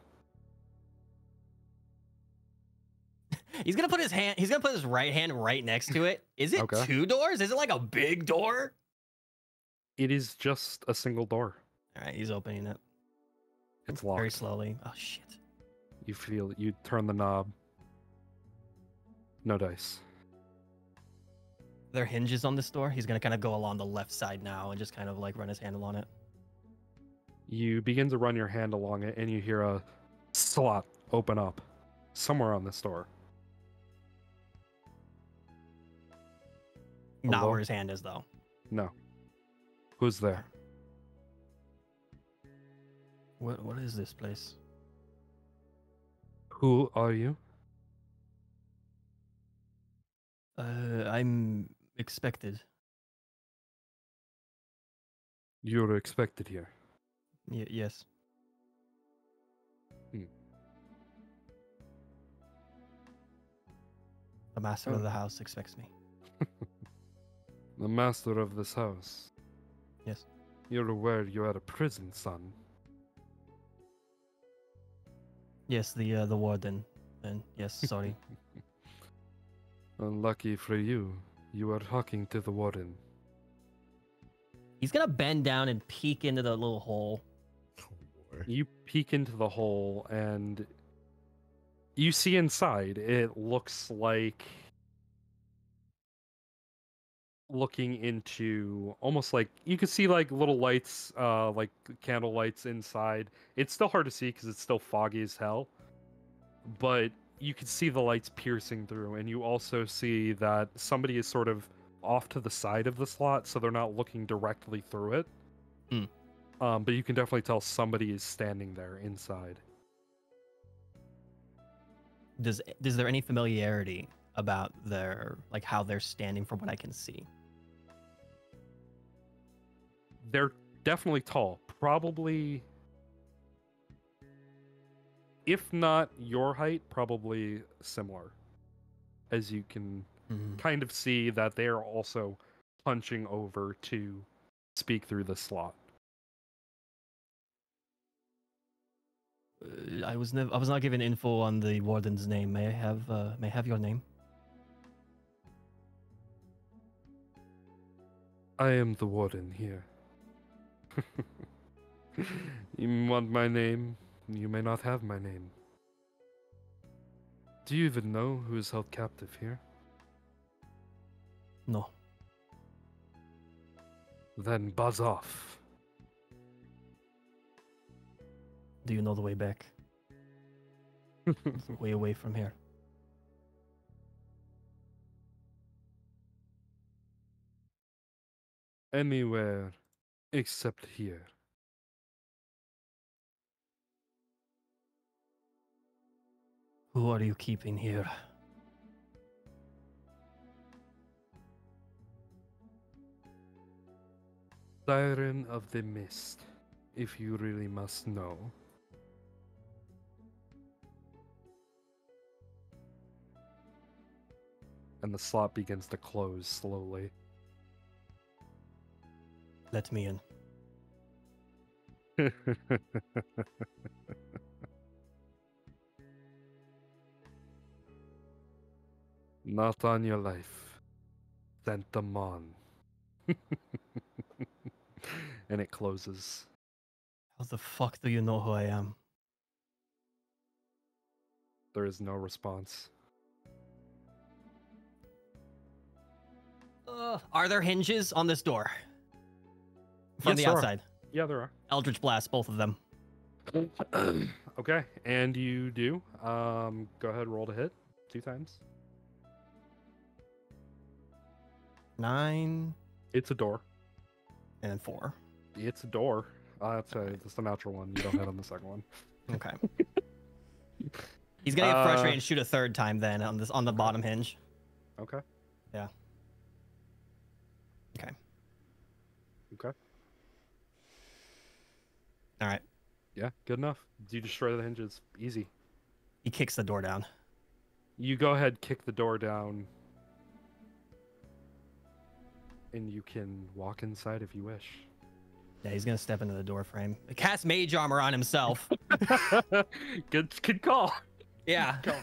He's gonna put his right hand right next to it. Is it Okay. 2 doors? Is it like a big door? It is just a single door. All right, he's opening it. It's locked. Very slowly. Oh shit. You turn the knob. No dice. There are hinges on this door. He's gonna kind of go along the left side now and just kind of like run his handle on it. You begin to run your hand along it, and you hear a slot open up somewhere on this door. Not Hello? where his hand is though. No. Who's there? What is this place? Who are you? I'm expected. You're expected here. Yes. The master of the house expects me. The master of this house. Yes. You're aware you're at a prison, son. Yes, the warden. And yes, sorry. Unlucky for you, you are talking to the warden. He's gonna bend down and peek into the little hole. You peek into the hole and you see inside. It looks like looking into almost like you could see like little lights, like candle lights inside. It's still hard to see because it's still foggy as hell, but you can see the lights piercing through, and you also see that somebody is sort of off to the side of the slot, so they're not looking directly through it. But you can definitely tell somebody is standing there inside. Is there any familiarity about their like how they're standing from what I can see? They're definitely tall. Probably, if not your height, probably similar. As you can kind of see that they are also punching over to speak through the slot. I was not given info on the warden's name. May I have your name? I am the warden here. You want my name? You may not have my name. Do you even know who is held captive here? No. Then buzz off. Do you know the way back? The way away from here. Anywhere except here. Who are you keeping here? Siren of the Mist, if you really must know. And the slot begins to close slowly. Let me in. Not on your life. Sent them on. And it closes. How the fuck do you know who I am? There is no response. Are there hinges on this door? From Yes, the there are. outside. Yeah, there are. Eldritch Blast, both of them. Okay, and you do. Go ahead, roll to hit 2 times. 9 It's a door. and 4. It's a door. That's a natural one. You don't hit on the second one. Okay. He's gonna get frustrated and shoot a third time then on the bottom hinge. Okay. Yeah. Okay. Okay. All right. Yeah, good enough. You destroy the hinges. Easy. He kicks the door down. You go ahead, kick the door down, and you can walk inside if you wish. Yeah, he's gonna step into the door frame. Cast mage armor on himself. Good call. Yeah. Good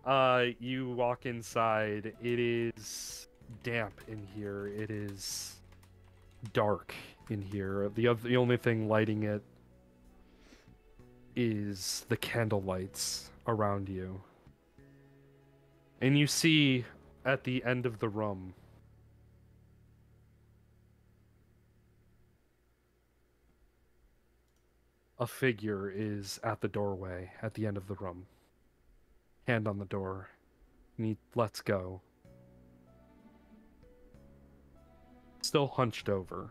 call. You walk inside. It is damp in here. It is dark in here. The only thing lighting it is the candle lights around you. And you see at the end of the room a figure is at the doorway at the end of the room. Hand on the door. And he lets go. Still hunched over.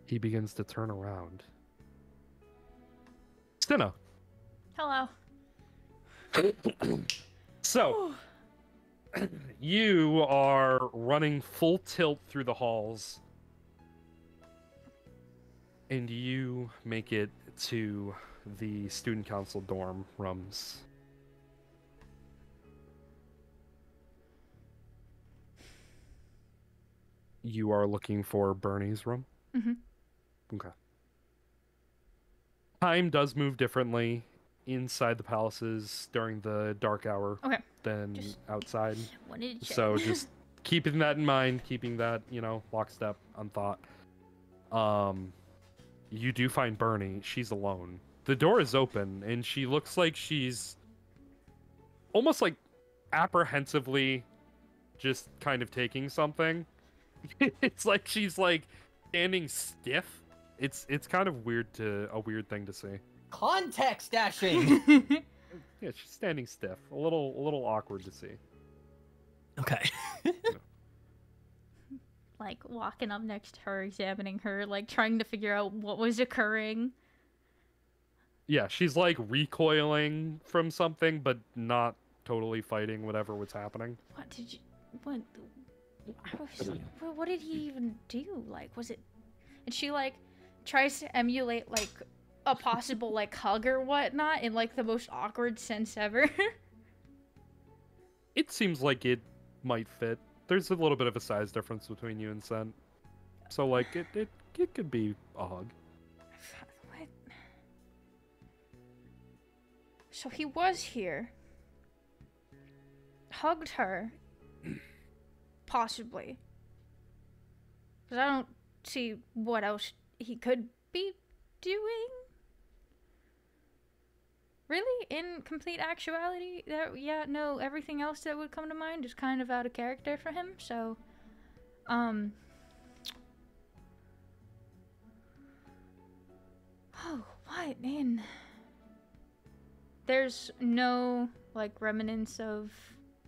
He begins to turn around. Stina. Hello. So, you are running full tilt through the halls. And you make it to the student council dorm rooms. You are looking for Bernie's room? Mm-hmm. Okay. Time does move differently inside the palaces during the dark hour than Just outside. wanted to check. So just keeping that in mind, keeping that, lockstep on thought. You do find Bernie. She's alone. The door is open, and she looks like she's almost like apprehensively just kind of taking something. It's like she's like standing stiff. It's kind of a weird thing to see. Context dashing. Yeah, she's standing stiff. A little awkward to see. Okay. Like walking up next to her, examining her, like trying to figure out what was occurring. Yeah, she's like recoiling from something, but not totally fighting whatever was happening. What did you? What? What did he even do? Like, was it? And she like tries to emulate like a possible like hug or whatnot in like the most awkward sense ever. It seems like it might fit. There's a little bit of a size difference between you and Sen. So like it could be a hug. What? So he was here. Hugged her. Possibly. Because I don't see what else he could be doing. Really? In complete actuality? Everything else that would come to mind is kind of out of character for him, so... Oh, what in... There's no, like, remnants of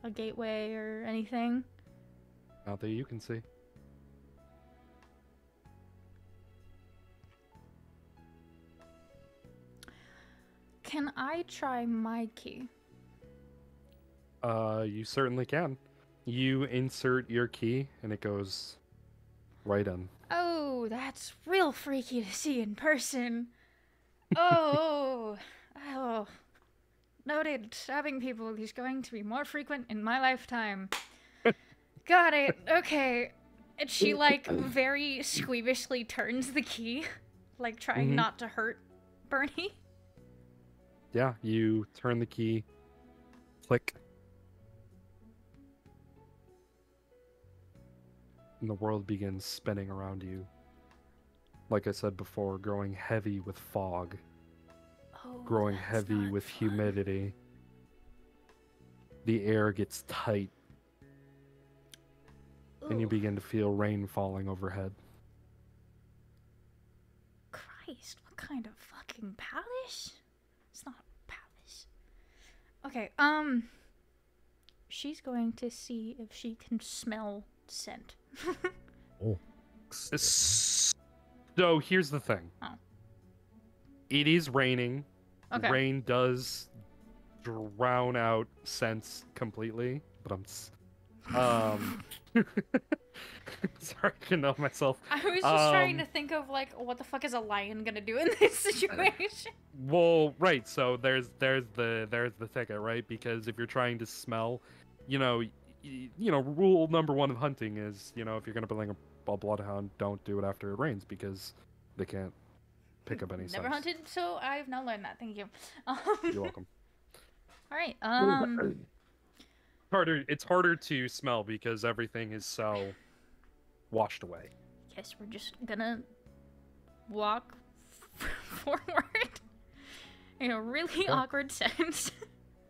a gateway or anything? Not that you can see. Can I try my key? You certainly can. You insert your key and it goes right in. Oh, that's real freaky to see in person. Oh. Noted. Stabbing people is going to be more frequent in my lifetime. Got it. Okay. And she, like, very squeamishly turns the key, like, trying not to hurt Bernie. Yeah, you turn the key. Click. And the world begins spinning around you. Like I said before, growing heavy with fog. Oh, Growing that's heavy not with fun. humidity. The air gets tight. And you Ooh, begin to feel rain falling overhead. Christ, what kind of fucking palace? It's not a palace. Okay, she's going to see if she can smell scent. Oh. So here's the thing. Oh. It is raining. Okay. Rain does drown out scents completely, but sorry, I can know myself. I was just trying to think of, like, what the fuck is a lion gonna do in this situation? Well, right. So there's the ticket, right? Because if you're trying to smell, rule number one of hunting is, if you're gonna bring a bloodhound, don't do it after it rains because they can't pick up any Never scents. hunted, so I've now learned that. Thank you. You're welcome. All right. It's harder to smell because everything is so washed away. Guess we're just gonna walk forward in a really awkward sense.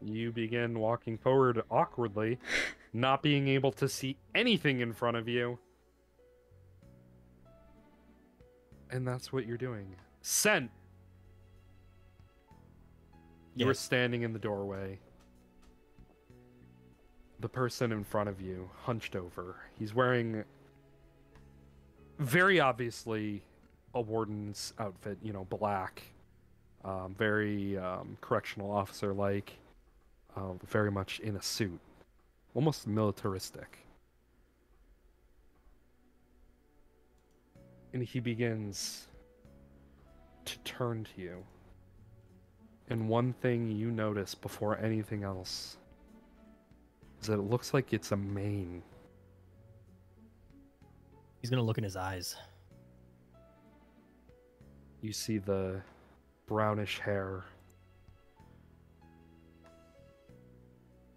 You begin walking forward awkwardly, not being able to see anything in front of you. And that's what you're doing. Sent! You were Yes. standing in the doorway. The person in front of you, hunched over. He's wearing very obviously a warden's outfit, you know, black. Very correctional officer-like. Very much in a suit. Almost militaristic. And he begins to turn to you. And one thing you notice before anything else is that it looks like it's a mane. He's gonna look in his eyes. You see the brownish hair.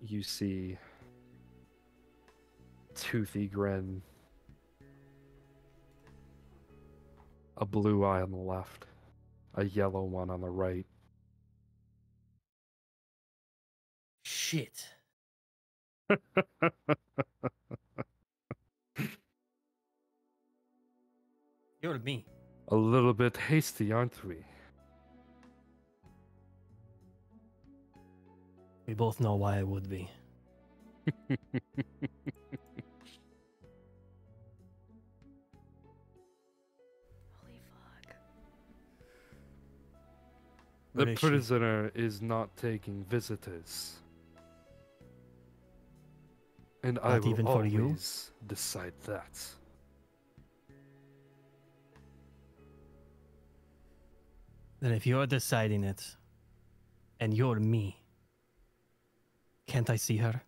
You see toothy grin. A blue eye on the left. A yellow one on the right. Shit. You're me. A little bit hasty, aren't we? We both know why I would be. Holy fuck. The What is she? prisoner is not taking visitors. And I Not will even for you? always decide that. Then if you're deciding it, and you're me, can't I see her?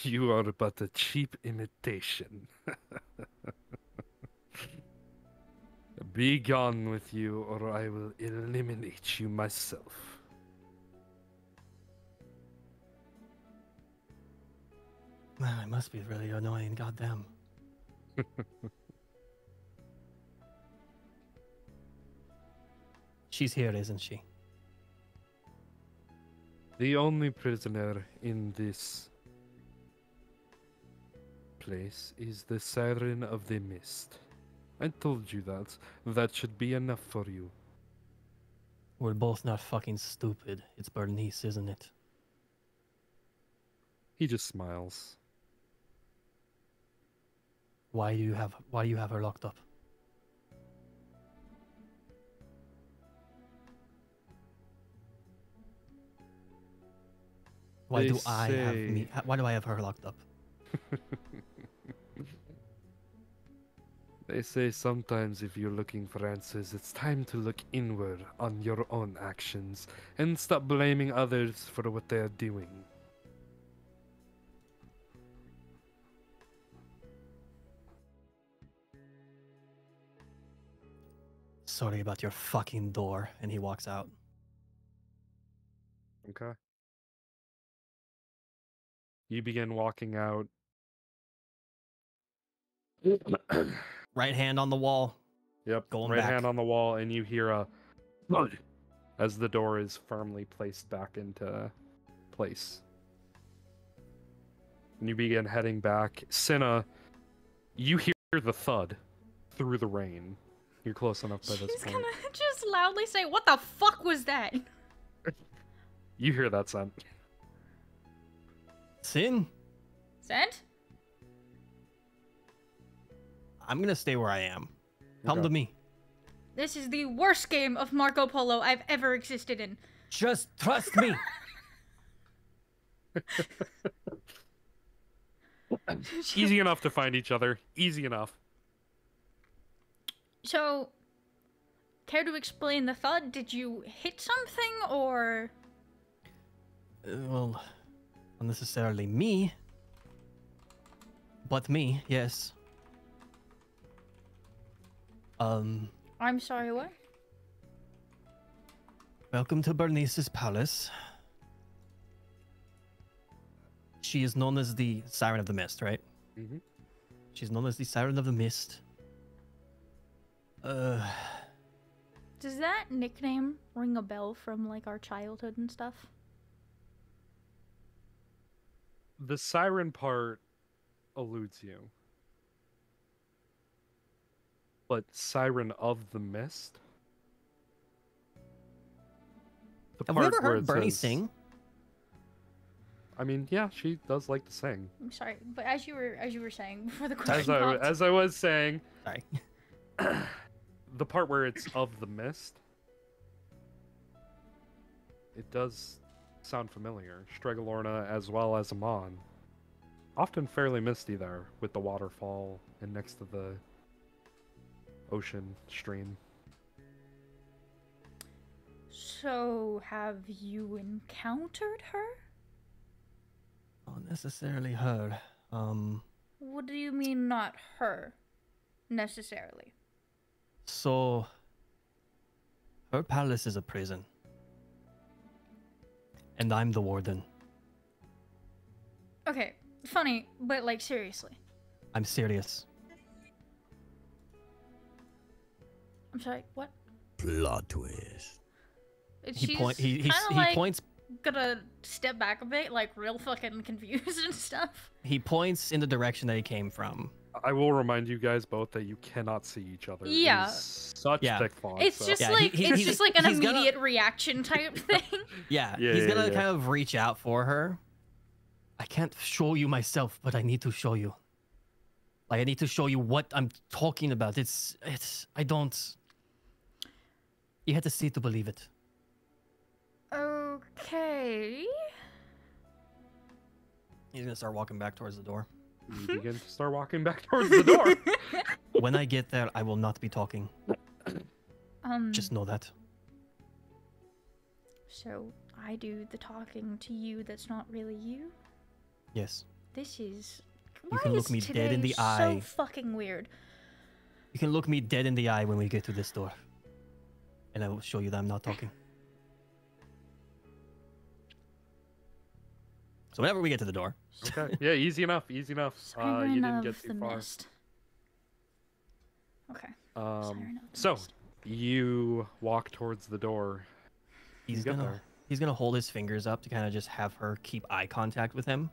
You are but a cheap imitation. Be gone with you, or I will eliminate you myself. Man, it must be really annoying, goddamn. She's here, isn't she? The only prisoner in this place is the Siren of the Mist. I told you that. That should be enough for you. We're both not fucking stupid. It's Bernice, isn't it? He just smiles. Why do you have her locked up? Why They do I have say- me? Why do I have her locked up? They say sometimes if you're looking for answers, it's time to look inward on your own actions and stop blaming others for what they're doing. Sorry about your fucking door. And he walks out. Okay. You begin walking out. Right hand on the wall. Yep, Going right back. hand on the wall, and you hear a thud as the door is firmly placed back into place. And you begin heading back. Cinna, you hear the thud through the rain. You're close enough by this She's point. gonna just loudly say, "What the fuck was that?" You hear that sound. Sin, Sent? I'm gonna stay where I am. Come Okay. to me. This is the worst game of Marco Polo I've ever existed in. Just trust me. Easy enough to find each other. Easy enough. So, care to explain the thud? Did you hit something, or...? Well, not necessarily me. But me, yes. I'm sorry, what? Welcome to Bernice's palace. She is known as the Siren of the Mist, right? Mhm. She's known as the Siren of the Mist. Does that nickname ring a bell from like our childhood and stuff? The siren part eludes you. But Siren of the Mist? The Have we part ever where heard it Bernie says- sing? I mean, yeah, she does like to sing. I'm sorry, but as you were saying before the question As popped, I was saying, Sorry. the part where it's of the mist, it does sound familiar. Stregalorna as well as Amon. Often fairly misty there, with the waterfall and next to the ocean stream. So, have you encountered her? Not necessarily her. What do you mean, not her, necessarily? So, her palace is a prison. And I'm the warden. Okay, funny, but like seriously. I'm serious. I'm sorry, what? Plot twist. He points Gonna step back a bit, like real fucking confused and stuff. he points in the direction that he came from. I will remind you guys both that you cannot see each other. Yeah. It is such Yeah. thick font. It's so- just Yeah, like he's- just like an he's gonna- immediate reaction type thing. Yeah, Yeah, he's yeah, gonna yeah. kind of reach out for her. I can't show you myself, but I need to show you. Like, I need to show you what I'm talking about. I don't... You had to see to believe it. Okay. He's gonna start walking back towards the door. You begin to start walking back towards the door. When I get there, I will not be talking. Just know that. So I do the talking to you that's not really you? Yes. This is... You Why can look is me dead in today the eye. so fucking weird? You can look me dead in the eye when we get to this door. And I will show you that I'm not talking. So whenever we get to the door, Okay. Yeah, easy enough. Easy enough. Siren You didn't of get the too far. Mist. Okay. Siren of the So Mist. you walk towards the door. he's get gonna there. he's gonna hold his fingers up to kind of just have her keep eye contact with him.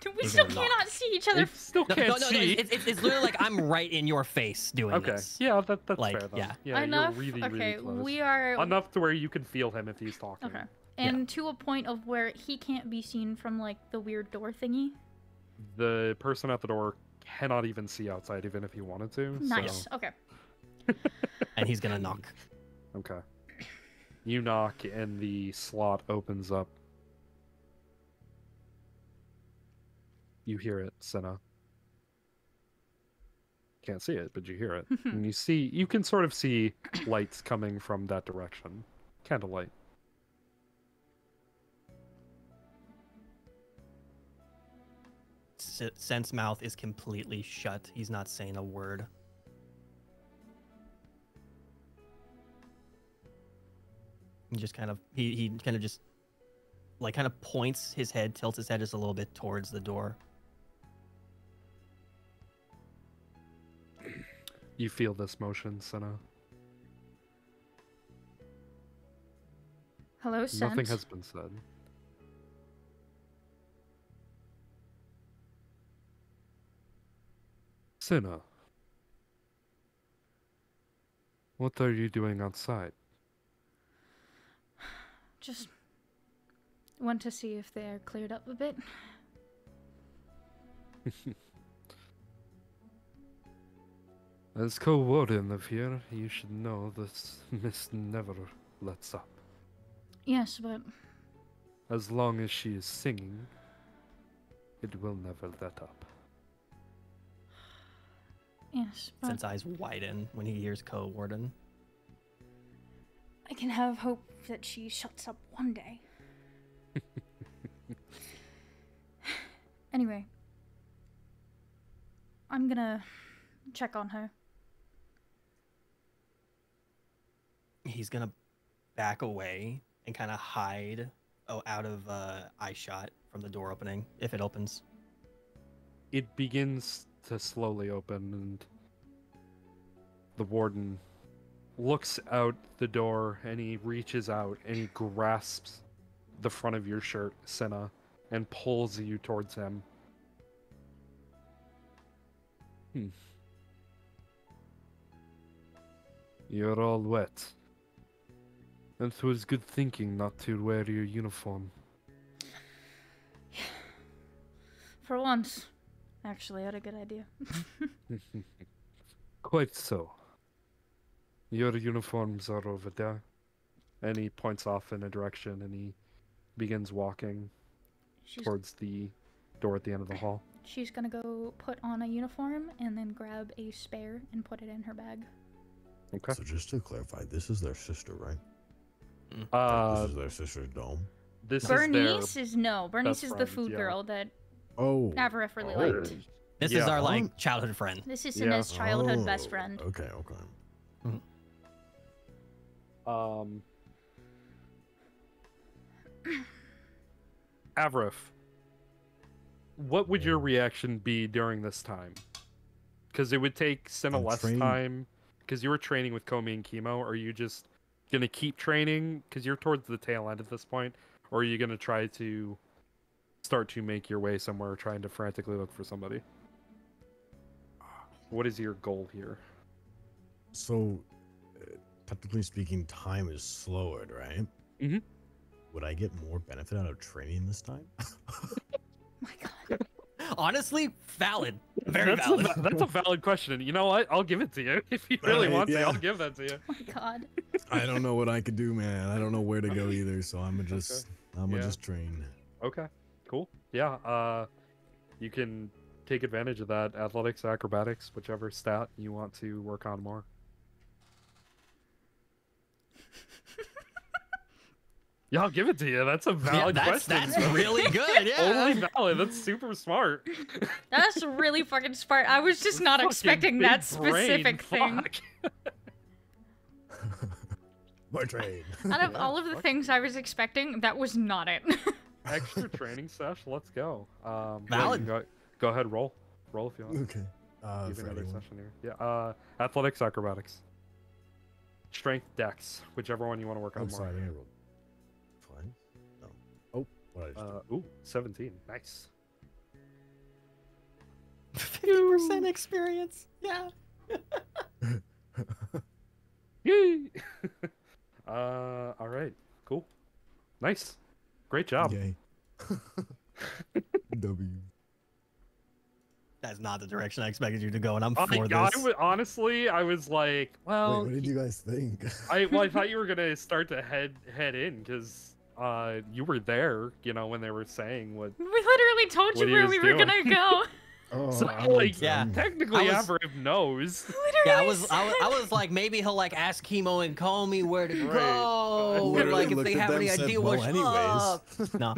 Dude, we He's still gonna knock. cannot see each other. You still can't see. It's literally like I'm right in your face doing Okay. this. Yeah, that's Like, fair. Though. yeah. Yeah, Enough. you're really, okay, really close. we are Enough to where you can feel him if he's talking. okay, and to a point of where he can't be seen from like the weird door thingy. The person at the door cannot even see outside, even if he wanted to. Nice. So, Okay. And he's gonna knock. okay. You knock, and the slot opens up. You hear it, Senna. Can't see it, but you hear it. And you can sort of see lights coming from that direction. Candlelight. Sen's mouth is completely shut. He's not saying a word. He just kind of he kind of just like kind of points his head, tilts his head just a little bit towards the door. You feel this motion, Senna. Hello, Sent. Nothing has been said. Senna. What are you doing outside? Just want to see if they're cleared up a bit. As co-warden of here, you should know this mist never lets up. Yes, but As long as she is singing, it will never let up. yes, but Sen's eyes widen when he hears co-warden. I can have hope that she shuts up one day. Anyway, I'm gonna check on her. He's gonna back away and kind of hide out of eye shot from the door opening if it opens. It begins to slowly open, and The warden looks out the door and he reaches out and he grasps the front of your shirt, Senna, and pulls you towards him. You're all wet. And it was good thinking not to wear your uniform. For once. Actually, I had a good idea. Quite so. Your uniforms are over there. And he points off in a direction and he begins walking towards the door at the end of the hall. She's gonna go put on a uniform and then grab a spare and put it in her bag. Okay. So just to clarify, this is their sister, right? This is their sister's dome. Bernice is the best food friend, yeah. girl that Oh. Avarif really liked. This Yeah. is our like childhood friend. This is Sina's childhood best Oh, friend. Okay. Avrif, what would your reaction be during this time? Because it would take Senna I'm less training. time. Because you were training with Komi and Chemo. Are you just gonna keep training? Because you're towards the tail end at this point, or are you gonna try to start to make your way somewhere, trying to frantically look for somebody? What is your goal here? So, technically speaking, time is slowed, right? Mhm. Would I get more benefit out of training this time? My God. Honestly, valid. Very valid. That's a valid question. And you know what? I'll give it to you. If you really Right, want to, yeah. I'll give that to you. Oh my God. I don't know what I could do, man. I don't know where to go either. So I'm gonna just, Yeah. just train. Okay, cool. Yeah, you can take advantage of that athletics, acrobatics, whichever stat you want to work on more. Yeah, I'll give it to you. That's a valid question. That's really good. Yeah. Totally valid. That's super smart. That's really fucking smart. I was just not Fucking expecting big that specific brain, thing. fuck. More train. Out of Yeah, all of the fuck. things I was expecting, that was not it. Extra training sesh. Let's go. Valid. Go ahead, roll if you want. Okay. Give For another anyone. session here. Yeah. Athletics, acrobatics, strength, dex, whichever one you want to work on I'm more. sorry, I think I rolled twice. No. Oh, what did I just do? 17. Nice. 50% experience. Yeah. Yay! All right. Cool. Nice. Great job. Yay. W. That's not the direction I expected you to go, and I'm I for this. honestly, I was like, well, Wait, what did you guys think? I thought you were gonna start to head in because you were there, when they were saying what. We literally told What you he where was we were doing. gonna go. Oh, So, I like, went, yeah. Technically, I was- Avril knows. Yeah, Literally. I was like, maybe he'll like ask Chemo and Comey where to Right. go, or Literally like if looked they at have them, any said, idea "Well, what's anyways." up. No,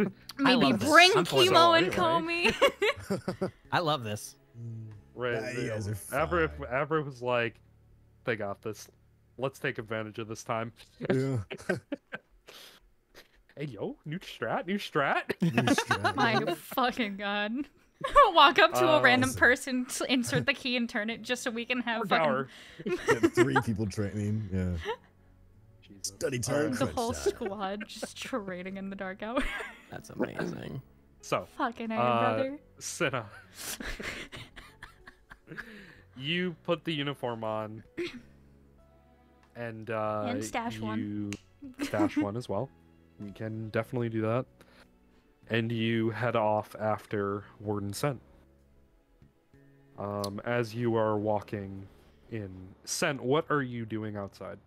I Maybe love this. bring I'm for this. Chemo and Anyway. Comey. I love this. Right. Yeah, you guys are Avril was like, they got this. Let's take advantage of this time. Yeah. Hey, yo, new strat. New strat. My fucking God. Walk up to a random Listen. person, insert the key, and turn it just so we can have fucking Power. Get 3 people training. Yeah. Jesus. Study time. the crunch whole time. squad just trading in the dark hour. That's amazing. So, Fucking A, brother. Senna, you put the uniform on, and stash one. Stash one as well. You can definitely do that. And you head off after Warden Sent. As you are walking in, Sent, what are you doing outside?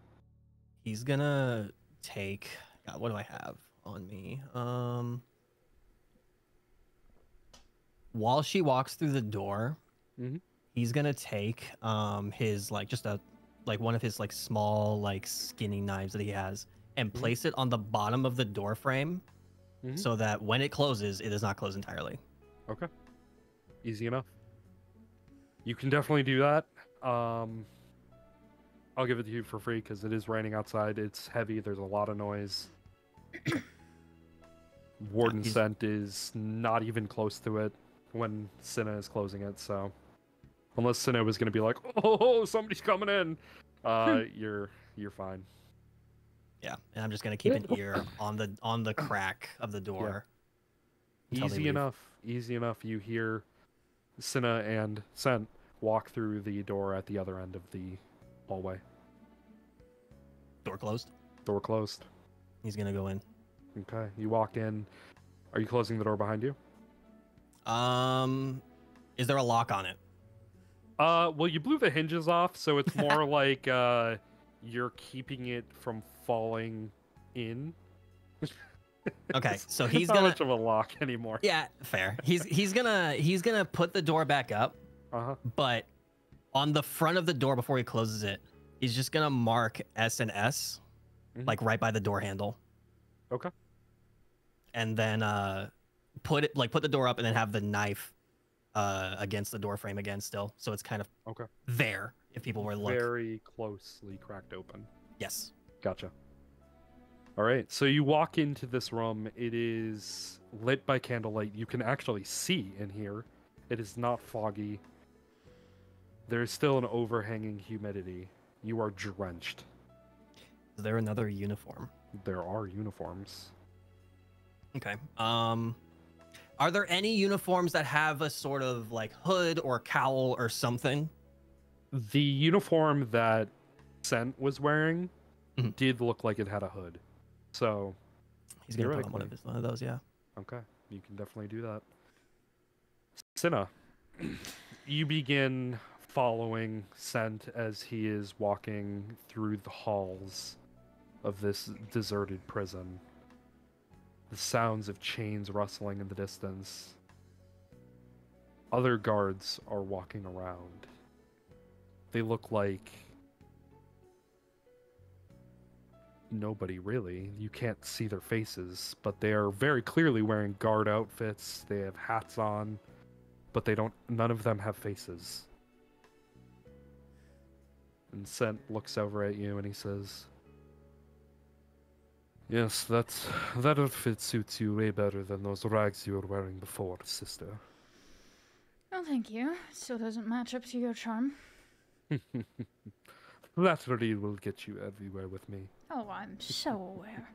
He's gonna take. God, what do I have on me? While she walks through the door, Mhm. he's gonna take his like just one of his like small like skinny knives that he has and place it on the bottom of the door frame, Mhm. so that when it closes, it does not close entirely. Okay. Easy enough. You can definitely do that. I'll give it to you for free because it is raining outside. It's heavy. There's a lot of noise. Warden he's- Scent is not even close to it when Cinna is closing it, so Unless Cinna was gonna be like, oh, somebody's coming in. You're fine. Yeah, and I'm just gonna keep an ear on the crack of the door. until they Easy leave. enough. Easy enough. You hear Cinna and Sent walk through the door at the other end of the hallway. Door closed. Door closed. He's gonna go in. Okay. You walk in. Are you closing the door behind you? Is there a lock on it? Well, you blew the hinges off, so it's more like you're keeping it from falling in. Okay, so he's not gonna. much of a lock anymore. Yeah, fair. He's gonna put the door back up, but on the front of the door before he closes it, he's just gonna mark S and S, like right by the door handle. Okay. And then put the door up and then have the knife against the door frame again still, so it's kind of there if people were to look. Very closely cracked open. Yes. Gotcha. All right, so you walk into this room. It is lit by candlelight. You can actually see in here. It is not foggy. There is still an overhanging humidity. You are drenched. Is there another uniform? There are uniforms. Okay. Are there any uniforms that have a sort of like hood or cowl or something? The uniform that Sent was wearing did look like it had a hood. So he's gonna put on one of those, yeah. Okay, you can definitely do that. Cinna, you begin following Sent as he is walking through the halls of this deserted prison. The sounds of chains rustling in the distance. Other guards are walking around. They look like nobody really. You can't see their faces, but they are very clearly wearing guard outfits. They have hats on, but none of them have faces. And Sent looks over at you and he says, "Yes, that outfit suits you way better than those rags you were wearing before, sister." Oh, thank you. It still doesn't match up to your charm. Flattery will get you everywhere with me. Oh, I'm so aware.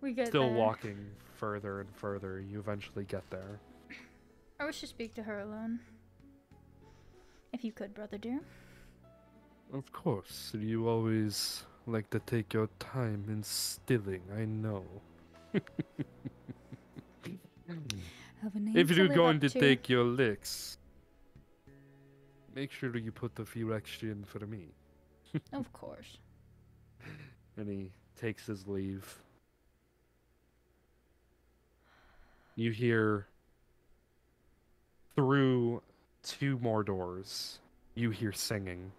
We get Still there. walking further and further. You eventually get there. I wish to speak to her alone. If you could, brother dear. Of course, you always like to take your time in stilling, I know. Have a name If to you're live going up to take your licks, make sure you put a few extra in for me. Of course. And he takes his leave. You hear through 2 more doors, you hear singing.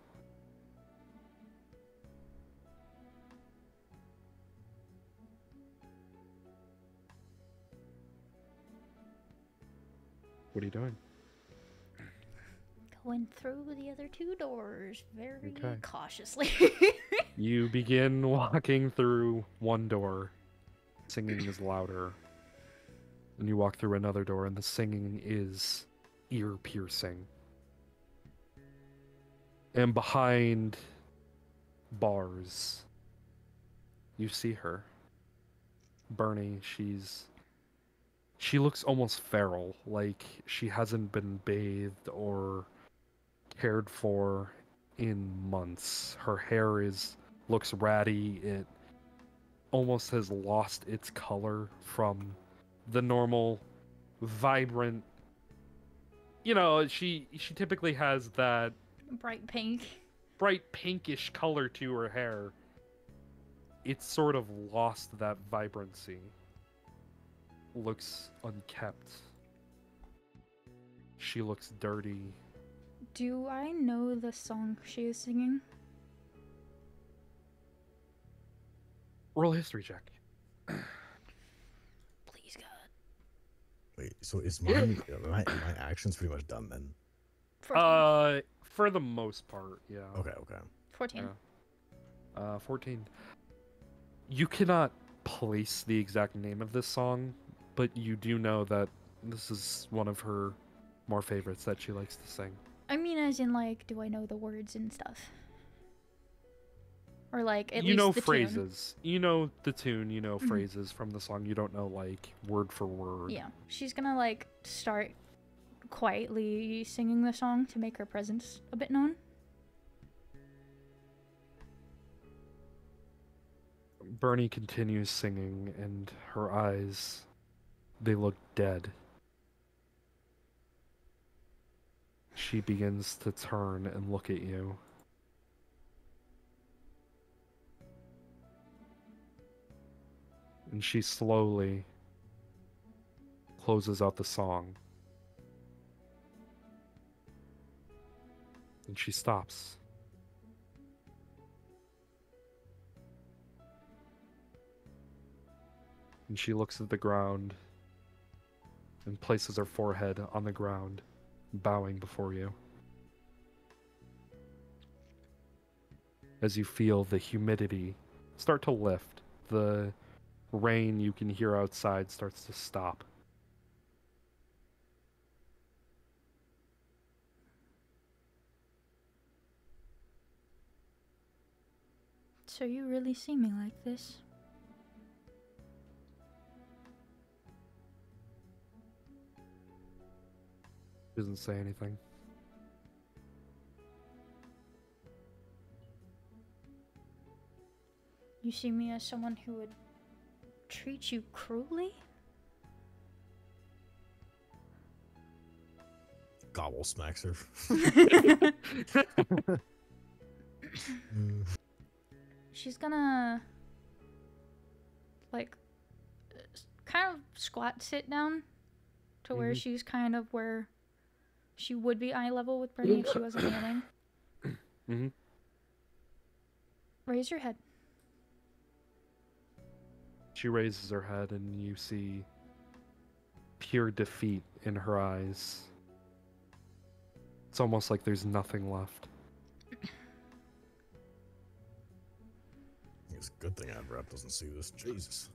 What are you doing? Going through the other 2 doors very cautiously. You begin walking through one door. Singing is louder. And you walk through another door, and the singing is ear-piercing. And behind bars, you see her. Bernie, she looks almost feral, like she hasn't been bathed or cared for in months. Her hair looks ratty. It almost has lost its color from the normal vibrant, she typically has that bright pinkish color to her hair. It's sort of lost that vibrancy. Looks unkept. She looks dirty. Do I know the song she is singing? Roll a history check. Please, God. Wait, so is my action's pretty much done then? 14. For the most part, yeah. Okay. 14. Yeah. 14. You cannot place the exact name of this song, but you do know that this is one of her more favorites that she likes to sing. I mean, as in, like, do I know the words and stuff? Or, like, at You least know the tune? phrases. You know the tune, you know phrases from the song. You don't know, like, word for word. Yeah. She's gonna, like, start quietly singing the song to make her presence a bit known. Bernie continues singing, and her eyes, they look dead. She begins to turn and look at you. And she slowly closes out the song. And she stops. And she looks at the ground and places her forehead on the ground, bowing before you. As you feel the humidity start to lift, the rain you can hear outside starts to stop. So you really see me like this? Doesn't say anything. You see me as someone who would treat you cruelly? Gobble smacks her. She's gonna, like, kind of squat sit down to where she's kind of where she would be eye level with Bernie if she wasn't kneeling. Mm-hmm. Raise your head. She raises her head and you see pure defeat in her eyes. It's almost like there's nothing left. It's a good thing Adrep doesn't see this. Jesus.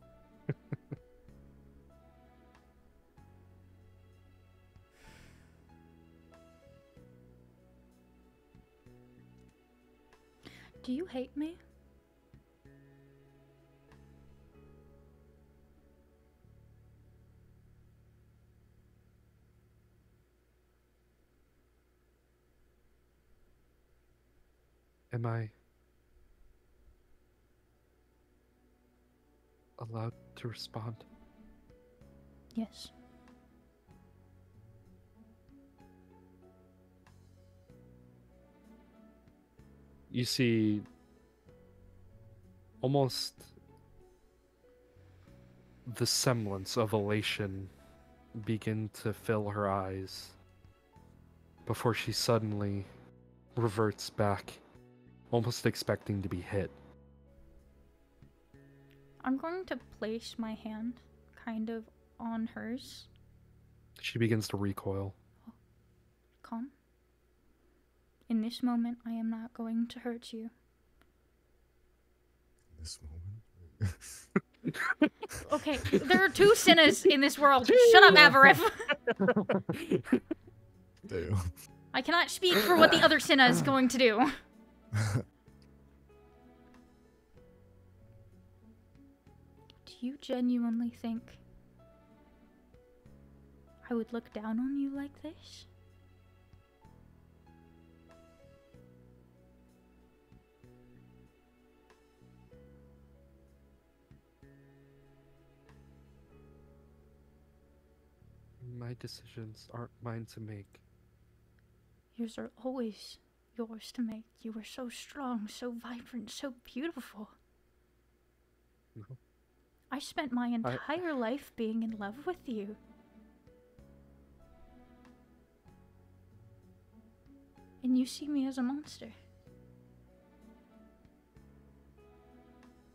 Do you hate me? Am I allowed to respond? Yes. You see almost the semblance of elation begin to fill her eyes before she suddenly reverts back, almost expecting to be hit. I'm going to place my hand kind of on hers. She begins to recoil. Calm. In this moment, I am not going to hurt you. This moment. Okay, there are two sinners in this world. Shut up, Avarif. Damn. I cannot speak for what the other sinner is going to do. Do you genuinely think I would look down on you like this? My decisions aren't mine to make. Yours are always yours to make. You are so strong, so vibrant, so beautiful. No. I spent my entire life being in love with you. And you see me as a monster.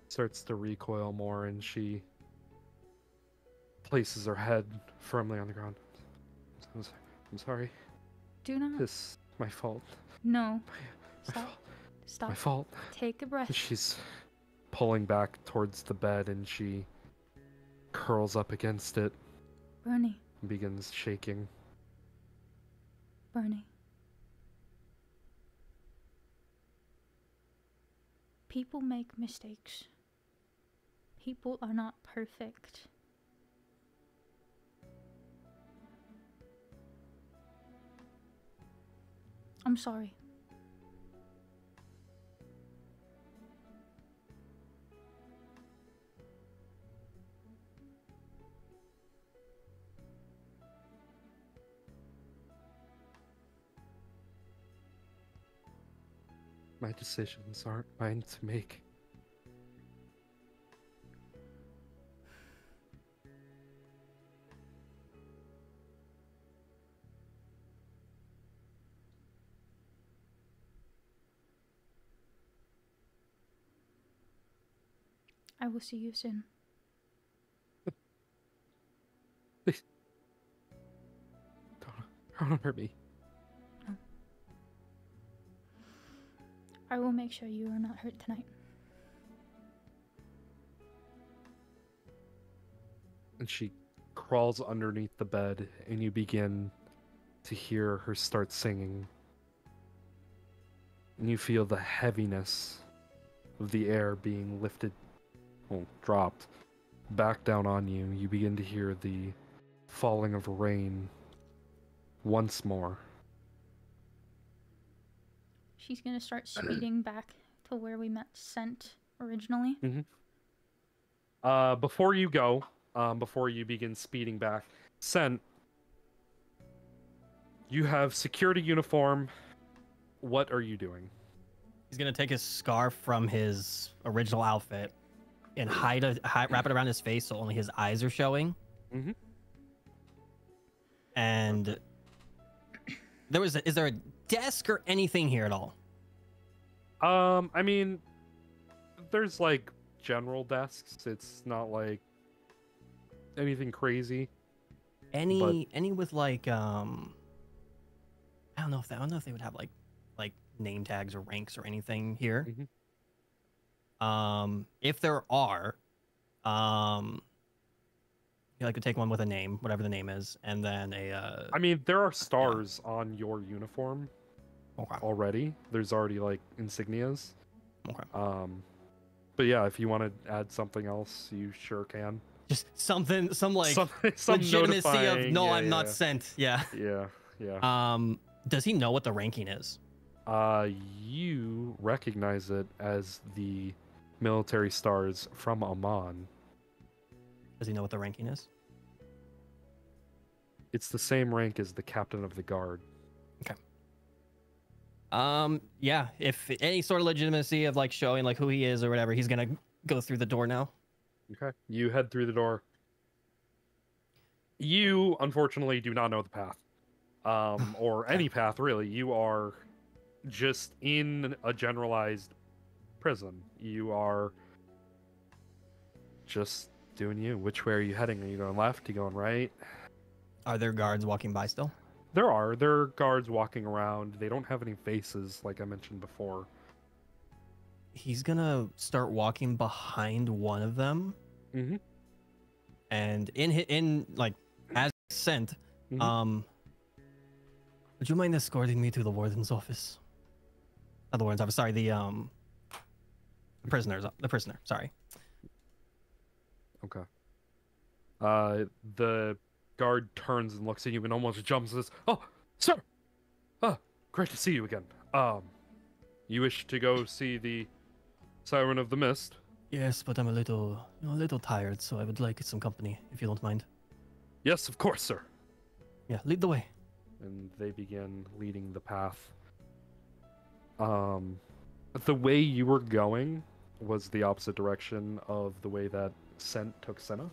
Starts to recoil more and she places her head firmly on the ground. I'm sorry. Do not. This is my fault. No. My Stop. fault. Stop. My fault. Take a breath. She's pulling back towards the bed and she curls up against it Bernie, Begins shaking. Bernie. People make mistakes. People are not perfect. I'm sorry. My decisions aren't mine to make. I will see you soon. Please. Don't hurt me. I will make sure you are not hurt tonight. And she crawls underneath the bed, and you begin to hear her start singing. And you feel the heaviness of the air being lifted, well, dropped, back down on you. You begin to hear the falling of rain once more. She's gonna start speeding back to where we met Scent originally. Before you go, before you begin speeding back, Scent, you have security uniform. What are you doing? He's gonna take his scarf from his original outfit and wrap it around his face so only his eyes are showing. Mm-hmm. And is there a desk or anything here at all? I mean, there's like general desks. It's not like anything crazy. Any with like I don't know if they would have like name tags or ranks or anything here. Mm-hmm. If there are, you like to take one with a name, whatever the name is, and then a. I mean, there are stars on your uniform already. There's already like insignias. Okay. But yeah, if you want to add something else, you sure can. Just some some legitimacy of notifying, no, yeah, I'm not yeah. sent. Yeah. Yeah. Does he know what the ranking is? You recognize it as the military stars from Amman. Does he know what the ranking is? It's the same rank as the captain of the guard. Okay. Yeah, if any sort of legitimacy of like showing like who he is or whatever, he's gonna go through the door now. Okay. You head through the door. You, unfortunately, do not know the path. Or any path, really. You are just in a generalized prison. You are just doing you. Which way are you heading? Are you going left? Are you going right? Are there guards walking by still? There are. There are guards walking around. They don't have any faces, like I mentioned before. He's gonna start walking behind one of them. Mm-hmm. And in like as sent, Mhm. Would you mind escorting me to the warden's office? Not the warden's office, sorry, the prisoner, sorry. Okay. The guard turns and looks at you and almost jumps and says, "Oh, sir! Great to see you again. You wish to go see the Siren of the Mist?" Yes, but I'm a little tired, so I would like some company, if you don't mind. "Yes, of course, sir." Yeah, lead the way. And they begin leading the path. The way you were going was the opposite direction of the way that Scent took Senna.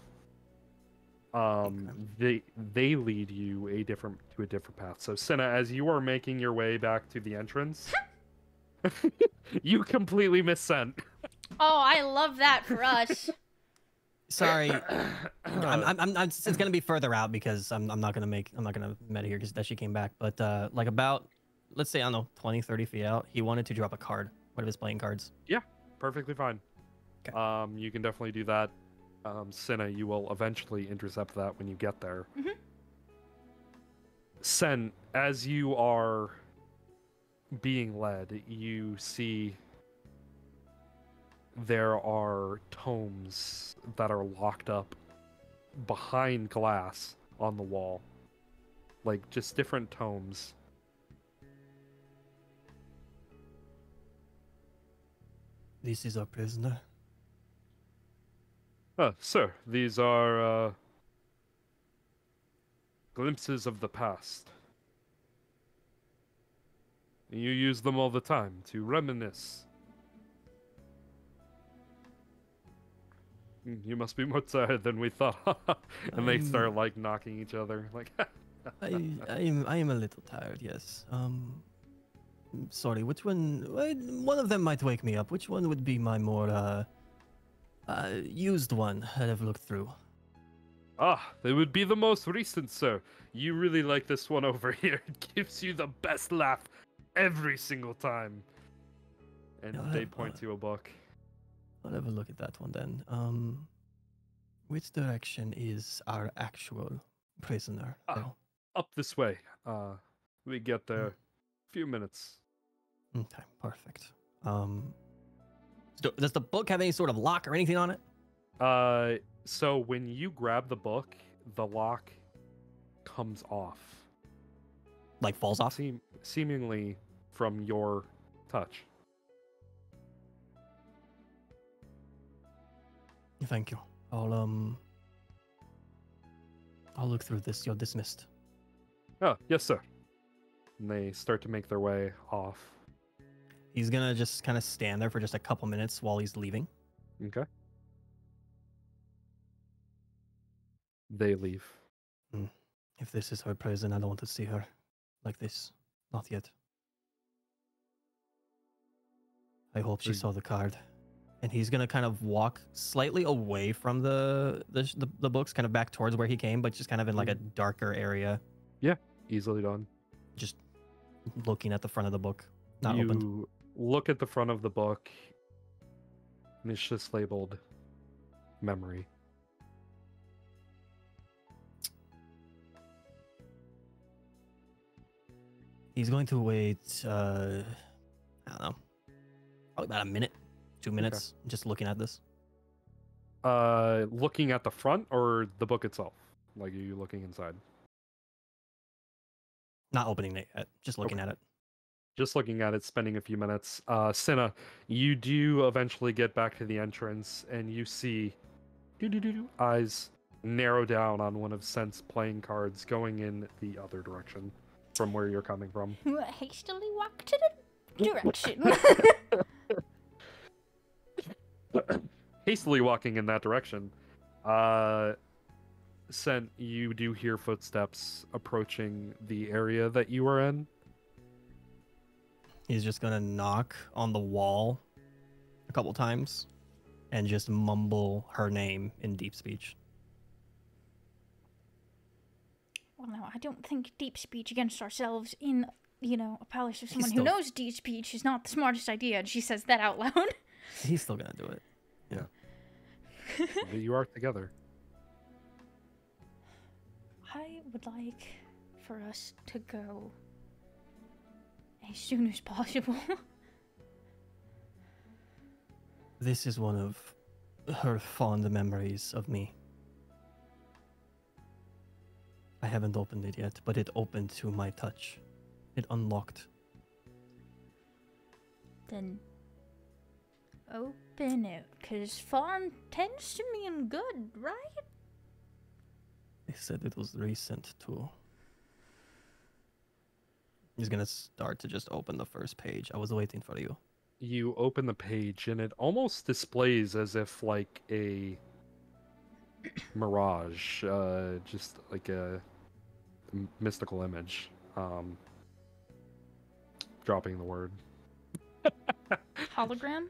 They lead you to a different path. So Senna, as you are making your way back to the entrance, you completely miss Scent. Oh, I love that for us. Sorry, it's gonna be further out because I'm not gonna meta here because that she came back. But like about, let's say, I don't know, 20, 30 feet out, he wanted to drop a card, one of his playing cards. Yeah, perfectly fine. Okay. You can definitely do that. Cinna, you will eventually intercept that when you get there. Mhm. Sen, as you are being led, you see there are tomes that are locked up behind glass on the wall. Like, just different tomes. This is our prisoner. Sir, these are, glimpses of the past. You use them all the time to reminisce. You must be more tired than we thought. And they start, like, knocking each other. Like, I am a little tired, yes. Sorry, which one? One of them might wake me up. Which one would be my more used one that I've looked through? They would be the most recent, sir. You really like this one over here. It gives you the best laugh every single time. And they point to a book. I'll have a look at that one then. Which direction is our actual prisoner? Up this way. We get there a few minutes. Okay, perfect. Does the book have any sort of lock or anything on it? So when you grab the book, the lock comes off. Like falls off? Seemingly from your touch. Thank you. I'll look through this. You're dismissed. Oh, yes, sir. And they start to make their way off. He's gonna just kind of stand there for just a couple minutes while he's leaving. Okay. They leave. If this is her prison, I don't want to see her like this. Not yet. I hope she saw the card. And he's gonna kind of walk slightly away from the books, kind of back towards where he came, but just kind of in like a darker area. Yeah, easily done. Just looking at the front of the book, not you opened. Look at the front of the book, and it's just labeled memory. He's going to wait, I don't know, probably about a minute, 2 minutes, just looking at this. Looking at the front or the book itself? Like, are you looking inside? Not opening it yet, just looking at it. Just looking at it, spending a few minutes. Cinna, you do eventually get back to the entrance, and you see eyes narrow down on one of Sen's playing cards going in the other direction from where you're coming from. Hastily walk to the direction. Hastily walking in that direction. Sen, you do hear footsteps approaching the area that you are in. He's just gonna knock on the wall a couple times and just mumble her name in deep speech. Well, no, I don't think deep speech against ourselves in, a palace of someone still- who knows deep speech is not the smartest idea, and she says that out loud. He's still gonna do it. You are together. I would like for us to go as soon as possible. This is one of her fond memories of me. I haven't opened it yet, but it opened to my touch. It unlocked. Then open it, because fun tends to mean good, right? They said it was recent too. He's gonna start to just open the first page. I was waiting for you. You open the page, and it almost displays as if like a mirage, just like a mystical image. Dropping the word. Hologram?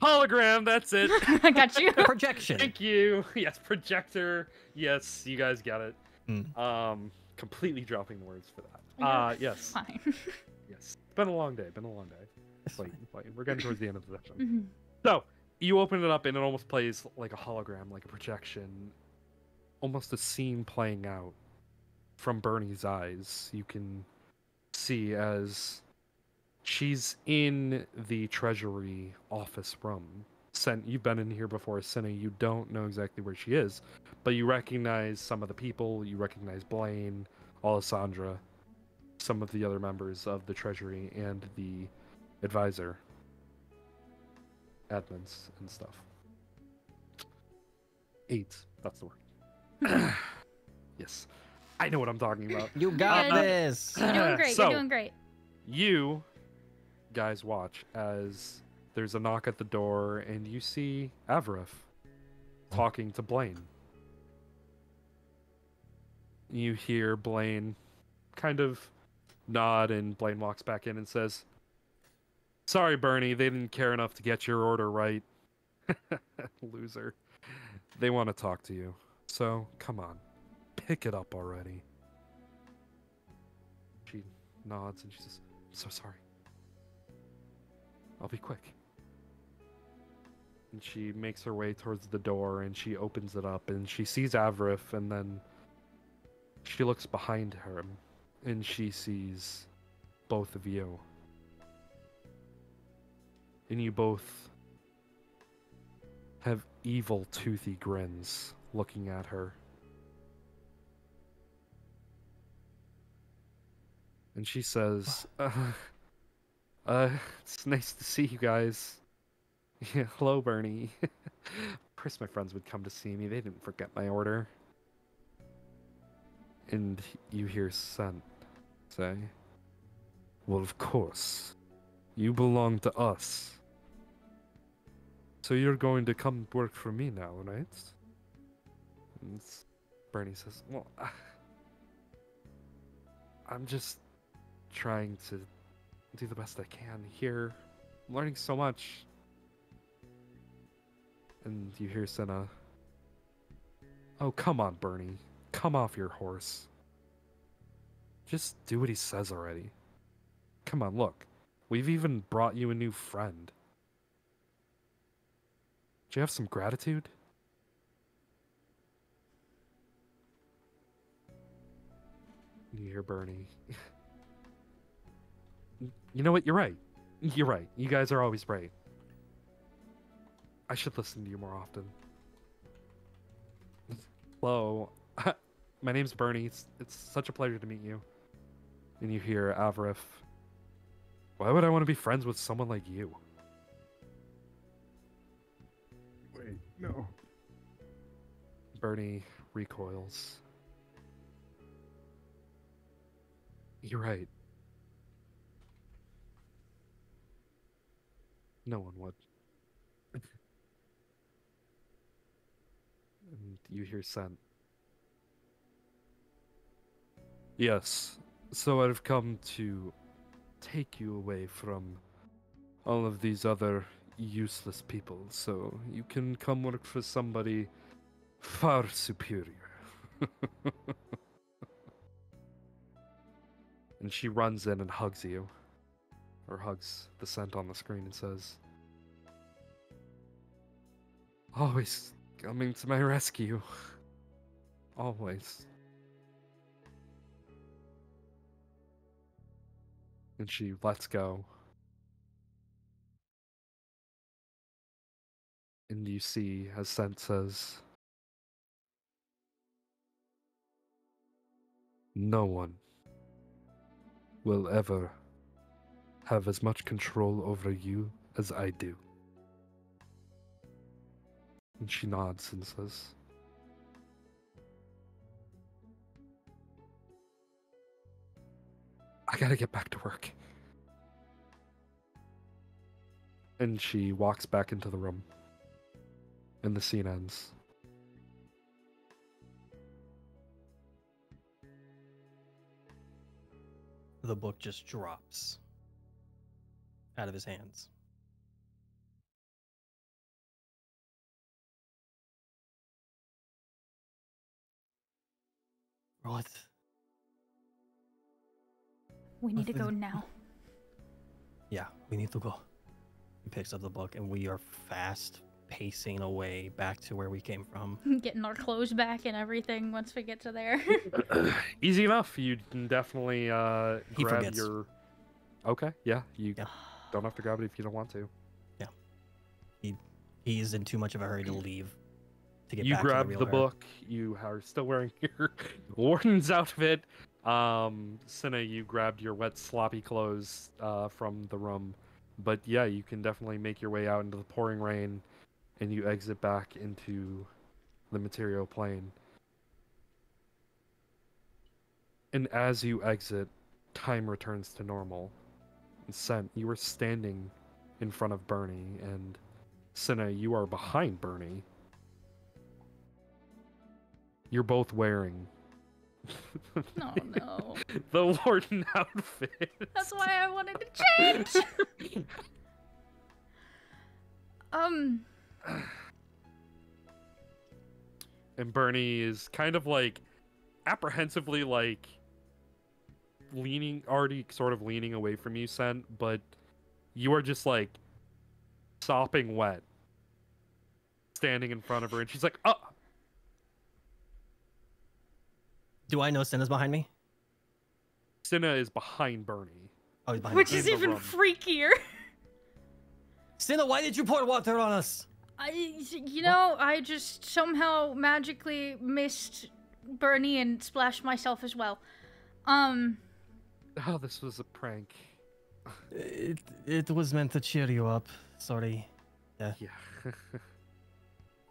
Hologram, that's it. I got you. Projection. Thank you. Yes, projector. Yes, you guys got it. Mm. Completely dropping the words for that. Yeah, Yes. Fine. Yes. Been a long day. It's Wait. We're getting towards the end of the session. Mhm. So, You open it up and it almost plays like a hologram, like a projection, almost a scene playing out from Bernie's eyes. You can see as she's in the treasury office room. You've been in here before, Senna. You don't know exactly where she is, but you recognize some of the people. You recognize Blaine, Alessandra, some of the other members of the treasury, and the advisor, admins, and stuff. Aides, that's the word. Yes. I know what I'm talking about. You got Good. this. You're doing great. So- You're doing great. You guys watch as there's a knock at the door and you see Avrif talking to Blaine. You hear Blaine kind of nod and Blaine walks back in and says, "Sorry, Bernie, they didn't care enough to get your order right." Loser. They want to talk to you. So, come on. Pick it up already. She nods and she says, "I'm so sorry. I'll be quick." And she makes her way towards the door and she opens it up and she sees Avrif and then she looks behind her and she sees both of you. And you both have evil, toothy grins looking at her. And she says, it's nice to see you guys. Yeah, hello, Bernie. Of course my friends would come to see me. They didn't forget my order. And you hear Sen say, "Well, of course. You belong to us. So you're going to come work for me now, right?" And Bernie says, "Well, I'm just trying to do the best I can here. I'm learning so much." And you hear Senna, "Oh, come on, Bernie. Come off your horse. Just do what he says already. Come on, look. We've even brought you a new friend. Do you have some gratitude?" You hear Bernie. "You know what? You're right. You're right. You guys are always right. I should listen to you more often." "Hello. My name's Bernie. It's such a pleasure to meet you." And you hear Avrif, "Why would I want to be friends with someone like you?" Wait, no. Bernie recoils. "You're right. No one would." And you hear Sen. "Yes, so I've come to take you away from all of these other useless people so you can come work for somebody far superior." And she runs in and hugs you, or hugs the scent on the screen and says, "Always coming to my rescue. Always." And she lets go. And you see, as Scent says, "No one will ever have as much control over you as I do." And she nods and says, "I gotta get back to work." And she walks back into the room. And the scene ends. The book just drops out of his hands. What? We need to go now. Yeah, we need to go. He picks up the book, and we are fast pacing away back to where we came from. Getting our clothes back and everything once we get to there. Easy enough. You can definitely He grab forgets. your. Okay, yeah. You Yeah. don't have to grab it if you don't want to. He's in too much of a hurry to leave. To get You back to grab the, the real her. book. You are still wearing your warden's outfit. Cinna, you grabbed your wet, sloppy clothes from the room. But yeah, you can definitely make your way out into the pouring rain, and you exit back into the material plane. And as you exit, time returns to normal. And Sen, you are standing in front of Bernie, and Cinna, you are behind Bernie. You're both wearing Oh no. the warden outfit. That's why I wanted to change. And Bernie is kind of like apprehensively like already sort of leaning away from you, Sen, but you are just like sopping wet, standing in front of her, and she's like, "Oh." Do I know Cinna's behind me? Cinna is behind Bernie. Oh, he's behind Which me. is in the even room. freakier. Cinna, why did you pour water on us? I just somehow magically missed Bernie and splashed myself as well. Oh, this was a prank. It was meant to cheer you up. Sorry. Yeah.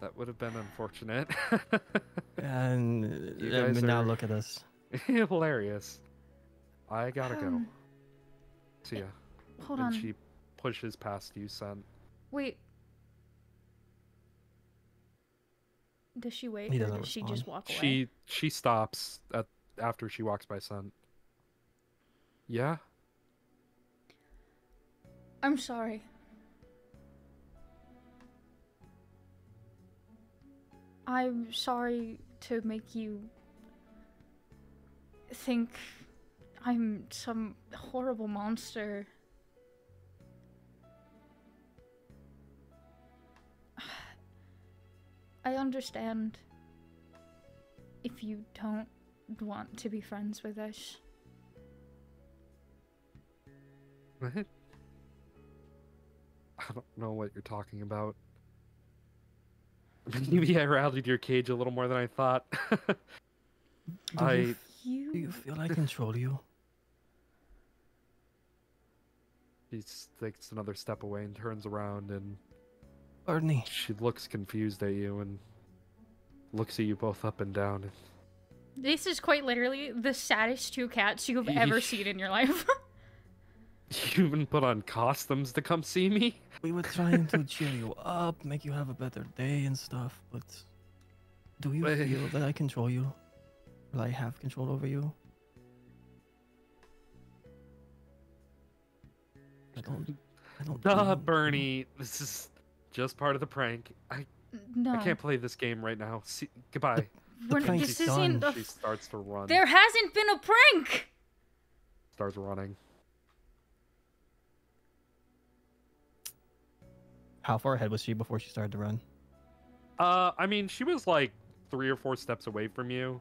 That would have been unfortunate. And You guys now are- look at us. Hilarious. I gotta go. Um, See ya. Hold And on. she pushes past you, Sen. Wait. Does she wait, He or doesn't does she just respond. walk away? She stops after she walks by Sen. Yeah? I'm sorry. I'm sorry to make you think I'm some horrible monster. I understand if you don't want to be friends with us. What? I don't know what you're talking about. Maybe I rallied your cage a little more than I thought. Do You you feel I control you? She takes another step away and turns around, and Bernie. she looks confused at you and looks at you both up and down. This is quite literally the saddest two cats you have ever seen in your life. You even put on costumes to come see me? We were trying to cheer you up, make you have a better day and stuff, but do you Wait. feel that I control you? That I have control over you? I don't Duh, do- Bernie. This is just part of the prank. I No. can't play this game right now. See, goodbye. prank's This isn't done. a She starts to run. There hasn't been a prank! Starts running. How far ahead was she before she started to run? I mean, she was like 3 or 4 steps away from you.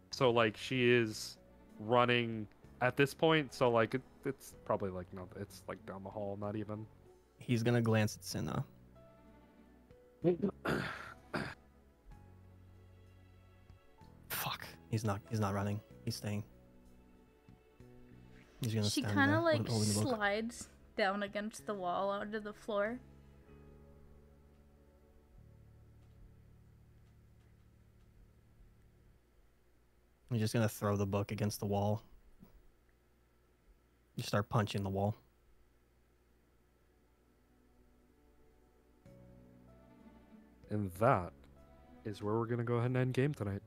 So, like, she is running at this point. So, like, it's probably like, no, it's like down the hall, not even. He's gonna glance at Cinna. Fuck. He's not running. He's staying. He's gonna She stand kind there, of like holding the book. slides down against the wall onto the floor. He's just gonna throw the book against the wall. You start punching the wall. And that is where we're going to go ahead and end game tonight.